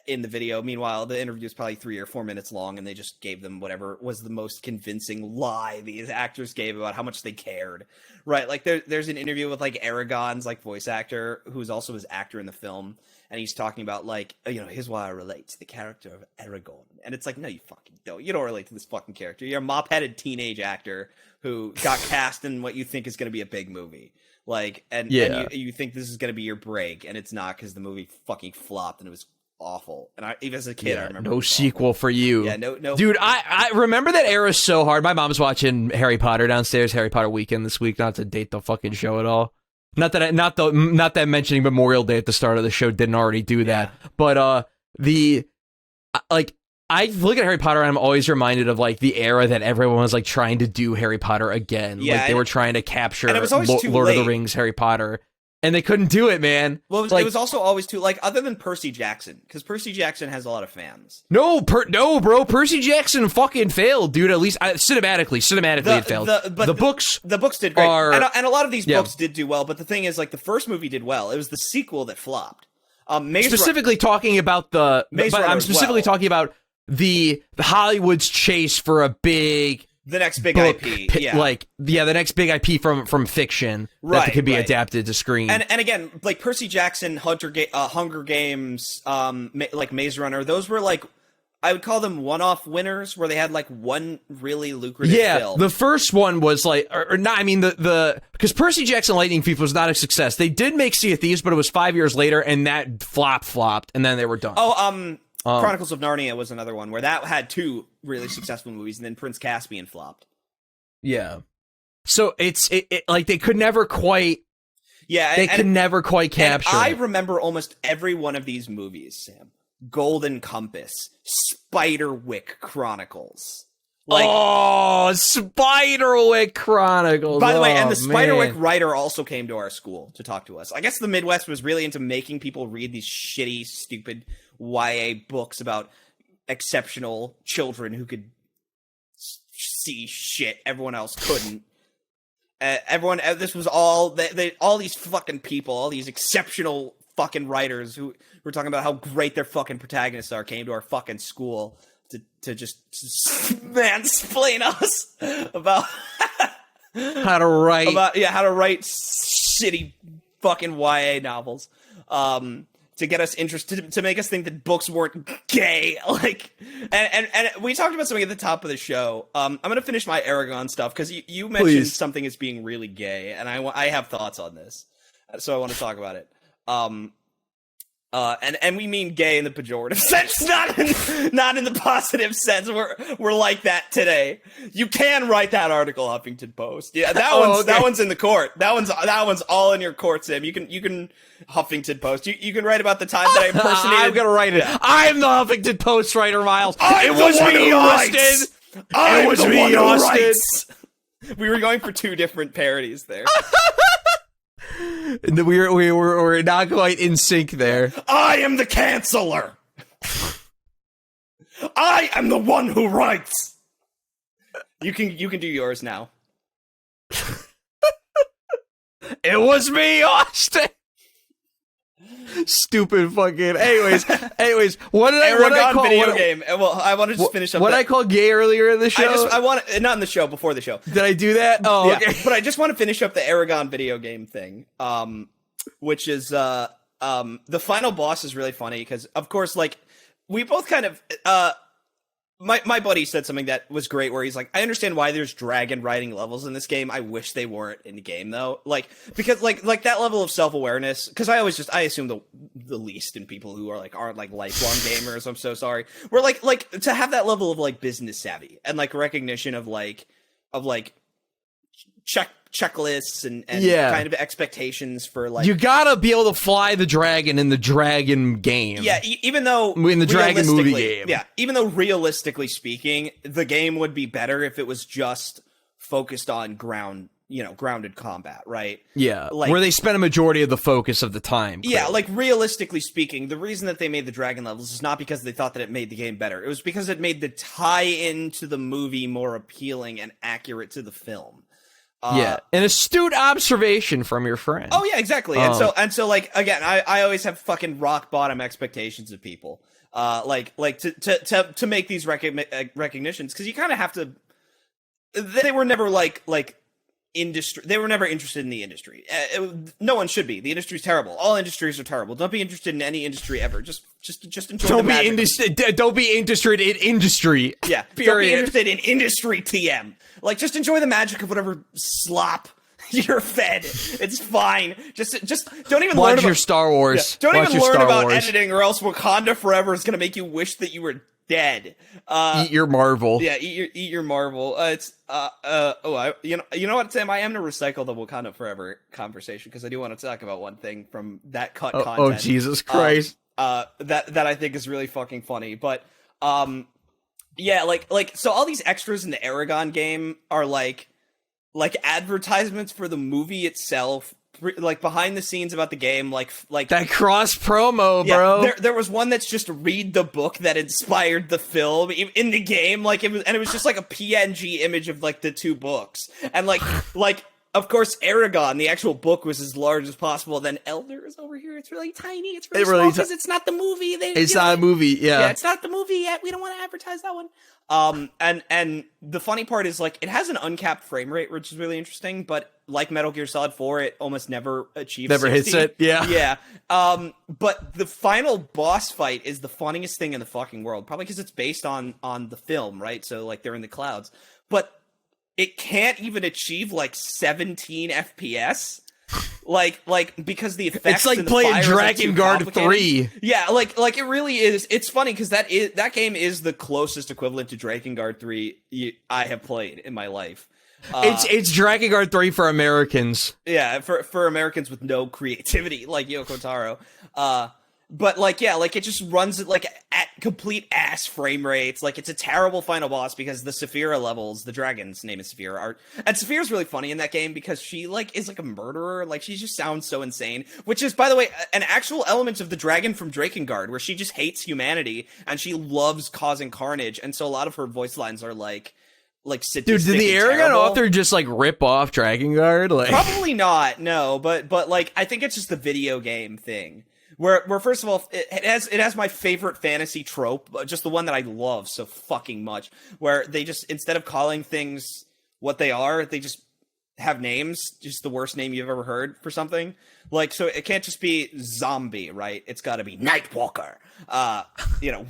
in the video. Meanwhile, the interview is probably 3 or 4 minutes long, and they just gave them whatever was the most convincing lie these actors gave about how much they cared. Right? Like there's an interview with like Aragon's like voice actor, who's also his actor in the film, and he's talking about like, you know, here's why I relate to the character of Aragon. And it's like, no, you fucking don't. You don't relate to this fucking character. You're a mop-headed teenage actor who got cast in what you think is going to be a big movie. Like, and you think this is going to be your break, and it's not because the movie fucking flopped and it was awful. And even as a kid, I remember no sequel for you. Yeah, no. Dude, I remember that era so hard. My mom's watching Harry Potter downstairs, Harry Potter weekend this week. Not to date the fucking show at all. Not that mentioning Memorial Day at the start of the show didn't already do that. But I look at Harry Potter and I'm always reminded of like the era that everyone was like trying to do Harry Potter again. Yeah, like they were trying to capture and it was always too Lord late. of the Rings, Harry Potter. And they couldn't do it, man. Well, it was also always too, like, other than Percy Jackson, because Percy Jackson has a lot of fans. No, bro, Percy Jackson fucking failed, dude. At least cinematically, it failed. The books did great, and a lot of these books did do well. But the thing is, like, the first movie did well. It was the sequel that flopped. Talking about I'm specifically talking about the Hollywood's chase for a big. The next big book, IP, the next big IP from fiction that could be adapted to screen. And again, like Percy Jackson, Hunger Games, like Maze Runner, those were like, I would call them one-off winners where they had like one really lucrative film. The first one was like, or not. I mean, because Percy Jackson Lightning Thief was not a success. They did make Sea of Thieves, but it was 5 years later, and that flopped, and then they were done. Chronicles of Narnia was another one where that had 2 really successful movies, and then Prince Caspian flopped. Yeah. So like they could never quite. Yeah, they could never quite capture. I remember almost every one of these movies, Sam. Golden Compass, Spiderwick Chronicles. Spiderwick Chronicles. By the way, and the Spiderwick writer also came to our school to talk to us. I guess the Midwest was really into making people read these shitty, stupid YA books about exceptional children who could see shit everyone else couldn't. This was all all these fucking people, all these exceptional fucking writers who were talking about how great their fucking protagonists are, came to our fucking school to just mansplain us about how to write shitty fucking YA novels. To get us interested, to make us think that books weren't gay, and we talked about something at the top of the show. I'm gonna finish my Aragon stuff because you mentioned something as being really gay, and I have thoughts on this, so I want to talk about it. And we mean gay in the pejorative sense, not in the positive sense. We're like that today. You can write that article, Huffington Post. Yeah, that one's in the court. That one's all in your court, Sam. You can Huffington Post. You can write about the time that I impersonated. I'm gonna write it. Yeah. I'm the Huffington Post writer, Myles. It was me, Austin. It was me, Austin. We were going for two different parodies there. And we're not quite in sync there. I am the canceller. I am the one who writes. You can do yours now. It was me, Austin. Stupid fucking. Anyways, what did I call video game? Well, I want to just finish up. What did I call gay earlier in the show? I want not in the show, before the show. Did I do that? Oh, yeah. Okay. But I just want to finish up the Aragon video game thing, which is the final boss is really funny because, of course, like we both kind of my buddy said something that was great where he's like, I understand why there's dragon riding levels in this game. I wish they weren't in the game though. Like, because like that level of self-awareness, because I assume the least in people who aren't lifelong gamers. I'm so sorry. We're like to have that level of like business savvy and like recognition of checklists and kind of expectations for like, you gotta be able to fly the dragon in the dragon game. Yeah, even though in the dragon movie game. Yeah, even though realistically speaking, the game would be better if it was just focused on grounded combat, right? Yeah, like, where they spend a majority of the focus of the time. Clearly. Yeah, like realistically speaking, the reason that they made the dragon levels is not because they thought that it made the game better. It was because it made the tie-in to the movie more appealing and accurate to the film. Yeah, an astute observation from your friend. Oh yeah, exactly. And so like again, I always have fucking rock bottom expectations of people. To make these recognitions, because you kind of have to. They were never like industry. They were never interested in the industry. No one should be. The industry's terrible. All industries are terrible. Don't be interested in any industry ever. Just enjoy. Don't be interested in industry. Yeah. Period. Don't be interested in industry TM. Like, just enjoy the magic of whatever slop you're fed. It's fine. Just don't even watch learn about your Star Wars. Yeah, don't even learn about editing, or else Wakanda Forever is gonna make you wish that you were dead. Eat your Marvel. Yeah, eat your Marvel. You know what, Sam? I am gonna recycle the Wakanda Forever conversation because I do want to talk about one thing from that content. Oh Jesus Christ! That I think is really fucking funny, but yeah, like so all these extras in the Aragon game are like advertisements for the movie itself, like behind the scenes about the game, like that cross promo, bro. Yeah, there was one that's just read the book that inspired the film in the game, like it was just like a PNG image of like the two books, and like of course Aragon, the actual book, was as large as possible. Then Elder is over here; it's really tiny. It's really small because it's not the movie. It's not a movie. Yeah, it's not the movie yet. We don't want to advertise that one. And the funny part is, like, it has an uncapped frame rate, which is really interesting, but like Metal Gear Solid 4, it almost never achieves 60. Hits it. Yeah. Yeah. But the final boss fight is the funniest thing in the fucking world, probably because it's based on the film, right? So like they're in the clouds, but it can't even achieve like 17 FPS. Like because the effects, it's like playing Dragon Guard 3. Yeah, like it really is. It's funny because that game is the closest equivalent to Dragon Guard 3 I have played in my life. It's Dragon Guard 3 for Americans. Yeah, for Americans with no creativity, like Yoko Taro. But like, yeah, like it just runs like at complete ass frame rates. Like it's a terrible final boss because the Saphira levels, the dragon's name is Saphira, and Saphira's really funny in that game because she like is like a murderer. Like she just sounds so insane, which is, by the way, an actual element of the dragon from Drakengard, where she just hates humanity and she loves causing carnage. And so a lot of her voice lines are like sadistic. Dude, did the Aragon terrible. author just like rip off Dragon Guard? Like Probably not, no, but like I think it's just the video game thing. Where first of all, it has my favorite fantasy trope, just the one that I love so fucking much, where they just, instead of calling things what they are, they just have names, just the worst name you've ever heard for something. Like, so it can't just be zombie, right? It's got to be Nightwalker,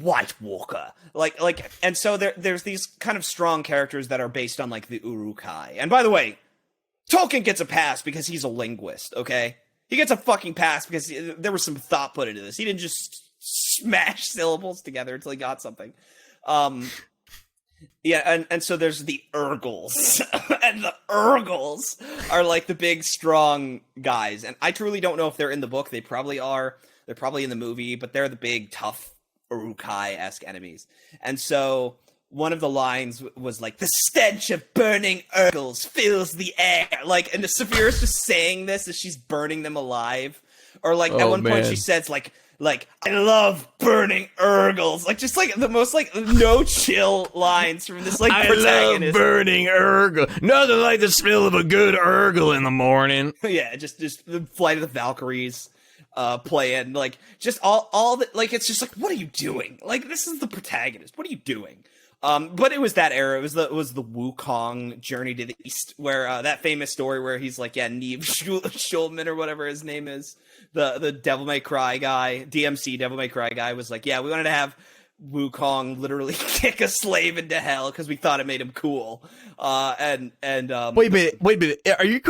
White Walker. Like, and so there's these kind of strong characters that are based on like the Urukai. And by the way, Tolkien gets a pass because he's a linguist, okay? He gets a fucking pass because there was some thought put into this. He didn't just smash syllables together until he got something. Yeah, and so there's the Urgles. And the Urgles are like the big, strong guys. And I truly don't know if they're in the book. They probably are. They're probably in the movie. But they're the big, tough, Urukai-esque enemies. And so one of the lines was like, the stench of burning Urgles fills the air. Like, and Saphira's just saying this as she's burning them alive. Or like, at one point she says like, I love burning Urgles. Like, just like the most like no chill lines from this like protagonist. I love burning Urgle. Nothing like the smell of a good Urgle in the morning. Yeah, just the Flight of the Valkyries playing. Like, just all the, like, it's just like, what are you doing? Like, this is the protagonist. What are you doing? But it was that era. It was the Wukong Journey to the East, where that famous story where he's like, Neve Schulman or whatever his name is, the Devil May Cry guy, DMC Devil May Cry guy, was like, we wanted to have Wukong literally kick a slave into hell because we thought it made him cool. Wait a minute. Are you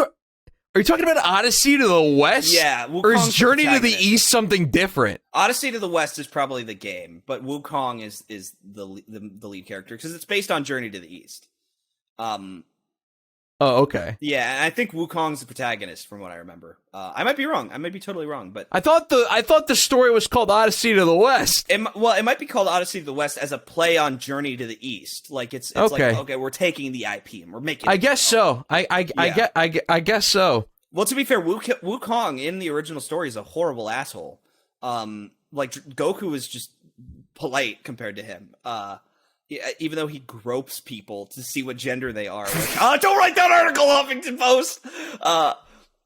talking about Odyssey to the West? Yeah. Or is Journey to the East something different? Odyssey to the West is probably the game, but Wukong is the lead character because it's based on Journey to the East. Oh, okay. Yeah, and I think Wukong's the protagonist from what I remember. I might be wrong. I might be totally wrong, but I thought the story was called Odyssey to the West. It might be called Odyssey to the West as a play on Journey to the East. Like it's okay. Like, okay, we're taking the IP and we're making it. I guess so. I guess so. Well, to be fair, Wukong in the original story is a horrible asshole. Like Goku is just polite compared to him. Even though he gropes people to see what gender they are. Like, don't write that article, Huffington Post!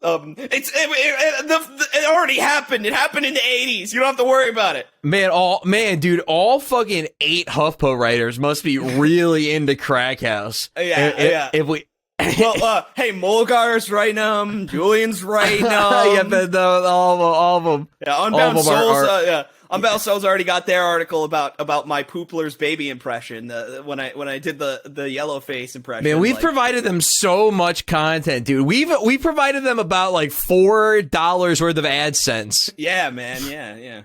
It already happened. It happened in the 80s. You don't have to worry about it. All fucking 8 HuffPo writers must be really into Crackhouse. Yeah. If we... Well, hey, Mulgar's writing them. Julian's writing them. all of them. Yeah, Unbound Souls. Unbound Souls already got their article about my Poopler's baby impression when I did the yellow face impression. Man, we've provided them so much content, dude. We provided them about like $4 worth of AdSense. Yeah, man. Yeah.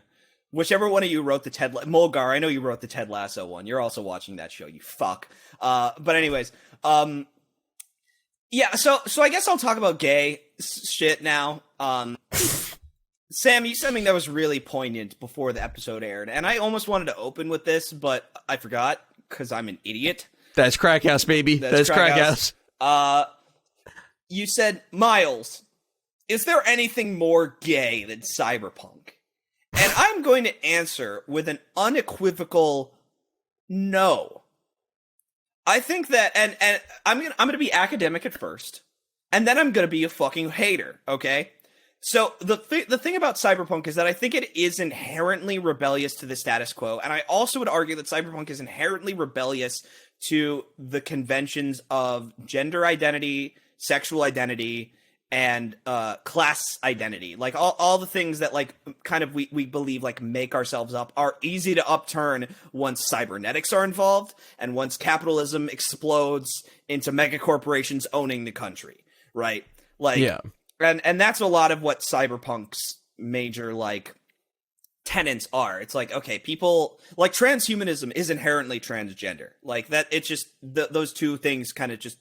Whichever one of you wrote the Ted Mulgar, I know you wrote the Ted Lasso one. You're also watching that show, you fuck. But anyways, yeah. So I guess I'll talk about gay shit now. Sam, you said something that was really poignant before the episode aired, and I almost wanted to open with this, but I forgot because I'm an idiot. That's Crackhouse, baby. That's Crackhouse. You said, Myles, is there anything more gay than Cyberpunk? And I'm going to answer with an unequivocal no. I think that, and I'm gonna be academic at first, and then I'm gonna be a fucking hater. Okay. So the thing about Cyberpunk is that I think it is inherently rebellious to the status quo, and I also would argue that Cyberpunk is inherently rebellious to the conventions of gender identity, sexual identity, and class identity. Like all the things that like kind of we believe like make ourselves up are easy to upturn once cybernetics are involved and once capitalism explodes into mega corporations owning the country, right? Like yeah. And that's a lot of what Cyberpunk's major, like, tenets are. It's like, okay, people... Like, transhumanism is inherently transgender. Like, that... It's just... those two things kind of just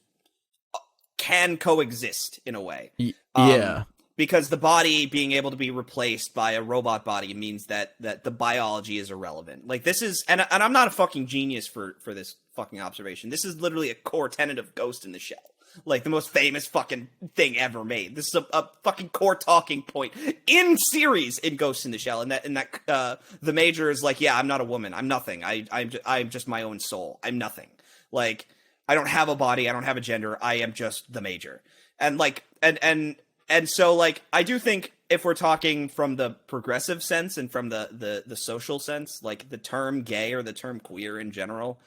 can coexist in a way. Yeah. Because the body being able to be replaced by a robot body means that the biology is irrelevant. Like, this is, and I'm not a fucking genius for this fucking observation. This is literally a core tenet of Ghost in the Shell. Like, the most famous fucking thing ever made. This is a fucking core talking point in series in Ghost in the Shell. And that the Major is like, yeah, I'm not a woman. I'm nothing. I'm just my own soul. I'm nothing. Like, I don't have a body. I don't have a gender. I am just the Major. And like, and so, like, I do think if we're talking from the progressive sense and from the social sense, like, the term gay or the term queer in general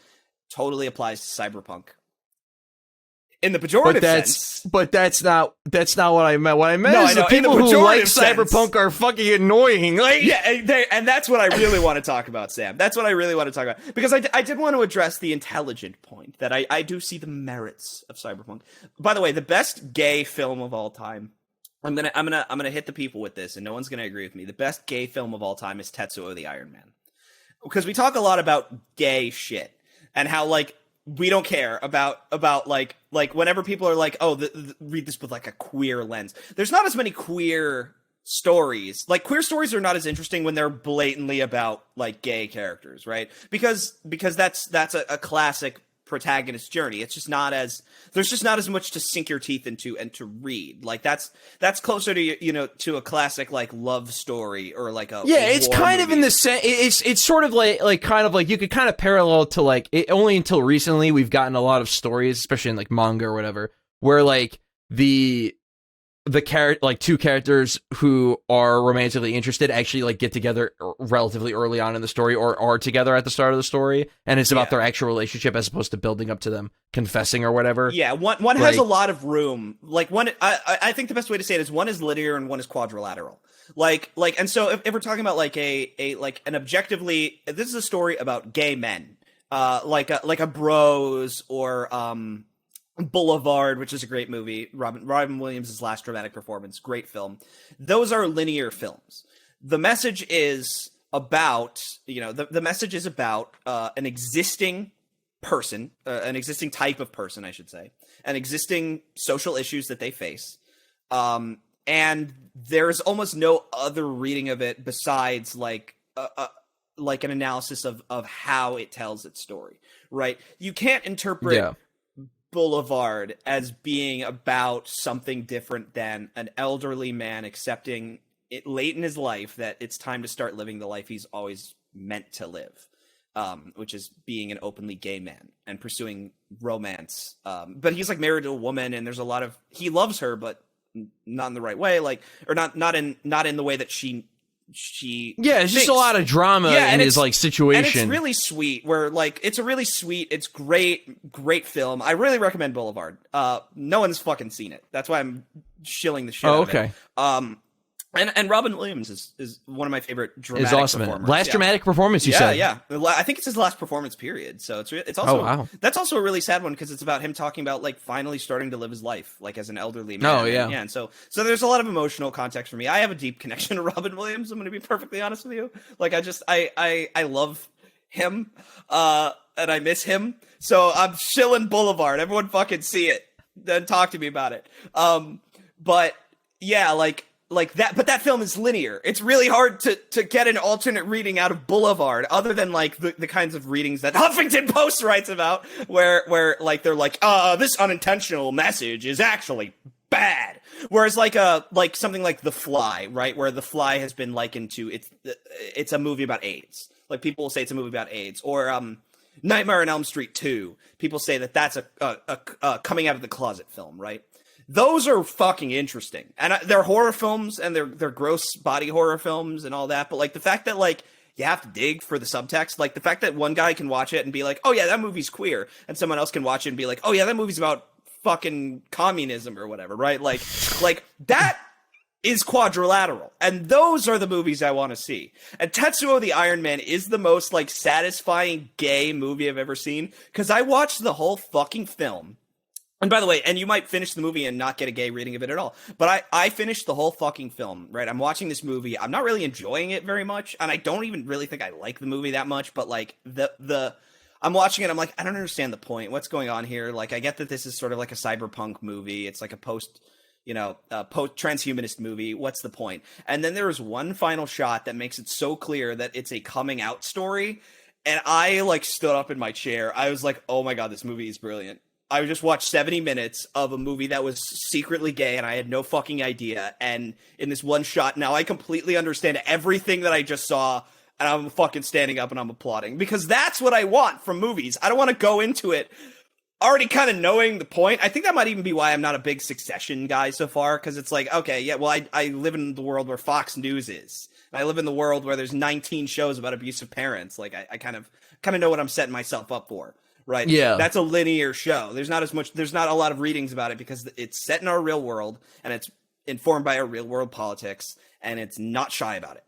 totally applies to cyberpunk. In the pejorative sense. But that's not what I meant. What I meant is the people who like cyberpunk are fucking annoying. Like, yeah, and that's what I really want to talk about, Sam. That's what I really want to talk about. Because I did want to address the intelligent point, that I do see the merits of cyberpunk. By the way, the best gay film of all time, I'm gonna hit the people with this, and no one's gonna agree with me. The best gay film of all time is Tetsuo the Iron Man. Because we talk a lot about gay shit, and how, like, we don't care about like whenever people are like, oh, read this with like a queer lens. There's not as many queer stories. Like, queer stories are not as interesting when they're blatantly about like gay characters, right? Because that's a classic protagonist journey. It's just not as, there's just not as much to sink your teeth into and to read. Like, that's closer to, you know, to a classic like love story or like a it's kind movie. of in the same. It's sort of like kind of like you could kind of parallel to like only until recently we've gotten a lot of stories, especially in like manga or whatever, where like the like two characters who are romantically interested actually like get together relatively early on in the story, or are together at the start of the story, and it's about their actual relationship as opposed to building up to them confessing or whatever. Yeah, one has a lot of room. Like, one, I think the best way to say it is one is linear and one is quadrilateral. Like, and so if we're talking about like like an objectively, this is a story about gay men, like a Bros or Boulevard, which is a great movie. Robin Williams' last dramatic performance, great film. Those are linear films. The message is about, you know, the message is about an existing person, an existing type of person, I should say, an existing social issues that they face. And there's almost no other reading of it besides like an analysis of how it tells its story, right? You can't interpret Boulevard as being about something different than an elderly man accepting it late in his life that it's time to start living the life he's always meant to live, which is being an openly gay man and pursuing romance. But he's like married to a woman, and there's a lot of, he loves her, but not in the right way, like, or not in the way that she it's just a lot of drama in his like situation, and it's really sweet, where like it's great film. I really recommend Boulevard. No one's fucking seen it, that's why I'm shilling the shit out of it. And Robin Williams is one of my favorite dramatic performers. Last dramatic performance, you said? Yeah. I think it's his last performance period. So it's also that's also a really sad one, because it's about him talking about like finally starting to live his life like as an elderly man. And so there's a lot of emotional context for me. I have a deep connection to Robin Williams. I'm going to be perfectly honest with you. Like, I love him, and I miss him. So I'm shilling Boulevard. Everyone fucking see it, then talk to me about it. But yeah, like that, but that film is linear. It's really hard to get an alternate reading out of Boulevard, other than like the kinds of readings that Huffington Post writes about, where like they're like, this unintentional message is actually bad. Whereas like something like The Fly, right, where The Fly has been likened to it's a movie about AIDS. Like, people will say it's a movie about AIDS, or Nightmare on Elm Street 2. People say that that's a coming out of the closet film, right? Those are fucking interesting, and they're horror films, and they're gross body horror films and all that. But like the fact that like you have to dig for the subtext, like the fact that one guy can watch it and be like, "Oh yeah, that movie's queer," and someone else can watch it and be like, "Oh yeah, that movie's about fucking communism or whatever," right? Like that is quadrilateral, and those are the movies I want to see. And Tetsuo the Iron Man is the most like satisfying gay movie I've ever seen, because I watched the whole fucking film. And by the way, and you might finish the movie and not get a gay reading of it at all, but I finished the whole fucking film, right? I'm watching this movie. I'm not really enjoying it very much, and I don't even really think I like the movie that much, but like I'm watching it. I'm like, I don't understand the point. What's going on here? Like, I get that this is sort of like a cyberpunk movie. It's like a post transhumanist movie. What's the point? And then there is one final shot that makes it so clear that it's a coming out story. And I like stood up in my chair. I was like, oh my God, this movie is brilliant. I just watched 70 minutes of a movie that was secretly gay and I had no fucking idea. And in this one shot, now I completely understand everything that I just saw. And I'm fucking standing up and I'm applauding because that's what I want from movies. I don't want to go into it already kind of knowing the point. I think that might even be why I'm not a big Succession guy so far. Because it's like, okay, yeah, well, I live in the world where Fox News is. I live in the world where there's 19 shows about abusive parents. Like I kind of know what I'm setting myself up for, right? Yeah. That's a linear show. There's not a lot of readings about it because it's set in our real world and it's informed by our real world politics and it's not shy about it.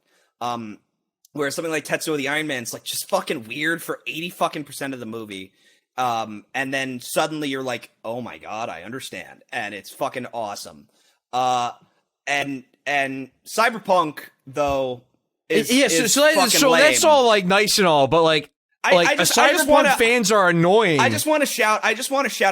Whereas something like Tetsuo the Iron Man's like just fucking weird for 80% of the movie. And then suddenly you're like, oh my God, I understand. And it's fucking awesome. And Cyberpunk though is so lame. That's all like nice and all, but like Cyberpunk fans are annoying. I just want to shout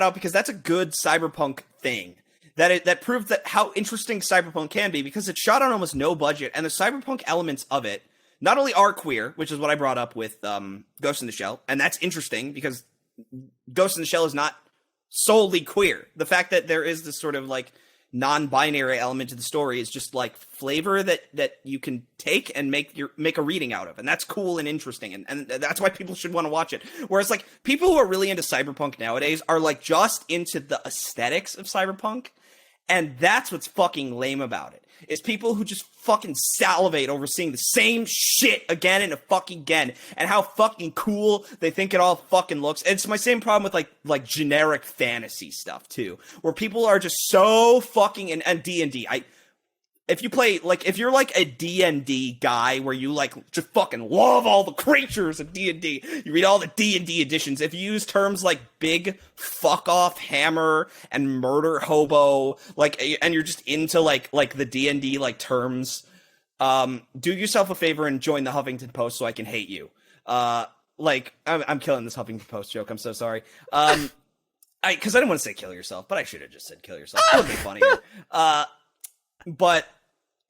out because that's a good Cyberpunk thing. That proved that how interesting Cyberpunk can be because it's shot on almost no budget and the Cyberpunk elements of it not only are queer, which is what I brought up with Ghost in the Shell, and that's interesting because Ghost in the Shell is not solely queer. The fact that there is this sort of like non-binary element to the story is just like flavor that you can take and make a reading out of, and that's cool and interesting, and that's why people should want to watch it. Whereas like people who are really into Cyberpunk nowadays are like just into the aesthetics of Cyberpunk, and that's what's fucking lame about it. Is people who just fucking salivate over seeing the same shit again and fucking again, and how fucking cool they think it all fucking looks. And it's my same problem with like generic fantasy stuff too, where people are just so fucking and D&D. If you're like a D&D guy where you like just fucking love all the creatures of D&D, you read all the D&D editions. If you use terms like big fuck off hammer and murder hobo, like, and you're just into like the D&D like terms, do yourself a favor and join the Huffington Post so I can hate you. Like I'm killing this Huffington Post joke. I'm so sorry. Because I didn't want to say kill yourself, but I should have just said kill yourself. It would be funnier. But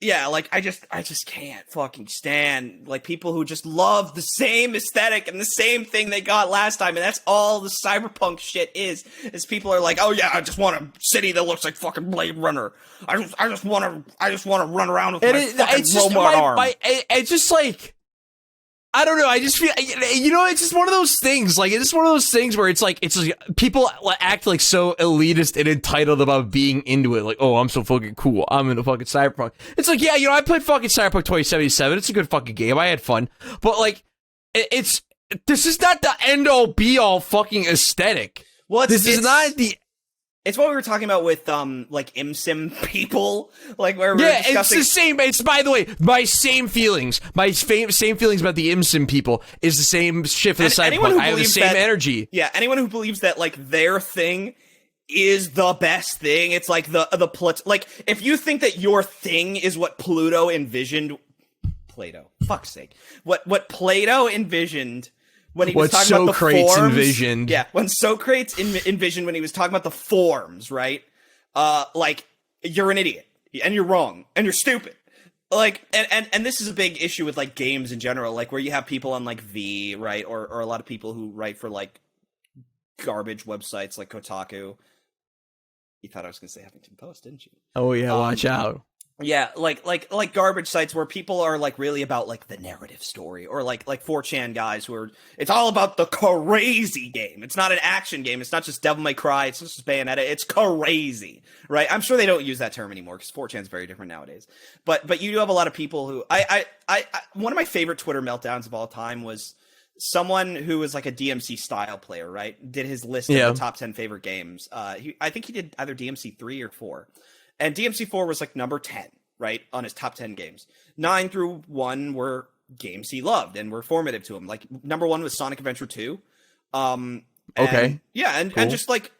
yeah, like I just can't fucking stand like people who just love the same aesthetic and the same thing they got last time, and that's all the Cyberpunk shit is people are like, oh yeah, I just want a city that looks like fucking Blade Runner. I just want to run around with my fucking robot arm. It's just like, I don't know. I just feel, it's just one of those things. Like, it's just one of those things where it's like people act like so elitist and entitled about being into it. Like, oh, I'm so fucking cool. I'm into fucking Cyberpunk. It's like, yeah, I played fucking Cyberpunk 2077. It's a good fucking game. I had fun. But like, this is not the end all be all fucking aesthetic. Well, this is not the. It's what we were talking about with like ImSim people, like where we're discussing. It's the same. It's, by the way, my same feelings. My same feelings about the ImSim people is the same shit for the Cyberpunk. I have the same energy. Yeah, anyone who believes that like their thing is the best thing, it's like like if you think that your thing is what Plato envisioned, what Plato envisioned. When he was talking about the Socrates forms, envisioned. Yeah, when Socrates envisioned when he was talking about the forms, right? Like, you're an idiot, and you're wrong, and you're stupid. Like, and this is a big issue with, like, games in general, like, where you have people on, like, V, right? Or a lot of people who write for, like, garbage websites like Kotaku. You thought I was going to say Huffington Post, didn't you? Oh, yeah, watch out. Yeah, like garbage sites where people are like really about like the narrative story, or like 4chan guys who are, it's all about the crazy game. It's not an action game. It's not just Devil May Cry. It's not just Bayonetta. It's crazy, right? I'm sure they don't use that term anymore because 4chan's very different nowadays. But you do have a lot of people who I one of my favorite Twitter meltdowns of all time was someone who was like a DMC style player, right? Did his list of the top 10 favorite games. I think he did either DMC 3 or 4. And DMC4 was like number 10, right, on his top 10 games. 9 through 1 were games he loved and were formative to him. Like, number 1 was Sonic Adventure 2. Okay. Yeah, and just like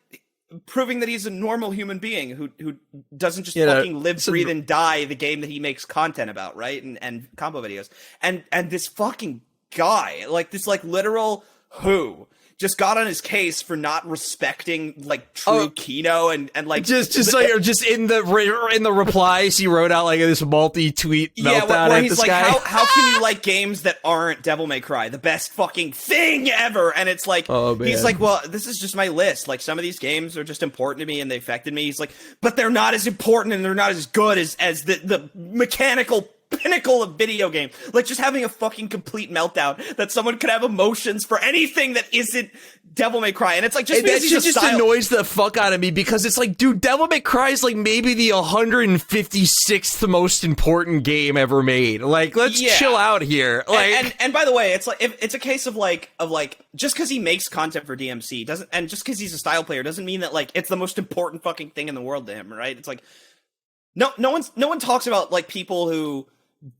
proving that he's a normal human being who doesn't just fucking live, breathe, and die the game that he makes content about, right? And combo videos. And this fucking guy, like this like literal who just got on his case for not respecting like true Kino and like just in the replies he wrote out like this multi-tweet meltdown where at he's this like, guy. how can you like games that aren't Devil May Cry, the best fucking thing ever? And it's like, he's like, well, this is just my list. Like some of these games are just important to me and they affected me. He's like, but they're not as important and they're not as good as the mechanical pinnacle of video game. Like just having a fucking complete meltdown that someone could have emotions for anything that isn't Devil May Cry. And it's like, just because that shit just annoys the fuck out of me, because it's like, dude, Devil May Cry is like maybe the 156th most important game ever made. Like, let's chill out here. Like, and by the way, it's like, it's a case of like just because he makes content for DMC doesn't, and just because he's a style player doesn't mean that like it's the most important fucking thing in the world to him, right? It's like no one talks about like people who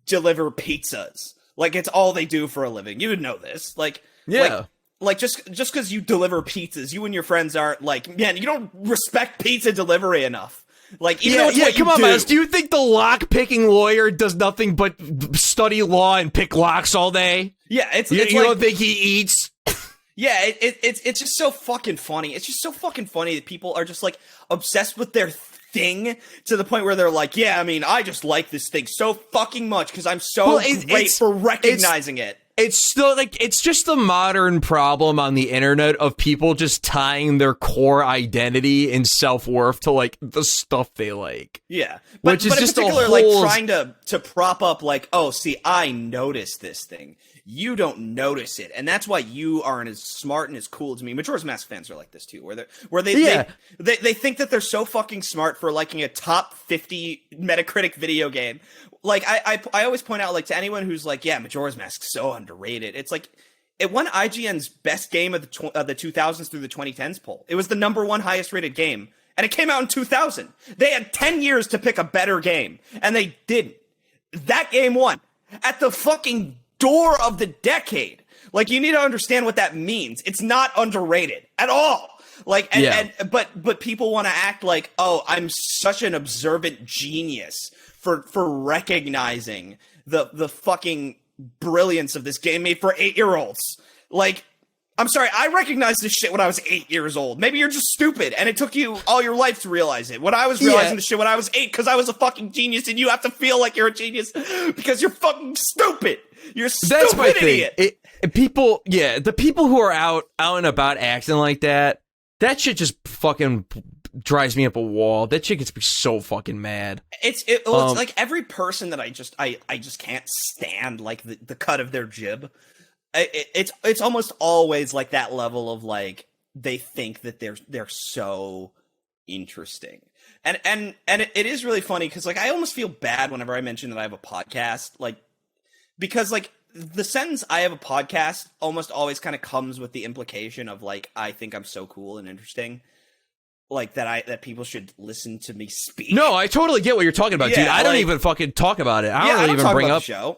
deliver pizzas like it's all they do for a living. You would know this. Like, yeah, like just because you deliver pizzas, you and your friends aren't like, man, you don't respect pizza delivery enough. Like, even though it's what come you on, do. Myles. Do you think the lock-picking lawyer does nothing but study law and pick locks all day? Yeah, it's you like, don't think he eats? Yeah, it's just so fucking funny. It's just so fucking funny that people are just like obsessed with their thing to the point where they're like, yeah, I mean, I just like this thing so fucking much because I'm so great for recognizing it. It's still like, it's just the modern problem on the internet of people just tying their core identity and self-worth to like the stuff they like. Yeah. Which is just in particular, like trying to prop up like, oh, see, I noticed this thing. You don't notice it, and that's why you aren't as smart and as cool as me. Majora's Mask fans are like this too, where they think that they're so fucking smart for liking a top 50 Metacritic video game. Like I always point out, like, to anyone who's like, yeah, Majora's Mask's so underrated. It's like it won IGN's best game of the 2000s through the 2010s poll. It was the #1 highest rated game, and it came out in 2000. They had 10 years to pick a better game, and they didn't. That game won at the fucking door of the decade. Like, you need to understand what that means. It's not underrated at all. Like, but people want to act like, oh, I'm such an observant genius for recognizing the fucking brilliance of this game made for 8-year-olds. Like, I'm sorry, I recognized this shit when I was 8 years old. Maybe you're just stupid, and it took you all your life to realize it. When I was realizing this shit when I was 8, because I was a fucking genius, and you have to feel like you're a genius because you're fucking stupid. You're a stupid That's my idiot. Thing. The people who are out and about acting like that shit just fucking drives me up a wall. That shit gets me so fucking mad. It's like every person that I just can't stand, like the cut of their jib. It's almost always like that level of like they think that they're so interesting. And it is really funny because like I almost feel bad whenever I mention that I have a podcast, like, because like the sentence "I have a podcast" almost always kind of comes with the implication of like I think I'm so cool and interesting, like that people should listen to me speak. No, I totally get what you're talking about, dude. I don't even fucking talk about it. I don't even bring up the show.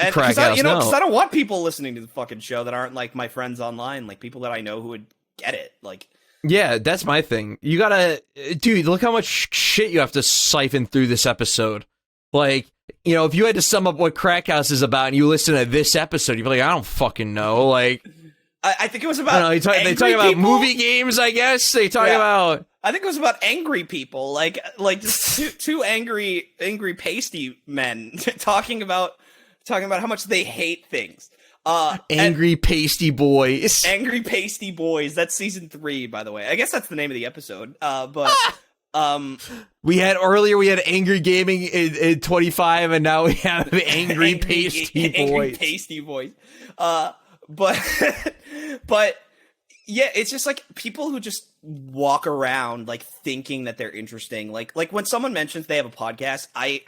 And because I don't want people listening to the fucking show that aren't like my friends online, like people that I know who would get it. Like, yeah, that's my thing. You gotta, dude, look how much shit you have to siphon through this episode. Like, you know, if you had to sum up what Crackhouse is about and you listen to this episode, you'd be like, I don't fucking know. Like, I think it was about. They talk about movie games, I guess. They talk about. I think it was about angry people, like just two angry pasty men talking about how much they hate things. Angry pasty boys. Angry pasty boys. That's season 3, by the way. I guess that's the name of the episode. But we had angry gaming in 25, and now we have angry pasty boys. Angry pasty boys. But yeah, it's just like people who just walk around like thinking that they're interesting. Like when someone mentions they have a podcast, I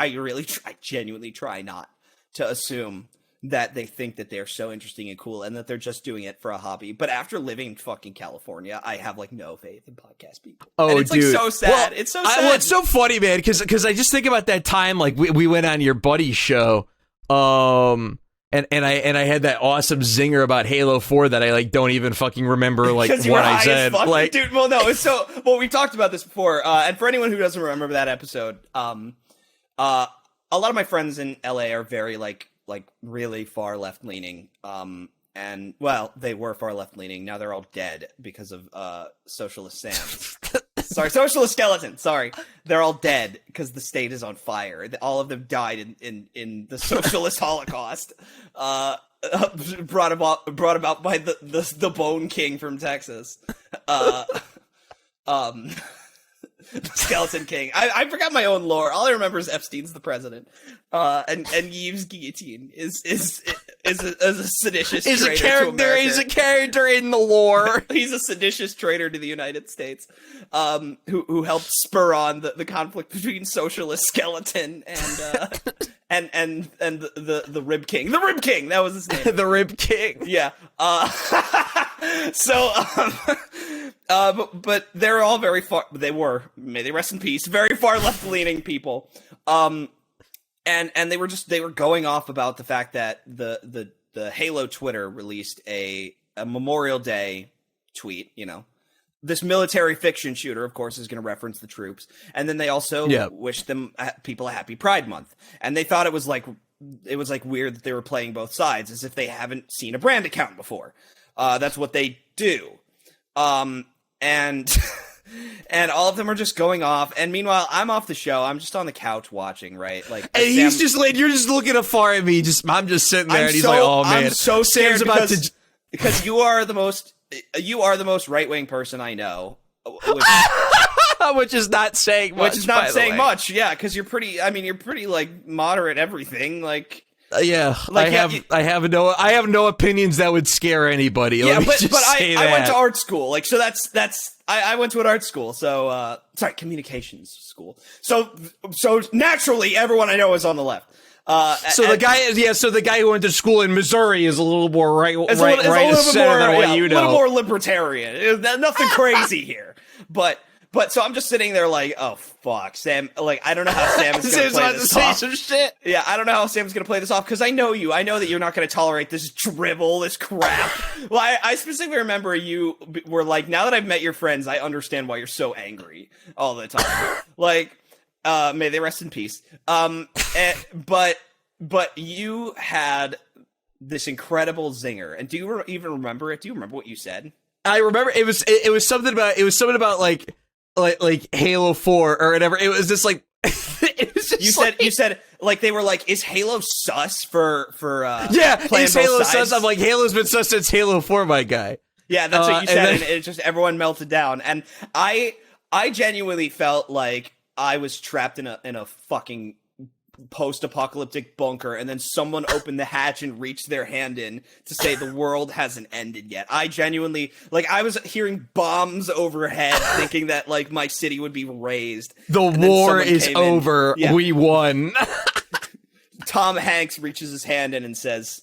genuinely try not to assume that they think that they're so interesting and cool and that they're just doing it for a hobby. But after living in fucking California, I have like no faith in podcast people. Oh, and it's dude. Like so sad. Well, it's so sad. Well, it's so funny, man, because I just think about that time like we went on your buddy's show, and I had that awesome zinger about Halo 4 that I like don't even fucking remember like what I said. Like, dude, well, no, it's so we talked about this before, and for anyone who doesn't remember that episode, a lot of my friends in LA are very like really far left leaning, And well, they were far left leaning. Now they're all dead because of socialist Sams. Sorry, socialist skeleton. Sorry, they're all dead because the state is on fire. All of them died in the socialist Holocaust, brought about by the Bone King from Texas. The Skeleton King. I forgot my own lore. All I remember is Epstein's the president, and Yves Guillotine is a seditious traitor to America. He's a character in the lore. He's a seditious traitor to the United States, who helped spur on the conflict between socialist Skeleton and the Rib King. The Rib King, that was his name. The Rib King. Yeah. But they're all very far. They were, may they rest in peace, very far left leaning people. And they were going off about the fact that the Halo Twitter released a Memorial Day tweet. You know, this military fiction shooter, of course, is going to reference the troops, and then they also wished people a happy Pride Month, and they thought it was like weird that they were playing both sides, as if they haven't seen a brand account before. That's what they do. And all of them are just going off. And meanwhile, I'm off the show. I'm just on the couch watching, right? Like, and he's just like, you're just looking afar at me. I'm just sitting there, and he's like, oh man, I'm so scared Sam's about to because you are the most right wing person I know, which is not saying much. Which is not saying much, yeah. Because you're pretty like moderate everything, like. Yeah, like, I have no opinions that would scare anybody. Yeah, but I went to art school, like, so that's I went to an art school, so communications school. So naturally, everyone I know is on the left. The guy who went to school in Missouri is a little more right than what you know. A little more libertarian. Nothing crazy here, But so I'm just sitting there like, oh fuck, Sam. Like, I don't know how Sam is going to play this off. Some shit. Yeah, I don't know how Sam's going to play this off because I know you. I know that you're not going to tolerate this drivel, this crap. Well, I specifically remember you were like, now that I've met your friends, I understand why you're so angry all the time. Like, may they rest in peace. But you had this incredible zinger, and do you even remember it? Do you remember what you said? I remember it was something about like Halo 4 or whatever. It was just like it was just you said like they were like, is Halo sus for is Halo sus? I'm like, Halo's been sus since Halo 4, my guy. Yeah, that's what you said, and it just everyone melted down. And I genuinely felt like I was trapped in a fucking post-apocalyptic bunker, and then someone opened the hatch and reached their hand in to say the world hasn't ended yet. I genuinely, like, I was hearing bombs overhead thinking that, like, my city would be razed. The war is over. Yeah. We won. Tom Hanks reaches his hand in and says,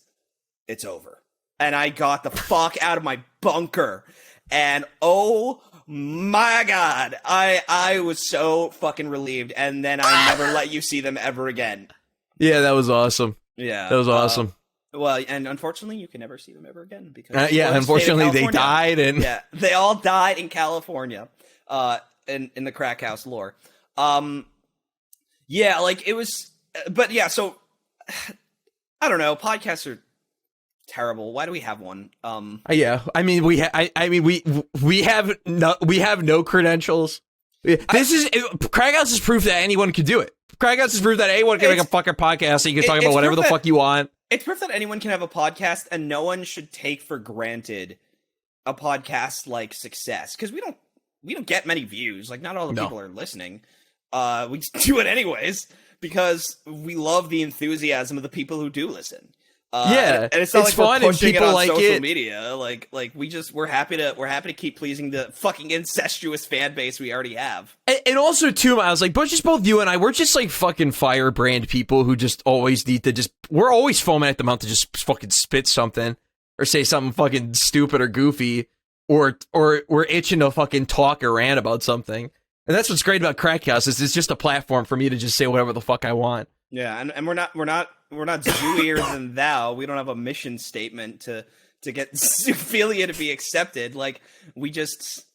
it's over. And I got the fuck out of my bunker. And oh my God, I was so fucking relieved, and then I never let you see them ever again. Yeah, that was awesome. Yeah, that was awesome. Well, and unfortunately, you can never see them ever again because unfortunately, they died, and they all died in California, in the Crackhouse lore. Yeah, like it was, but yeah. So I don't know. Podcasts are terrible. Why do we have one? Yeah, I mean, we have no credentials. Crackhouse is proof that anyone can do it. Crackhouse is proof that anyone can make a fucking podcast and you can talk about whatever the fuck you want. It's proof that anyone can have a podcast, and no one should take for granted a podcast like success, because we don't get many views. Like, not all the people are listening. We just do it anyways because we love the enthusiasm of the people who do listen. And it's not like fun, we're pushing it on social media. Like we're happy to keep pleasing the fucking incestuous fan base we already have. And also too, Myles, like, but just both you and I, we're just like fucking firebrand people who just always need to we're always foaming at the mouth to just fucking spit something or say something fucking stupid or goofy, or we're itching to fucking talk or rant about something. And that's what's great about Crackhouse, is it's just a platform for me to just say whatever the fuck I want. Yeah, and we're not zooier than thou. We don't have a mission statement to get Zoophilia to be accepted. Like, we just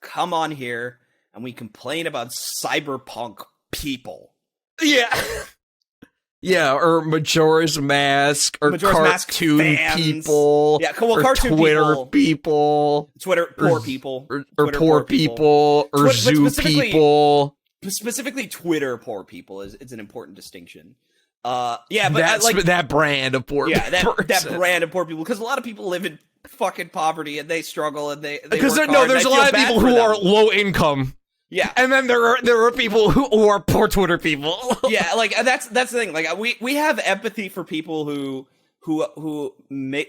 come on here and we complain about cyberpunk people. Yeah. Yeah, or Majora's Mask, or Majora's Mask cartoon fans. people. Yeah, well, or cartoon Twitter people. Twitter poor people. Or Twitter poor people. Or zoo people. Specifically, Twitter poor people is an important distinction. Yeah, but That's like that brand of poor people. Yeah, that brand of poor people, because a lot of people live in fucking poverty and they struggle and they because work hard, there's a lot of people who are low income. Yeah, and then there are people who are poor Twitter people. Yeah, like that's the thing. Like we have empathy for people who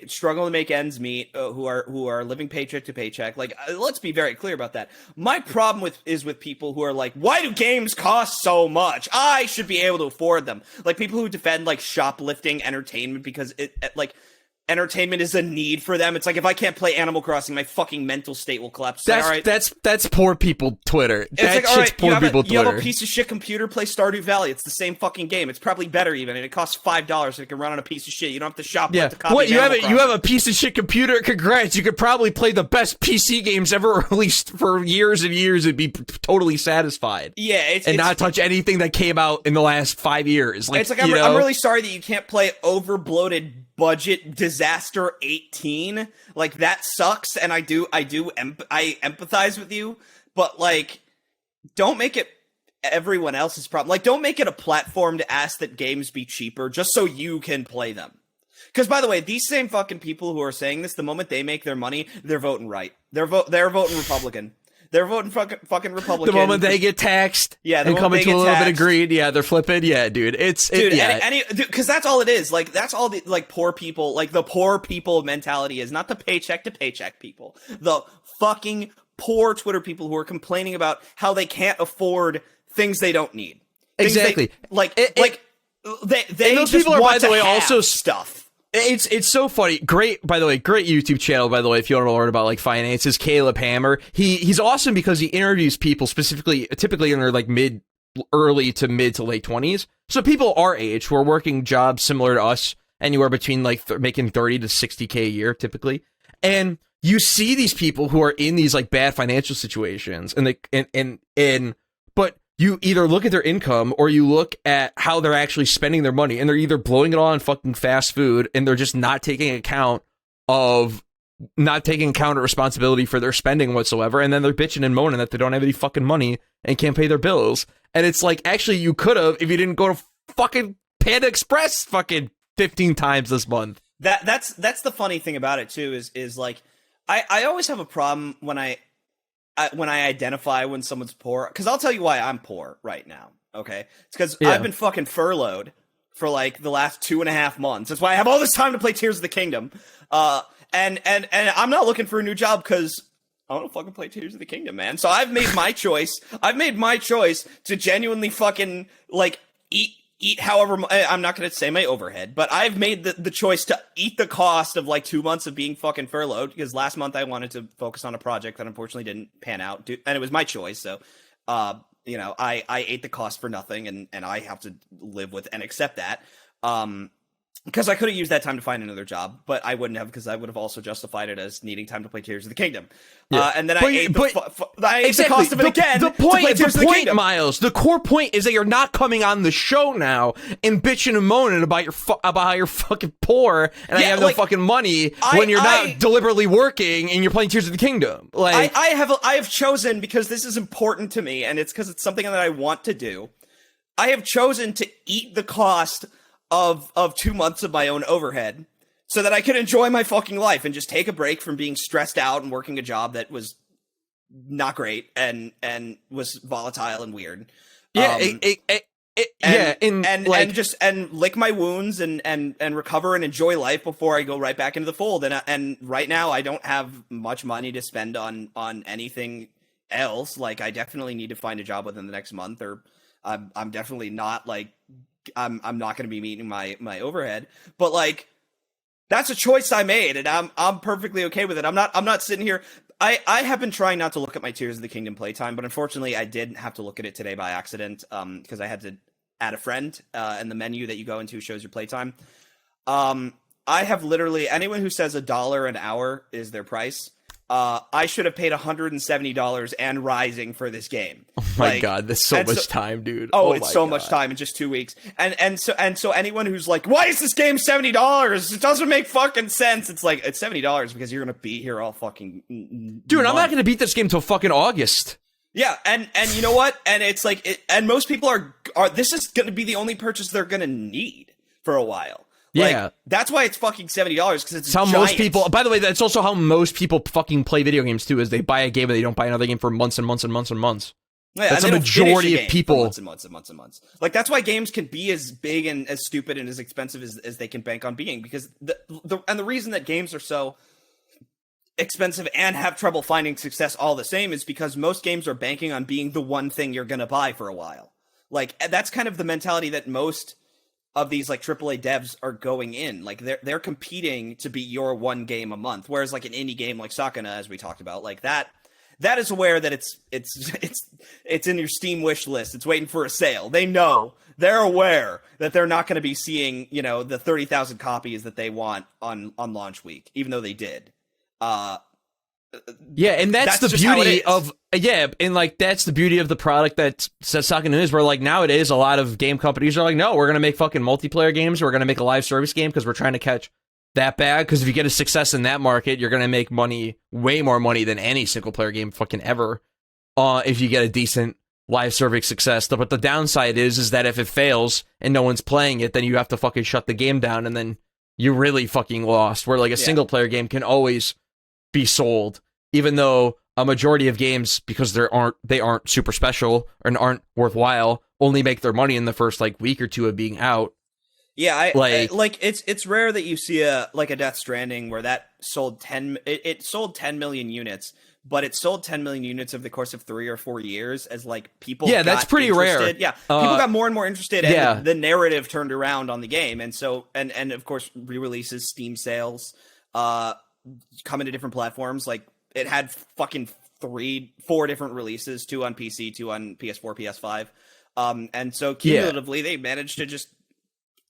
struggle to make ends meet, who are living paycheck to paycheck. Like, let's be very clear about that. My problem is with people who are like, why do games cost so much? I should be able to afford them. Like people who defend like shoplifting entertainment because entertainment is a need for them. It's like, if I can't play Animal Crossing, my fucking mental state will collapse. That's like, all right. that's poor people Twitter. That's like, right, poor people Twitter. You have a piece of shit computer, play Stardew Valley. It's the same fucking game. It's probably better even, and it costs $5 so it can run on a piece of shit. You don't have to shop. Yeah. What, you have a piece of shit computer? Congrats. You could probably play the best PC games ever released for years and years and be totally satisfied. Yeah, not touch anything that came out in the last 5 years. Like, it's like, I'm really sorry that you can't play over-bloated budget Disaster 18. Like, that sucks, and I empathize with you, but like, don't make it everyone else's problem. Like, don't make it a platform to ask that games be cheaper just so you can play them. Because, by the way, these same fucking people who are saying this, the moment they make their money, they're voting right. They're voting Republican. They're voting fucking Republican. The moment they get taxed, and come into a little bit of greed, they're flipping. Yeah, dude, because that's all it is. Like, that's all the like poor people, like the poor people mentality is, not the paycheck to paycheck people. The fucking poor Twitter people who are complaining about how they can't afford things they don't need. Exactly. They those just people are, want by the way, have also stuff. It's so funny. Great YouTube channel, by the way, if you want to learn about like finances. Caleb Hammer. He's awesome because he interviews people typically in their like early to mid to late 20s. So people our age who are working jobs similar to us, anywhere between like making 30 to 60K a year typically. And you see these people who are in these like bad financial situations, but you either look at their income or you look at how they're actually spending their money, and they're either blowing it all on fucking fast food, and they're just not taking account of responsibility for their spending whatsoever, and then they're bitching and moaning that they don't have any fucking money and can't pay their bills. And it's like, actually, you could have if you didn't go to fucking Panda Express fucking 15 times this month. That's the funny thing about it too, is like, I always have a problem when I identify when someone's poor, because I'll tell you why I'm poor right now. Okay, it's because I've been fucking furloughed for like the last 2.5 months. That's why I have all this time to play Tears of the Kingdom. And I'm not looking for a new job because I want to fucking play Tears of the Kingdom, man. So I've made my choice. I've made my choice to genuinely fucking like eat however, I'm not going to say my overhead, but I've made the choice to eat the cost of like 2 months of being fucking furloughed, because last month I wanted to focus on a project that unfortunately didn't pan out, and it was my choice. So, I ate the cost for nothing, and I have to live with and accept that. Because I could have used that time to find another job, but I wouldn't have, because I would have also justified it as needing time to play Tears of the Kingdom. And then I ate the cost of it again. The point, Myles, the core point is that you're not coming on the show now and bitching and moaning about how you're fucking poor and I have no fucking money when you're not deliberately working and you're playing Tears of the Kingdom. Like, I have chosen, because this is important to me, and it's because it's something that I want to do. I have chosen to eat the cost of 2 months of my own overhead so that I could enjoy my fucking life and just take a break from being stressed out and working a job that was not great and was volatile and weird. And lick my wounds and recover and enjoy life before I go right back into the fold. And right now I don't have much money to spend on anything else. Like, I definitely need to find a job within the next month, or I'm definitely not like, I'm not going to be meeting my overhead, but like, that's a choice I made, and I'm perfectly okay with it. I'm not sitting here. I have been trying not to look at my Tears of the Kingdom playtime, but unfortunately I did have to look at it today by accident, because I had to add a friend, and the menu that you go into shows your playtime. I have literally, anyone who says $1 an hour is their price, I should have paid $170 and rising for this game. Oh my god, that's so much time, dude. Oh, it's so much time in just 2 weeks. And so anyone who's like, why is this game $70? It doesn't make fucking sense. It's like, it's $70 because you're gonna be here all fucking dude, I'm not gonna beat this game till fucking August. Yeah, and you know what? And it's like, and most people are this is gonna be the only purchase they're gonna need for a while. Yeah, like, that's why it's fucking $70 because it's how giant. most people. By the way, that's also how most people fucking play video games too. Is they buy a game and they don't buy another game for months and months and months and months. Yeah, that's a majority of people. Months and months and months and months. Like that's why games can be as big and as stupid and as expensive as they can bank on being, because the reason that games are so expensive and have trouble finding success all the same is because most games are banking on being the one thing you're gonna buy for a while. Like that's kind of the mentality that most of these like AAA devs are going in. Like they're competing to be your one game a month, whereas like an indie game like Sakuna, as we talked about, like that is aware that it's in your Steam wish list. It's waiting for a sale. They're aware that they're not going to be seeing, you know, the 30,000 copies that they want on launch week, even though they did. Yeah, and that's the beauty of and like that's the beauty of the product that Sakuna is, where like nowadays a lot of game companies are like, no, we're gonna make fucking multiplayer games, we're gonna make a live service game because we're trying to catch that bag, because if you get a success in that market, you're gonna make money, way more money than any single player game fucking ever. If you get a decent live service success. But the downside is that if it fails and no one's playing it, then you have to fucking shut the game down, and then you really fucking lost. Where like a single player game can always be sold, even though a majority of games, because they aren't super special and aren't worthwhile, only make their money in the first like week or two of being out. Yeah, it's rare that you see a Death Stranding where that sold 10 million units, but it sold 10 million units over the course of 3 or 4 years as like people. Yeah, that's pretty interested. rare. Yeah, people got more and more interested, and the narrative turned around on the game, and so and of course re-releases, Steam sales, coming to different platforms. Like it had fucking 4 different releases, 2 on PC, 2 on PS4, PS5, and so cumulatively they managed to just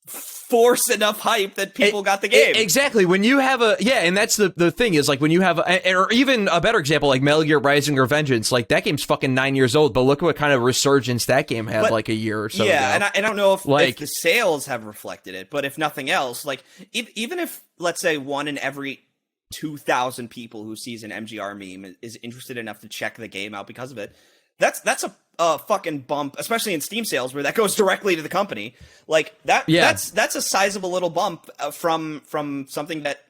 force enough hype that people got the game. Exactly. When you have and that's the thing is, like, when you have or even a better example, like Metal Gear Rising or Vengeance, like that game's fucking 9 years old, but look what kind of resurgence that game had like a year or so ago. And I don't know if the sales have reflected it, but if nothing else, like even if, let's say, 1 in every 2,000 people who sees an MGR meme is interested enough to check the game out because of it, that's a fucking bump, especially in Steam sales, where that goes directly to the company. Like that's a sizable little bump from something that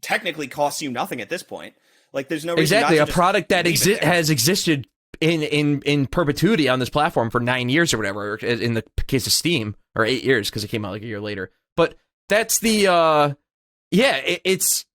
technically costs you nothing at this point. Like there's no reason exactly not to a product that has existed in perpetuity on this platform for 9 years or whatever, in the case of Steam, or 8 years because it came out like a year later. But that's the it's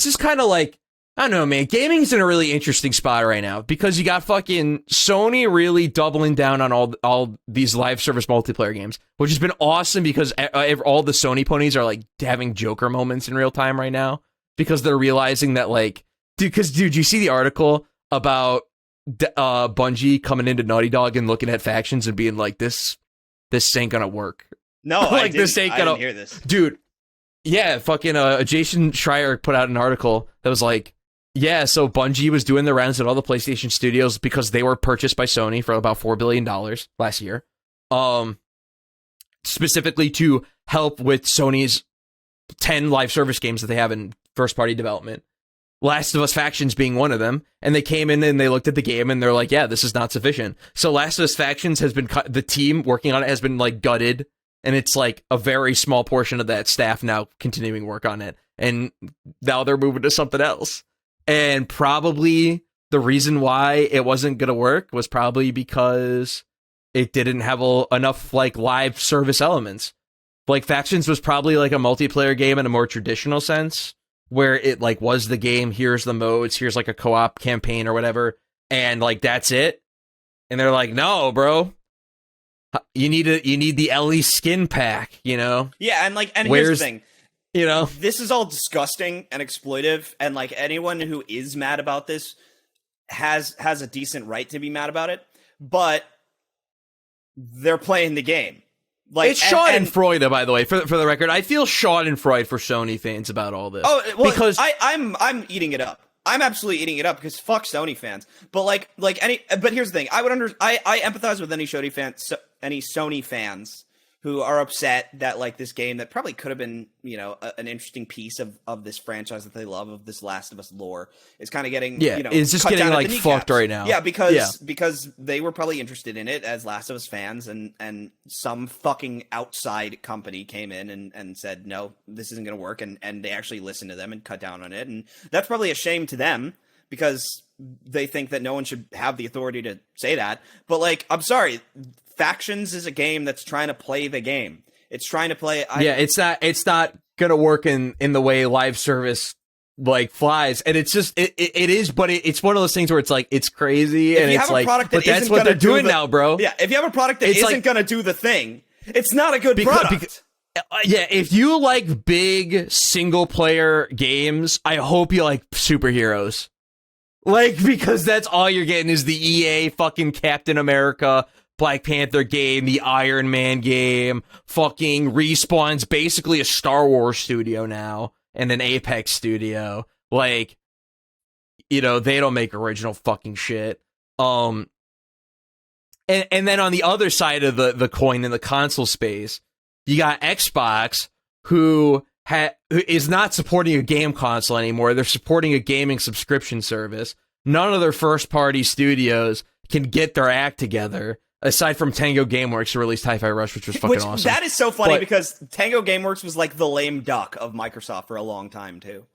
just kind of like, I don't know, man. Gaming's in a really interesting spot right now because you got fucking Sony really doubling down on all these live service multiplayer games, which has been awesome because all the Sony ponies are like having Joker moments in real time right now because they're realizing that, like, dude, you see the article about Bungie coming into Naughty Dog and looking at factions and being like, this ain't gonna work. No, like this ain't gonna. I didn't hear this, dude. Yeah, fucking Jason Schreier put out an article that was like, yeah, so Bungie was doing the rounds at all the PlayStation studios because they were purchased by Sony for about $4 billion last year, specifically to help with Sony's 10 live service games that they have in first-party development, Last of Us Factions being one of them, and they came in and they looked at the game and they're like, yeah, this is not sufficient. So Last of Us Factions has been cut, the team working on it has been like gutted, and it's like a very small portion of that staff now continuing work on it, and now they're moving to something else. And probably the reason why it wasn't going to work was probably because it didn't have enough like live service elements. Like Factions was probably like a multiplayer game in a more traditional sense, where it like was the game, here's the modes, here's like a co-op campaign or whatever, and like that's it. And they're like, no, bro, you need the Ellie skin pack, you know? Yeah, and here's the thing. You know, this is all disgusting and exploitive, and like anyone who is mad about this has a decent right to be mad about it, but they're playing the game. Like, it's Schadenfreude, by the way, for the record. I feel Schadenfreude for Sony fans about all this. Oh, well, because I'm eating it up. I'm absolutely eating it up because fuck Sony fans. But but here's the thing. I empathize with any Sony fans who are upset that like this game that probably could have been, an interesting piece of this franchise that they love, of this Last of Us lore, is kind of getting, it's just getting like fucked right now. Yeah, because they were probably interested in it as Last of Us fans, and some fucking outside company came in and said, no, this isn't going to work, and they actually listened to them and cut down on it, and that's probably a shame to them because they think that no one should have the authority to say that. But like, I'm sorry. Factions is a game that's trying to play the game. It's trying to play. It's not gonna work in the way live service like flies, and it's just it is, but it's one of those things where it's like it's crazy, and it's like, but that's what they're doing now, bro. Yeah, if you have a product that isn't gonna do the thing, it's not a good product. If you like big single player games, I hope you like superheroes, like, because that's all you're getting is the EA fucking Captain America, Black Panther game, the Iron Man game, fucking Respawn's basically a Star Wars studio now, and an Apex studio. Like, they don't make original fucking shit. And then on the other side of the coin in the console space, you got Xbox, who is not supporting a game console anymore. They're supporting a gaming subscription service. None of their first-party studios can get their act together, aside from Tango Gameworks, who released Hi-Fi Rush, which was fucking awesome. That is so funny because Tango Gameworks was like the lame duck of Microsoft for a long time, too.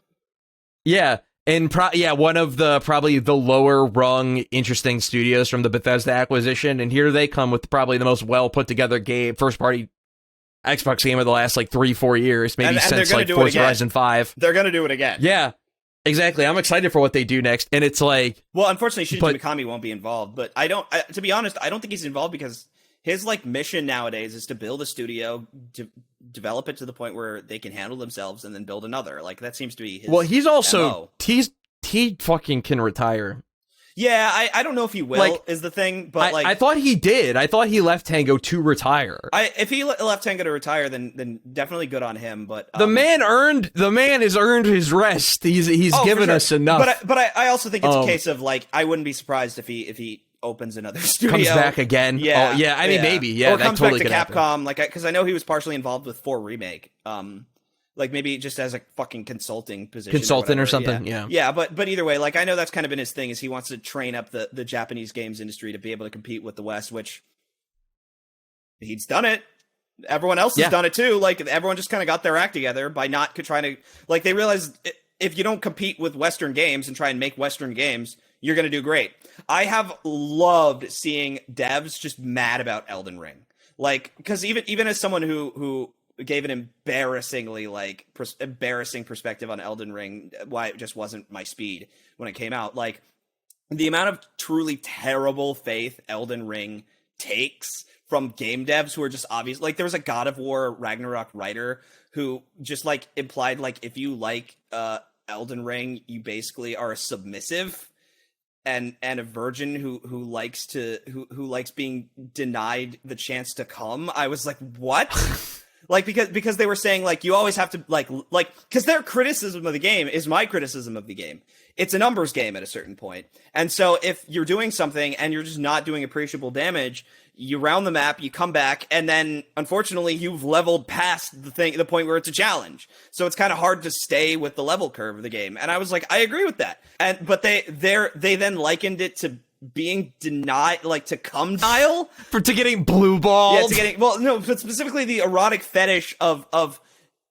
Yeah, and one of probably the lower rung interesting studios from the Bethesda acquisition, and here they come with probably the most well put together game, first-party Xbox game of the last like 3-4 years, maybe since like Forza Horizon 5. They're going to do it again. Yeah. Exactly. I'm excited for what they do next, and it's like, well, unfortunately, Shinji Mikami won't be involved. But to be honest, I don't think he's involved because his like mission nowadays is to build a studio, develop it to the point where they can handle themselves, and then build another. Like that seems to be his. Well, he's also he fucking can retire. Yeah, I don't know if he will, is the thing, but I thought he did. I thought he left Tango to retire. If he left Tango to retire, then definitely good on him. But the man has earned his rest. He's given us enough. But I also think it's a case of like, I wouldn't be surprised if he opens another studio, comes back again. Yeah, I mean maybe, yeah, or that comes totally back to Capcom, like because I know he was partially involved with 4 Remake. Like maybe just as a fucking consulting position, or something. Yeah. But either way, like I know that's kind of been his thing, is he wants to train up the Japanese games industry to be able to compete with the West, which he's done it. Everyone else has done it too. Like everyone just kind of got their act together by not trying to, like, they realized if you don't compete with Western games and try and make Western games, you're going to do great. I have loved seeing devs just mad about Elden Ring. Like, because even as someone who gave an embarrassingly embarrassing perspective on Elden Ring, why it just wasn't my speed when it came out. Like the amount of truly terrible faith Elden Ring takes from game devs who are just obvious. Like there was a God of War Ragnarok writer who just like implied like if you like Elden Ring, you basically are a submissive and a virgin who likes being denied the chance to come. I was like, what? Like, because they were saying, like, you always have to, like, because their criticism of the game is my criticism of the game. It's a numbers game at a certain point. And so if you're doing something and you're just not doing appreciable damage, you round the map, you come back, and then, unfortunately, you've leveled past the point where it's a challenge. So it's kind of hard to stay with the level curve of the game. And I was like, I agree with that. But they then likened it to being denied, like to cum denial, to getting blue balled. Yeah, but specifically the erotic fetish of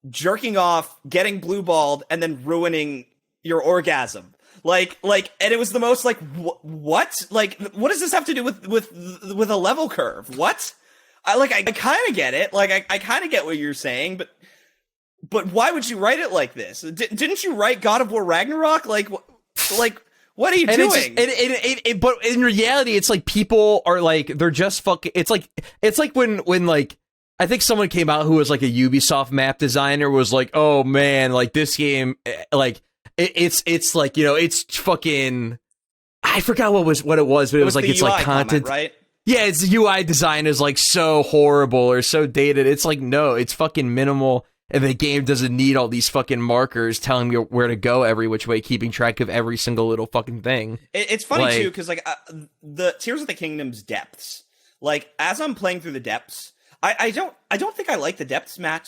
jerking off, getting blue balled, and then ruining your orgasm. Like, and it was the most like, what? Like, what does this have to do with a level curve? What? I kind of get it. Like, I kind of get what you're saying, but why would you write it like this? Didn't you write God of War Ragnarok? Like. What are you doing? But in reality, it's like people are like, they're just fucking. It's like when like, I think someone came out who was like a Ubisoft map designer was like, oh man, like this game, like it's like, it's fucking. I forgot what it was, but it was like it's UI like content, comment, right? Yeah, its UI design is like so horrible or so dated. It's like, no, it's fucking minimal, and the game doesn't need all these fucking markers telling me where to go every which way, keeping track of every single little fucking thing. It's funny too, because like the Tears of the Kingdom's depths, like as I'm playing through the depths, I don't think I like the depths map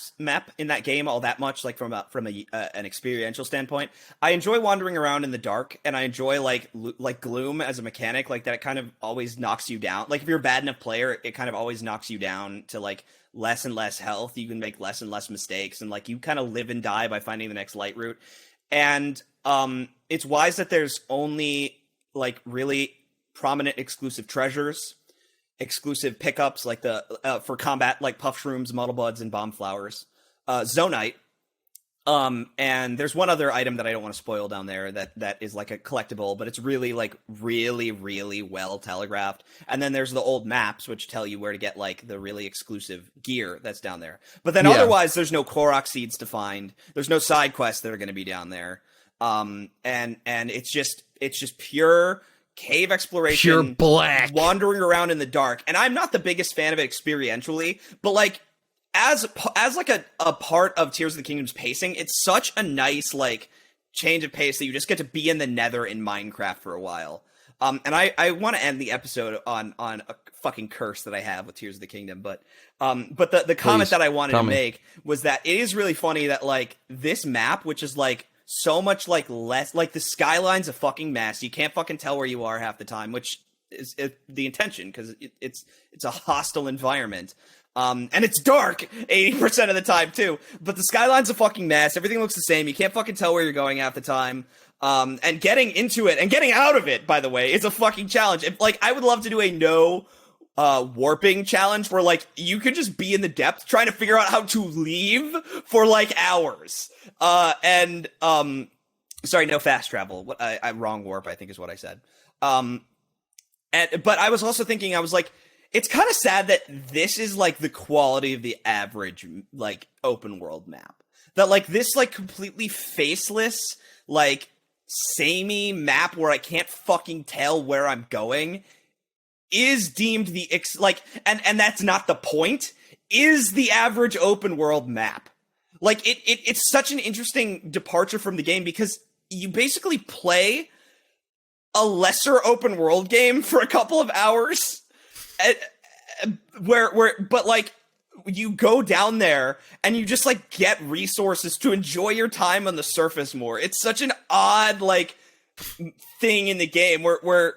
in that game all that much. Like from an experiential standpoint, I enjoy wandering around in the dark, and I enjoy like gloom as a mechanic. Like that, it kind of always knocks you down. Like if you're a bad enough player, it kind of always knocks you down to like less and less health. You can make less and less mistakes, and like you kind of live and die by finding the next light route. And it's wise that there's only like really prominent exclusive treasures, exclusive pickups like the for combat, like puff shrooms, muddle buds, and bomb flowers, zonite, and there's one other item that I don't want to spoil down there that is like a collectible, but it's really really well telegraphed. And then there's the old maps which tell you where to get like the really exclusive gear that's down there. But then otherwise there's no Korok seeds to find, there's no side quests that are going to be down there, and it's just pure cave exploration, pure black, wandering around in the dark. And I'm not the biggest fan of it experientially, but like as like a part of Tears of the Kingdom's pacing, it's such a nice like change of pace that you just get to be in the Nether in Minecraft for a while. And I want to end the episode on a fucking curse that I have with Tears of the Kingdom, but the comment that I wanted to make was that it is really funny that like this map, which is like so much like less, like the skyline's a fucking mess. You can't fucking tell where you are half the time, which is the intention, because it's a hostile environment. And it's dark 80% of the time too. But the skyline's a fucking mess. Everything looks the same. You can't fucking tell where you're going half the time. And getting into it and getting out of it, by the way, is a fucking challenge. Like I would love to do a no warping challenge where like you could just be in the depth trying to figure out how to leave for like hours. Sorry, no fast travel. What I wrong warp, I think is what I said. But I was also thinking, I was like, it's kind of sad that this is like the quality of the average like open world map. That like this like completely faceless, like samey map where I can't fucking tell where I'm going is deemed the and that's not the point, is the average open world map. Like it's such an interesting departure from the game, because you basically play a lesser open world game for a couple of hours, but like you go down there and you just like get resources to enjoy your time on the surface more. It's such an odd like thing in the game where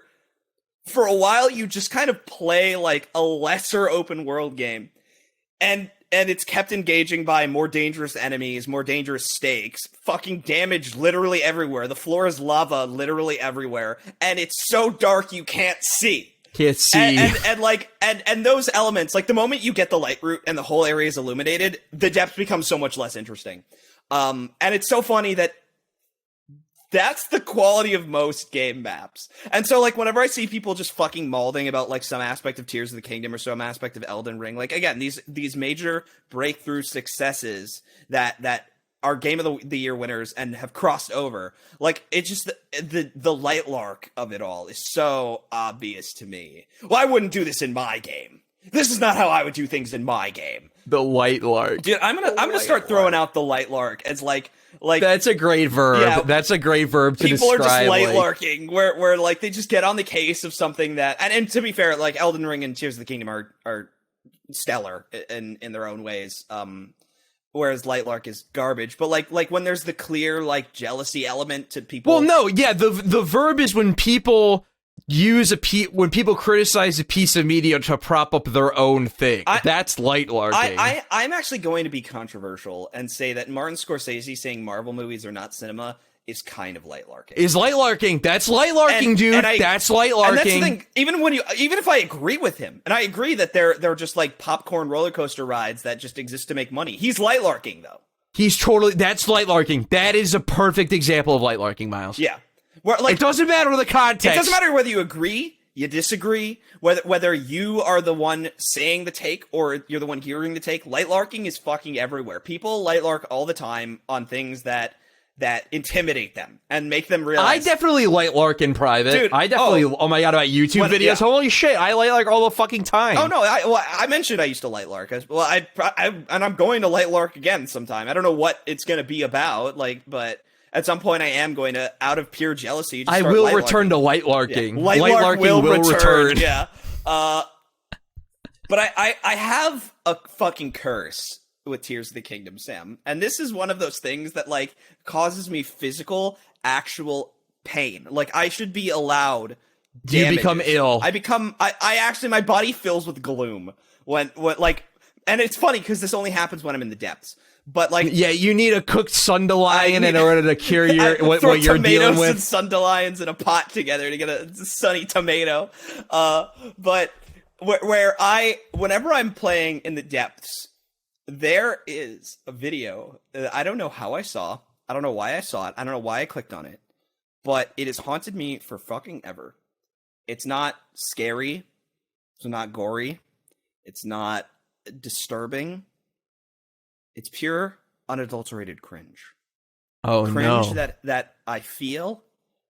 for a while you just kind of play like a lesser open world game, and it's kept engaging by more dangerous enemies, more dangerous stakes, fucking damage literally everywhere. The floor is lava literally everywhere, and it's so dark you can't see. Can't see. And those elements, like the moment you get the light route and the whole area is illuminated, the depth becomes so much less interesting. And it's so funny that that's the quality of most game maps. And so, like, whenever I see people just fucking mauling about, like, some aspect of Tears of the Kingdom or some aspect of Elden Ring, like, again, these major breakthrough successes that are Game of the Year winners and have crossed over, like, it's just the light lark of it all is so obvious to me. Well, I wouldn't do this in my game. This is not how I would do things in my game. The light lark. Dude, I'm gonna start throwing out the light lark as like that's a great verb. Yeah, that's a great verb to describe. People are just light larking, where like they just get on the case of something that, and to be fair, like Elden Ring and Tears of the Kingdom are stellar in their own ways. Whereas light lark is garbage. But like when there's the clear like jealousy element to people. Well, no, yeah, the verb is when people when people criticize a piece of media to prop up their own thing. That's light larking. I'm actually going to be controversial and say that Martin Scorsese saying Marvel movies are not cinema is kind of light larking. Is light larking. That's light larking, dude. That's light larking. And that's the thing, even if I agree with him, and I agree that they're just like popcorn roller coaster rides that just exist to make money. He's light larking though. That's light larking. That is a perfect example of light larking, Myles. Yeah. Where, like, it doesn't matter the context. It doesn't matter whether you agree, you disagree, whether you are the one saying the take or you're the one hearing the take. Light larking is fucking everywhere. People light lark all the time on things that that intimidate them and make them realize. I definitely light lark in private. Dude, I definitely. Oh my god, about YouTube videos. Yeah. Holy shit, I light lark all the fucking time. Oh no, I mentioned I used to light lark. And I'm going to light lark again sometime. I don't know what it's going to be about, but at some point I am going to, out of pure jealousy. I will return to light larking. Yeah. Light larking will return. Yeah. But I have a fucking curse with Tears of the Kingdom, Sam. And this is one of those things that, causes me physical, actual pain. I should be allowed damages. You become ill. I actually, my body fills with gloom. When and it's funny, because this only happens when I'm in the depths. But, yeah, you need a cooked sundelion in order to cure what you're dealing with. And sundelions in a pot together to get a sunny tomato. But whenever I'm playing in the depths, there is a video that I don't know how I saw. I don't know why I saw it. I don't know why I clicked on it. But it has haunted me for fucking ever. It's not scary. It's not gory. It's not disturbing. It's pure, unadulterated cringe. Oh, cringe that I feel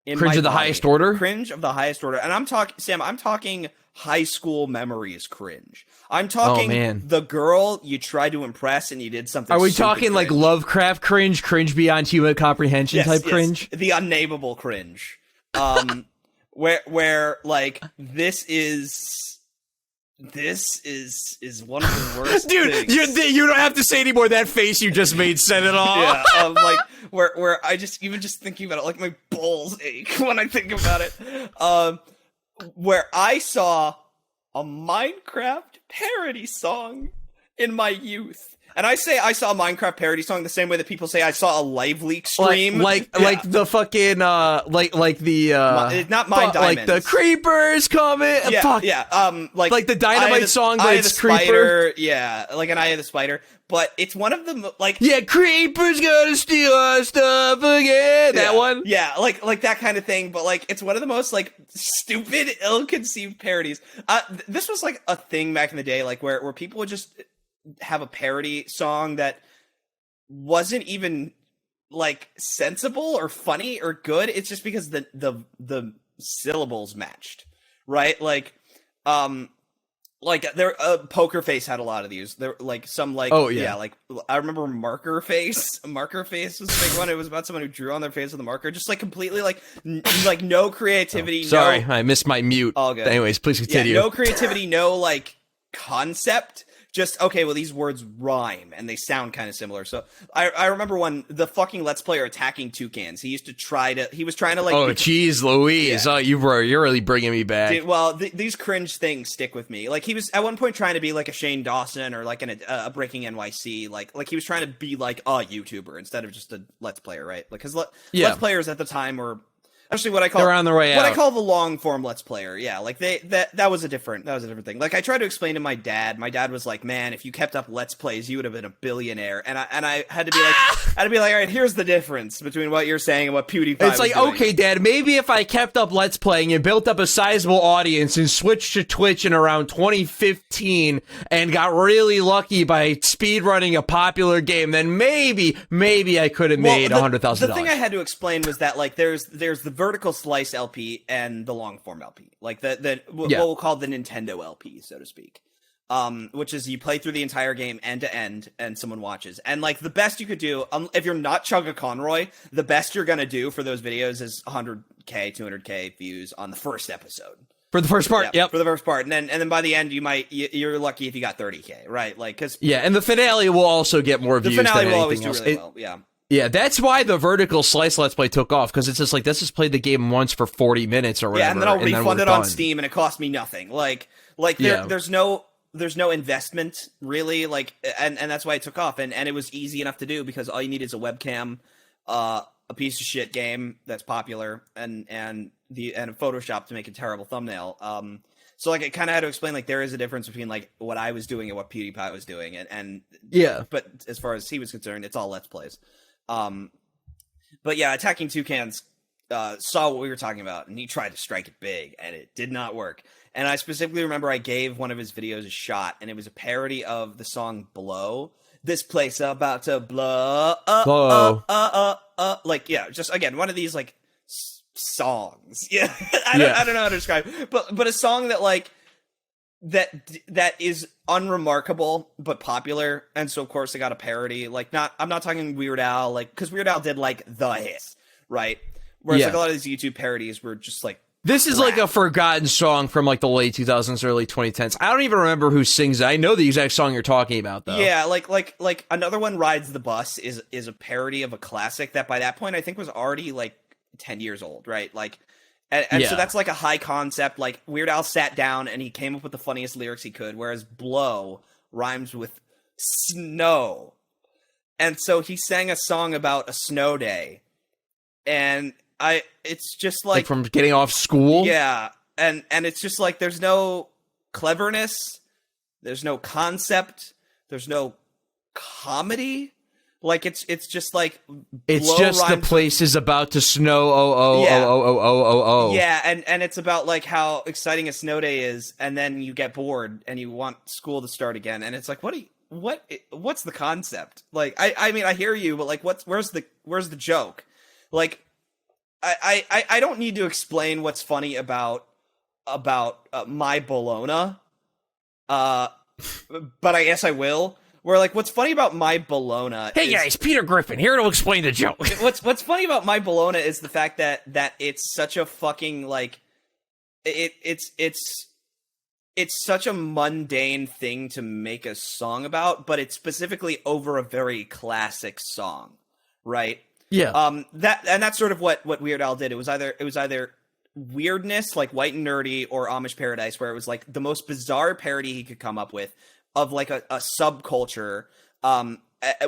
in cringe my of the body. highest order? Cringe of the highest order. And I'm talking high school memories cringe. I'm talking the girl you tried to impress and you did something. Are we talking cringe. Lovecraft cringe beyond human comprehension type cringe? The unnameable cringe. where this is one of the worst dude things. You don't have to say anymore. That face you just made said it all. Yeah, where I just thinking about it, my balls ache when I think about it. Where I saw a Minecraft parody song in my youth. And I say I saw a Minecraft parody song the same way that people say I saw a Live Leak stream. Like the fucking like the not Mine Diamonds. Like the creepers coming. Yeah, fuck. yeah. Like the Dynamite song, but it's Creeper. Creeper. Yeah, like an Eye of the Spider. But it's one of the yeah, Creeper's gonna steal our stuff again. That one. Yeah, like that kind of thing. But it's one of the most stupid, ill-conceived parodies. This was a thing back in the day, where people would just have a parody song that wasn't even sensible or funny or good. It's just because the syllables matched, right? Poker Face had a lot of these. There I remember Marker Face. Marker Face was a big one. It was about someone who drew on their face with a marker, just completely no creativity. Sorry, I missed my mute. All good. Anyways, please continue. Yeah, no creativity, no concept. Just, okay, well, these words rhyme, and they sound kind of similar. So, I remember when the fucking Let's Player attacking toucans, he was trying to, oh, jeez, Louise. Yeah. Oh, you're really bringing me back. Dude, well, these cringe things stick with me. He was, at one point, trying to be a Shane Dawson, or a Breaking NYC. He was trying to be a YouTuber, instead of just a Let's Player, right? Because Let's Players at the time were... Actually, what I call they're on their way out. What I call the long form Let's Player, yeah, that was a different thing. I tried to explain to my dad. My dad was like, "Man, if you kept up Let's Plays, you would have been a billionaire." And I had to be like, "All right, here's the difference between what you're saying and what PewDiePie." It's was doing. Okay, Dad, maybe if I kept up Let's Playing and built up a sizable audience and switched to Twitch in around 2015 and got really lucky by speedrunning a popular game, then maybe I could have made $100,000. The thing I had to explain was that there's the vertical slice LP and the long form LP, what we'll call the Nintendo LP, so to speak, which is you play through the entire game end to end and someone watches. And the best you could do, if you're not Chugga Conroy, the best you're gonna do for those videos is 100k 200k views on the first episode. For the first part, yep. For the first part, and then by the end, you're lucky if you got 30k, right? Because and the finale will also get more views. The finale than will always anything do else. really well. Yeah. Yeah, that's why the vertical slice Let's Play took off, because it's just let's just play the game once for 40 minutes or whatever. Yeah, and then I'll refund it on Steam, and it cost me nothing. There's no investment really, and that's why it took off, and it was easy enough to do because all you need is a webcam, a piece of shit game that's popular, and a Photoshop to make a terrible thumbnail. So I kind of had to explain there is a difference between what I was doing and what PewDiePie was doing, and but as far as he was concerned, it's all Let's Plays. But yeah, Attacking Toucans saw what we were talking about, and he tried to strike it big, and it did not work. And I specifically remember I gave one of his videos a shot, and it was a parody of the song "Blow." This place about to blow. like, yeah, just again, one of these like songs. Yeah. I don't know how to describe it, but a song that like, that is unremarkable but popular, and so of course they got a parody. Like, I'm not talking Weird Al, like, because Weird Al did like the hits, right? Whereas like a lot of these YouTube parodies were just like, this is like a forgotten song from like the late 2000s, early 2010s. I don't even remember who sings it. I know the exact song you're talking about, though. Yeah, like another one, Rides the Bus, is a parody of a classic that by that point I think was already like 10 years old, right? Like, and so that's like a high concept. Like, Weird Al sat down and he came up with the funniest lyrics he could, whereas blow rhymes with snow. And so he sang a song about a snow day. And it's just like from getting off school. Yeah. And it's just like, there's no cleverness. There's no concept. There's no comedy. Like, it's just like, it's just the place is about to snow. Oh. Yeah, and it's about like how exciting a snow day is, and then you get bored and you want school to start again, and it's like, what's the concept? Like, I mean, I hear you, but like, where's the joke? Like, I don't need to explain what's funny about My Bologna, but I guess I will. Where, like, what's funny about My Bologna Hey guys, Peter Griffin here to explain the joke. What's funny about My Bologna is the fact that it's such a fucking, like, it's such a mundane thing to make a song about, but it's specifically over a very classic song, right? Yeah. That's sort of what Weird Al did. It was either weirdness, like White and Nerdy, or Amish Paradise, where it was like the most bizarre parody he could come up with of like a subculture,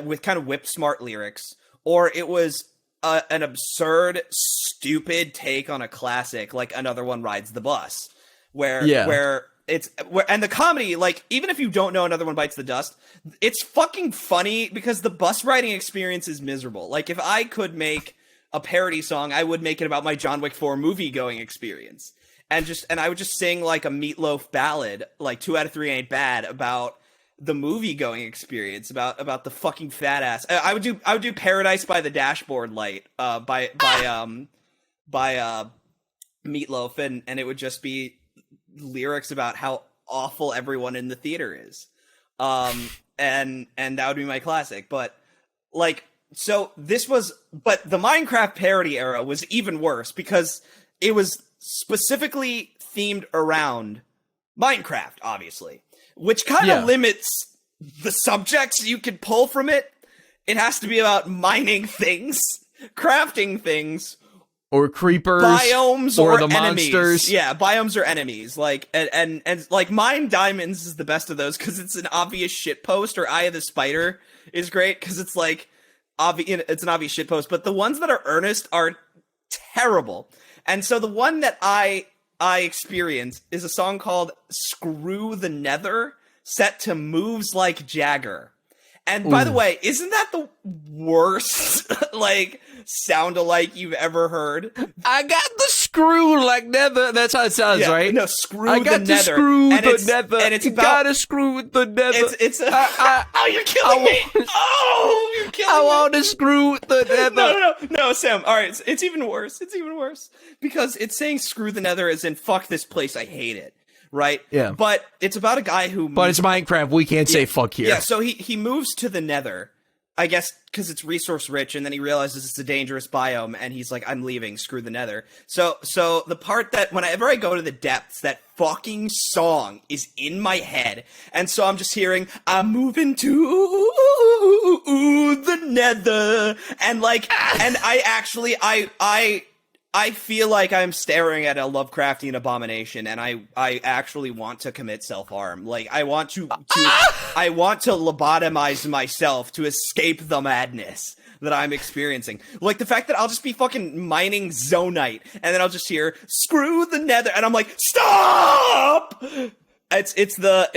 with kind of whip smart lyrics, or it was an absurd, stupid take on a classic, like another one, Rides the Bus, where and the comedy, like, even if you don't know Another One Bites the Dust, it's fucking funny because the bus riding experience is miserable. Like, if I could make a parody song, I would make it about my John Wick 4 movie going experience. And I would just sing like a Meatloaf ballad, like 2 out of 3 Ain't Bad, about the movie going experience, about the fucking fat ass. I would do Paradise by the Dashboard Light, by Meatloaf, and it would just be lyrics about how awful everyone in the theater is. And that would be my classic. But like, so but the Minecraft parody era was even worse because it was specifically themed around Minecraft, obviously, which kind of limits the subjects you can pull from it. It has to be about mining things, crafting things, or creepers, biomes, or the enemies. Monsters. Yeah, biomes or enemies. Like, and like, Mine Diamonds is the best of those because it's an obvious shitpost, or Eye of the Spider is great because it's like it's an obvious shitpost. But the ones that are earnest are terrible. And so the one that I experienced is a song called Screw the Nether, set to Moves Like Jagger. And by the way, isn't that the worst, like, sound-alike you've ever heard? I got the screw like nether. That's how it sounds, right? No, screw I the got nether. To screw and the nether. And it's you about, gotta screw with the nether. Oh, you're killing me! Oh, you're killing me! I want to screw with the nether. No, Sam. All right, it's even worse. It's even worse because it's saying screw the nether as in fuck this place, I hate it. Right? Yeah. But it's about a guy who... But it's Minecraft. We can't say fuck here. Yeah, so he moves to the nether, I guess, because it's resource rich, and then he realizes it's a dangerous biome, and he's like, I'm leaving, screw the nether. So the part that, whenever I go to the depths, that fucking song is in my head, and so I'm just hearing, I'm moving to the nether, and like, and I feel like I'm staring at a Lovecraftian abomination, and I actually want to commit self-harm. Like, I want to lobotomize myself to escape the madness that I'm experiencing. Like, the fact that I'll just be fucking mining zonite, and then I'll just hear, screw the nether, and I'm like, stop! It's the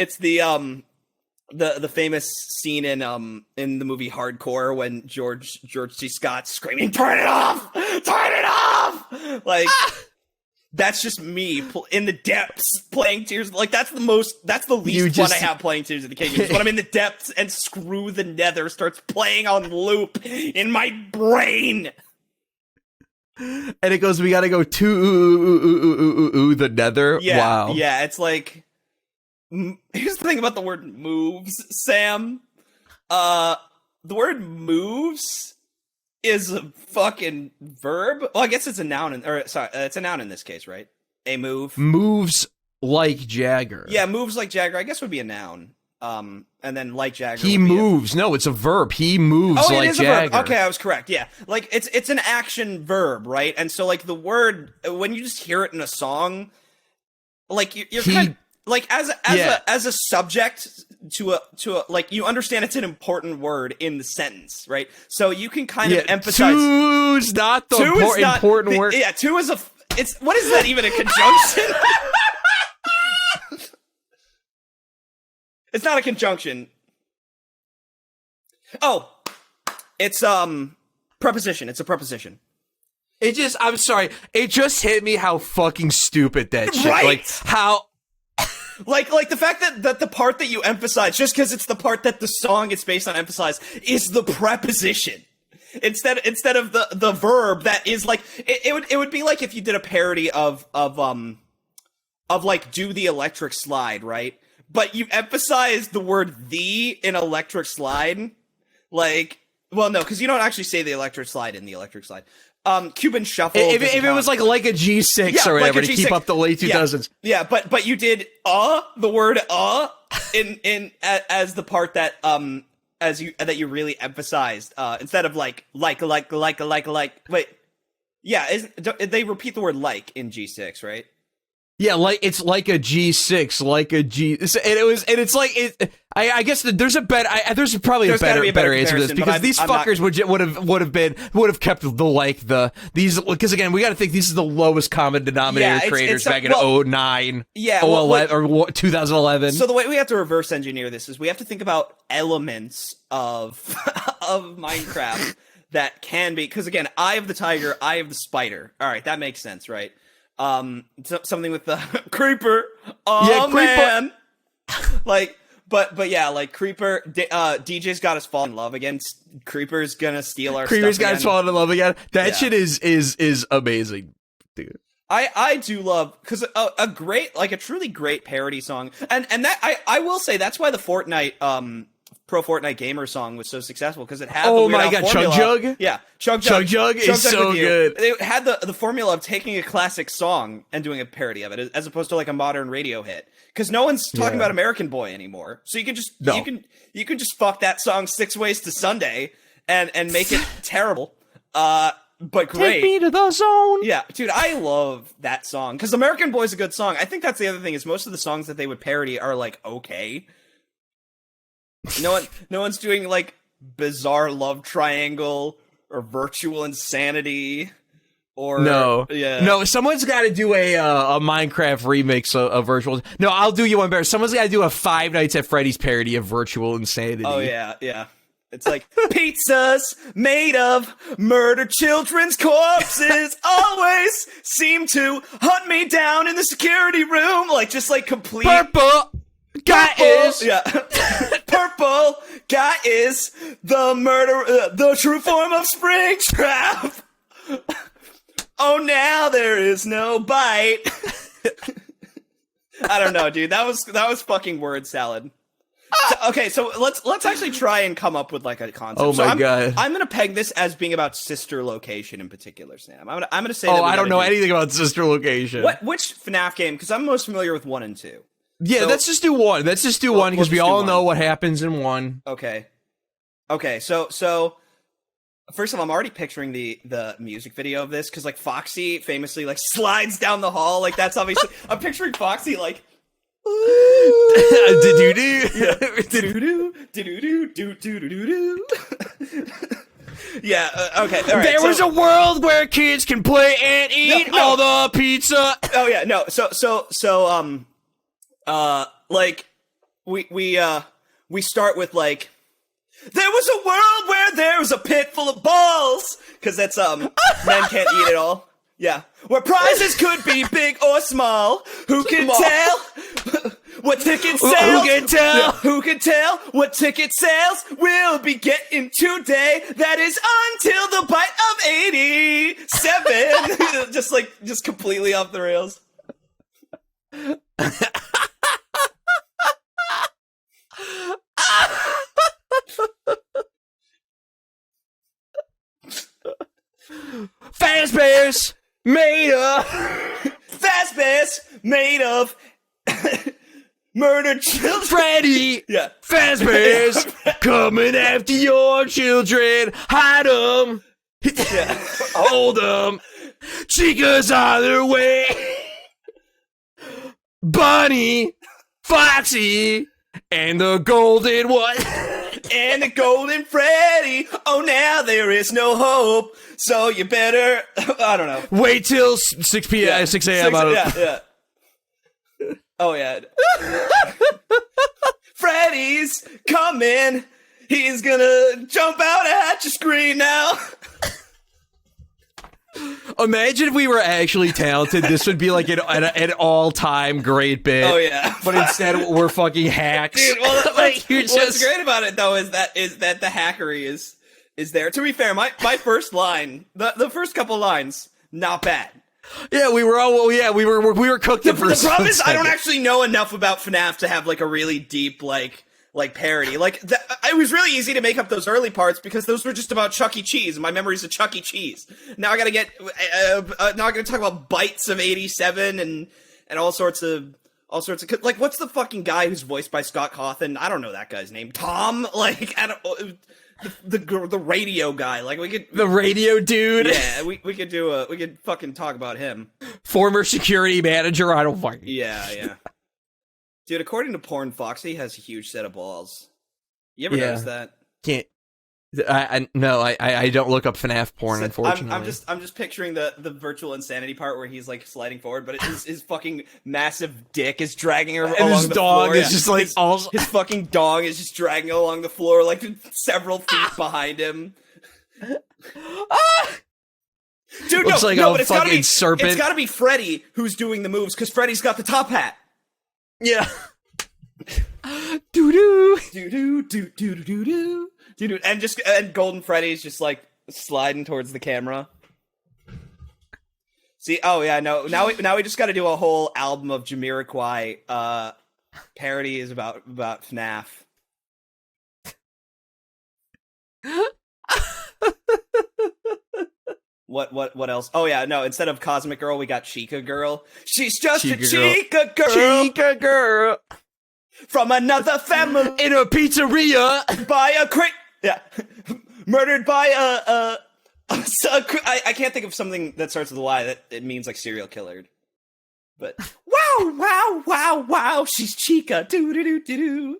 famous scene in the movie Hardcore when George C. Scott's screaming, turn it off! Turn it off! Like, that's just me in the depths playing Tears. Like, that's the least fun I have playing Tears of the Kingdom. When I'm in the depths and Screw the Nether starts playing on loop in my brain. And it goes, we gotta go to the nether. Yeah, wow. yeah, it's like... Here's the thing about the word moves, Sam. The word moves is a fucking verb. Well, I guess it's a noun, it's a noun in this case, right? A move. Moves like Jagger. Yeah, moves like Jagger, I guess would be a noun. And then like Jagger. He moves. No, it's a verb. He moves like it is Jagger. a verb. Okay, I was correct. Yeah, like it's an action verb, right? And so like the word, when you just hear it in a song, like you're kind of, like as a subject to a like, you understand it's an important word in the sentence, right? So you can kind of emphasize. Two's not the important word. Yeah, two is it's what is that even, a conjunction? It's not a conjunction. Oh, it's preposition. It's a preposition. I'm sorry. It just hit me how fucking stupid that shit. Right? Like how. Like the fact that the part that you emphasize, just because it's the part that the song is based on emphasize, is the preposition instead of the verb that is like it would be like if you did a parody of like Do the Electric Slide, right? But you emphasize the word "the" in Electric Slide, like, well, no, because you don't actually say the Electric Slide in the Electric Slide. Cuban Shuffle. If it was like a G6 or whatever, like to keep up the late 2000s. Yeah, but you did the word in as the part that that you really emphasized instead of like. Wait, yeah, they repeat the word like in G6, right? Yeah, like it's like a G6, like a G, and it's like it. I guess there's probably a better answer to this, because these fuckers would have kept these, because again, we got to think these are the lowest common denominator creators back in 09, 011 or 2011. So the way we have to reverse engineer this is we have to think about elements of Minecraft that can be, because again, eye of the tiger, eye of the spider. All right, that makes sense, right? Something with the creeper. Oh yeah, man. Like, but yeah, like Creeper. DJ's got us falling in love again. Creeper's gonna steal our. Creeper's stuff got us falling in love again. That shit is amazing, dude. I do love, because a truly great parody song, and that I will say that's why the Fortnite Pro Fortnite Gamer song was so successful, because it had the Weird Al formula. Chug Jug? Yeah, Chug Jug is so good. It had the formula of taking a classic song and doing a parody of it, as opposed to like a modern radio hit. Because no one's talking about American Boy anymore, so you can just you can just fuck that song 6 Ways to Sunday and make it terrible, but great. Take me to the zone. Yeah, dude, I love that song, because American Boy's a good song. I think that's the other thing, is most of the songs that they would parody are like okay. No one's doing like Bizarre Love Triangle or Virtual Insanity or no. Someone's got to do a Minecraft remix of Virtual. No, I'll do you one better. Someone's got to do a Five Nights at Freddy's parody of Virtual Insanity. Oh yeah. It's like pizzas made of murdered children's corpses always seem to hunt me down in the security room, like just like complete purple. Guy is purple. Guy is the murder, the true form of Springtrap. Oh, now there is no bite. I don't know, dude. That was fucking word salad. Okay, so let's actually try and come up with like a concept. Oh my god! I'm gonna peg this as being about sister location in particular, Sam. I'm gonna say. Oh, I don't know anything about sister location. Which FNAF game? Because I'm most familiar with 1 and 2. Yeah, let's just do one. Let's just do one, because we all know what happens in one. Okay. So first of all, I'm already picturing the music video of this, because like Foxy famously like slides down the hall. Like that's obviously I'm picturing Foxy like. Yeah. Okay. All right, there was a world where kids can play and eat all the pizza. Oh yeah. No. So like we start with like, there was a world where there was a pit full of balls, because that's men can't eat it all. Yeah, where prizes could be big or small. Who can tell what ticket sales? Who can tell? Yeah, who can tell what ticket sales we'll be getting today? That is until the bite of 87 heaven. just completely off the rails. Fazbear's made of murdered children. Freddy. Yeah. Fazbear's coming after your children. Hide them. Yeah. Hold them. Chica's on their way. Bunny, Foxy, and the golden one. And the golden Freddy. Oh, now there is no hope. So you better, I don't know. Wait till 6 p.m. Yeah. 6 a.m. Yeah. Oh, yeah. Freddy's coming. He's gonna jump out at your screen now. Imagine if we were actually talented. This would be like an all-time great bit. Oh yeah, but instead we're fucking hacks. Dude, well, like, what's great about it though is that the hackery is there. To be fair, my first line, the first couple lines, not bad. Yeah, we were cooked. The problem is I don't actually know enough about FNAF to have like a really deep like parody. Like it was really easy to make up those early parts because those were just about Chuck E. Cheese. And my memories of Chuck E. Cheese. Now I gotta get now I gotta talk about Bites of '87 and all sorts of like what's the fucking guy who's voiced by Scott Cawthon? I don't know that guy's name. Tom, like I don't. The radio guy, like we could the radio dude. Yeah, we could fucking talk about him. Former security manager. I don't fucking. Yeah. Dude, according to Porn, Foxy has a huge set of balls. You ever notice that? Can't. I don't look up FNAF porn, unfortunately. I'm just picturing the virtual insanity part where he's like sliding forward, but his fucking massive dick is dragging her along his the dog floor. is just like his fucking dog is just dragging along the floor like several feet behind him. Dude, looks like no, a but fucking serpent. It's gotta be Freddy who's doing the moves because Freddy's got the top hat. Yeah. Doo-doo. Doo-doo, doo-doo, doo-doo. Dude, and Golden Freddy's just like sliding towards the camera. See, oh yeah, no. Now we just got to do a whole album of Jamiroquai parodies about FNAF. What else? Oh yeah, no. Instead of Cosmic Girl, we got Chica Girl. She's just a Chica Girl. Chica Girl from another family in a pizzeria by a murdered by I can't think of something that starts with a Y that it means like serial killer. But wow, she's Chica. Do.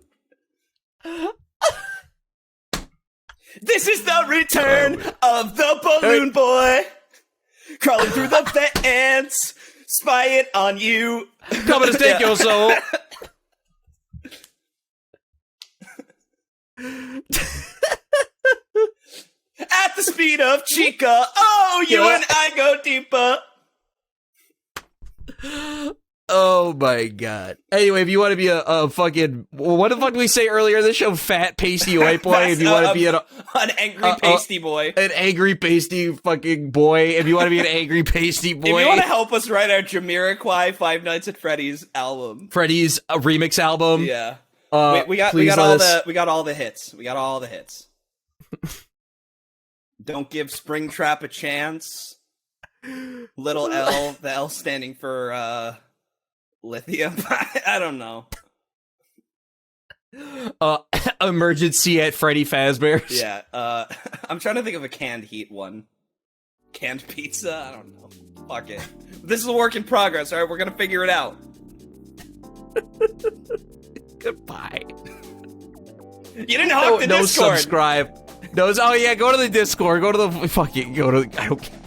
This is the return of the balloon boy, crawling through the vents, spying on you, coming to take your soul. At the speed of Chica, oh, you and I go deeper. Oh my god. Anyway, if you want to be a fucking... What the fuck did we say earlier in the show? Fat, pasty white boy? If you want to be an angry, pasty boy. An angry, pasty fucking boy. If you want to be an angry, pasty boy. If you want to help us write our Jamiroquai Five Nights at Freddy's album. Freddy's remix album. Yeah. We got all the hits. We got all the hits. Don't give Springtrap a chance. Little L, the L standing for lithium. I don't know. Emergency at Freddy Fazbear's. Yeah. I'm trying to think of a canned heat one. Canned pizza? I don't know. Fuck it. This is a work in progress, alright? We're gonna figure it out. Goodbye. You didn't hawk the Discord. No subscribe. No, oh yeah, go to the Discord. Go to the fucking. I don't care.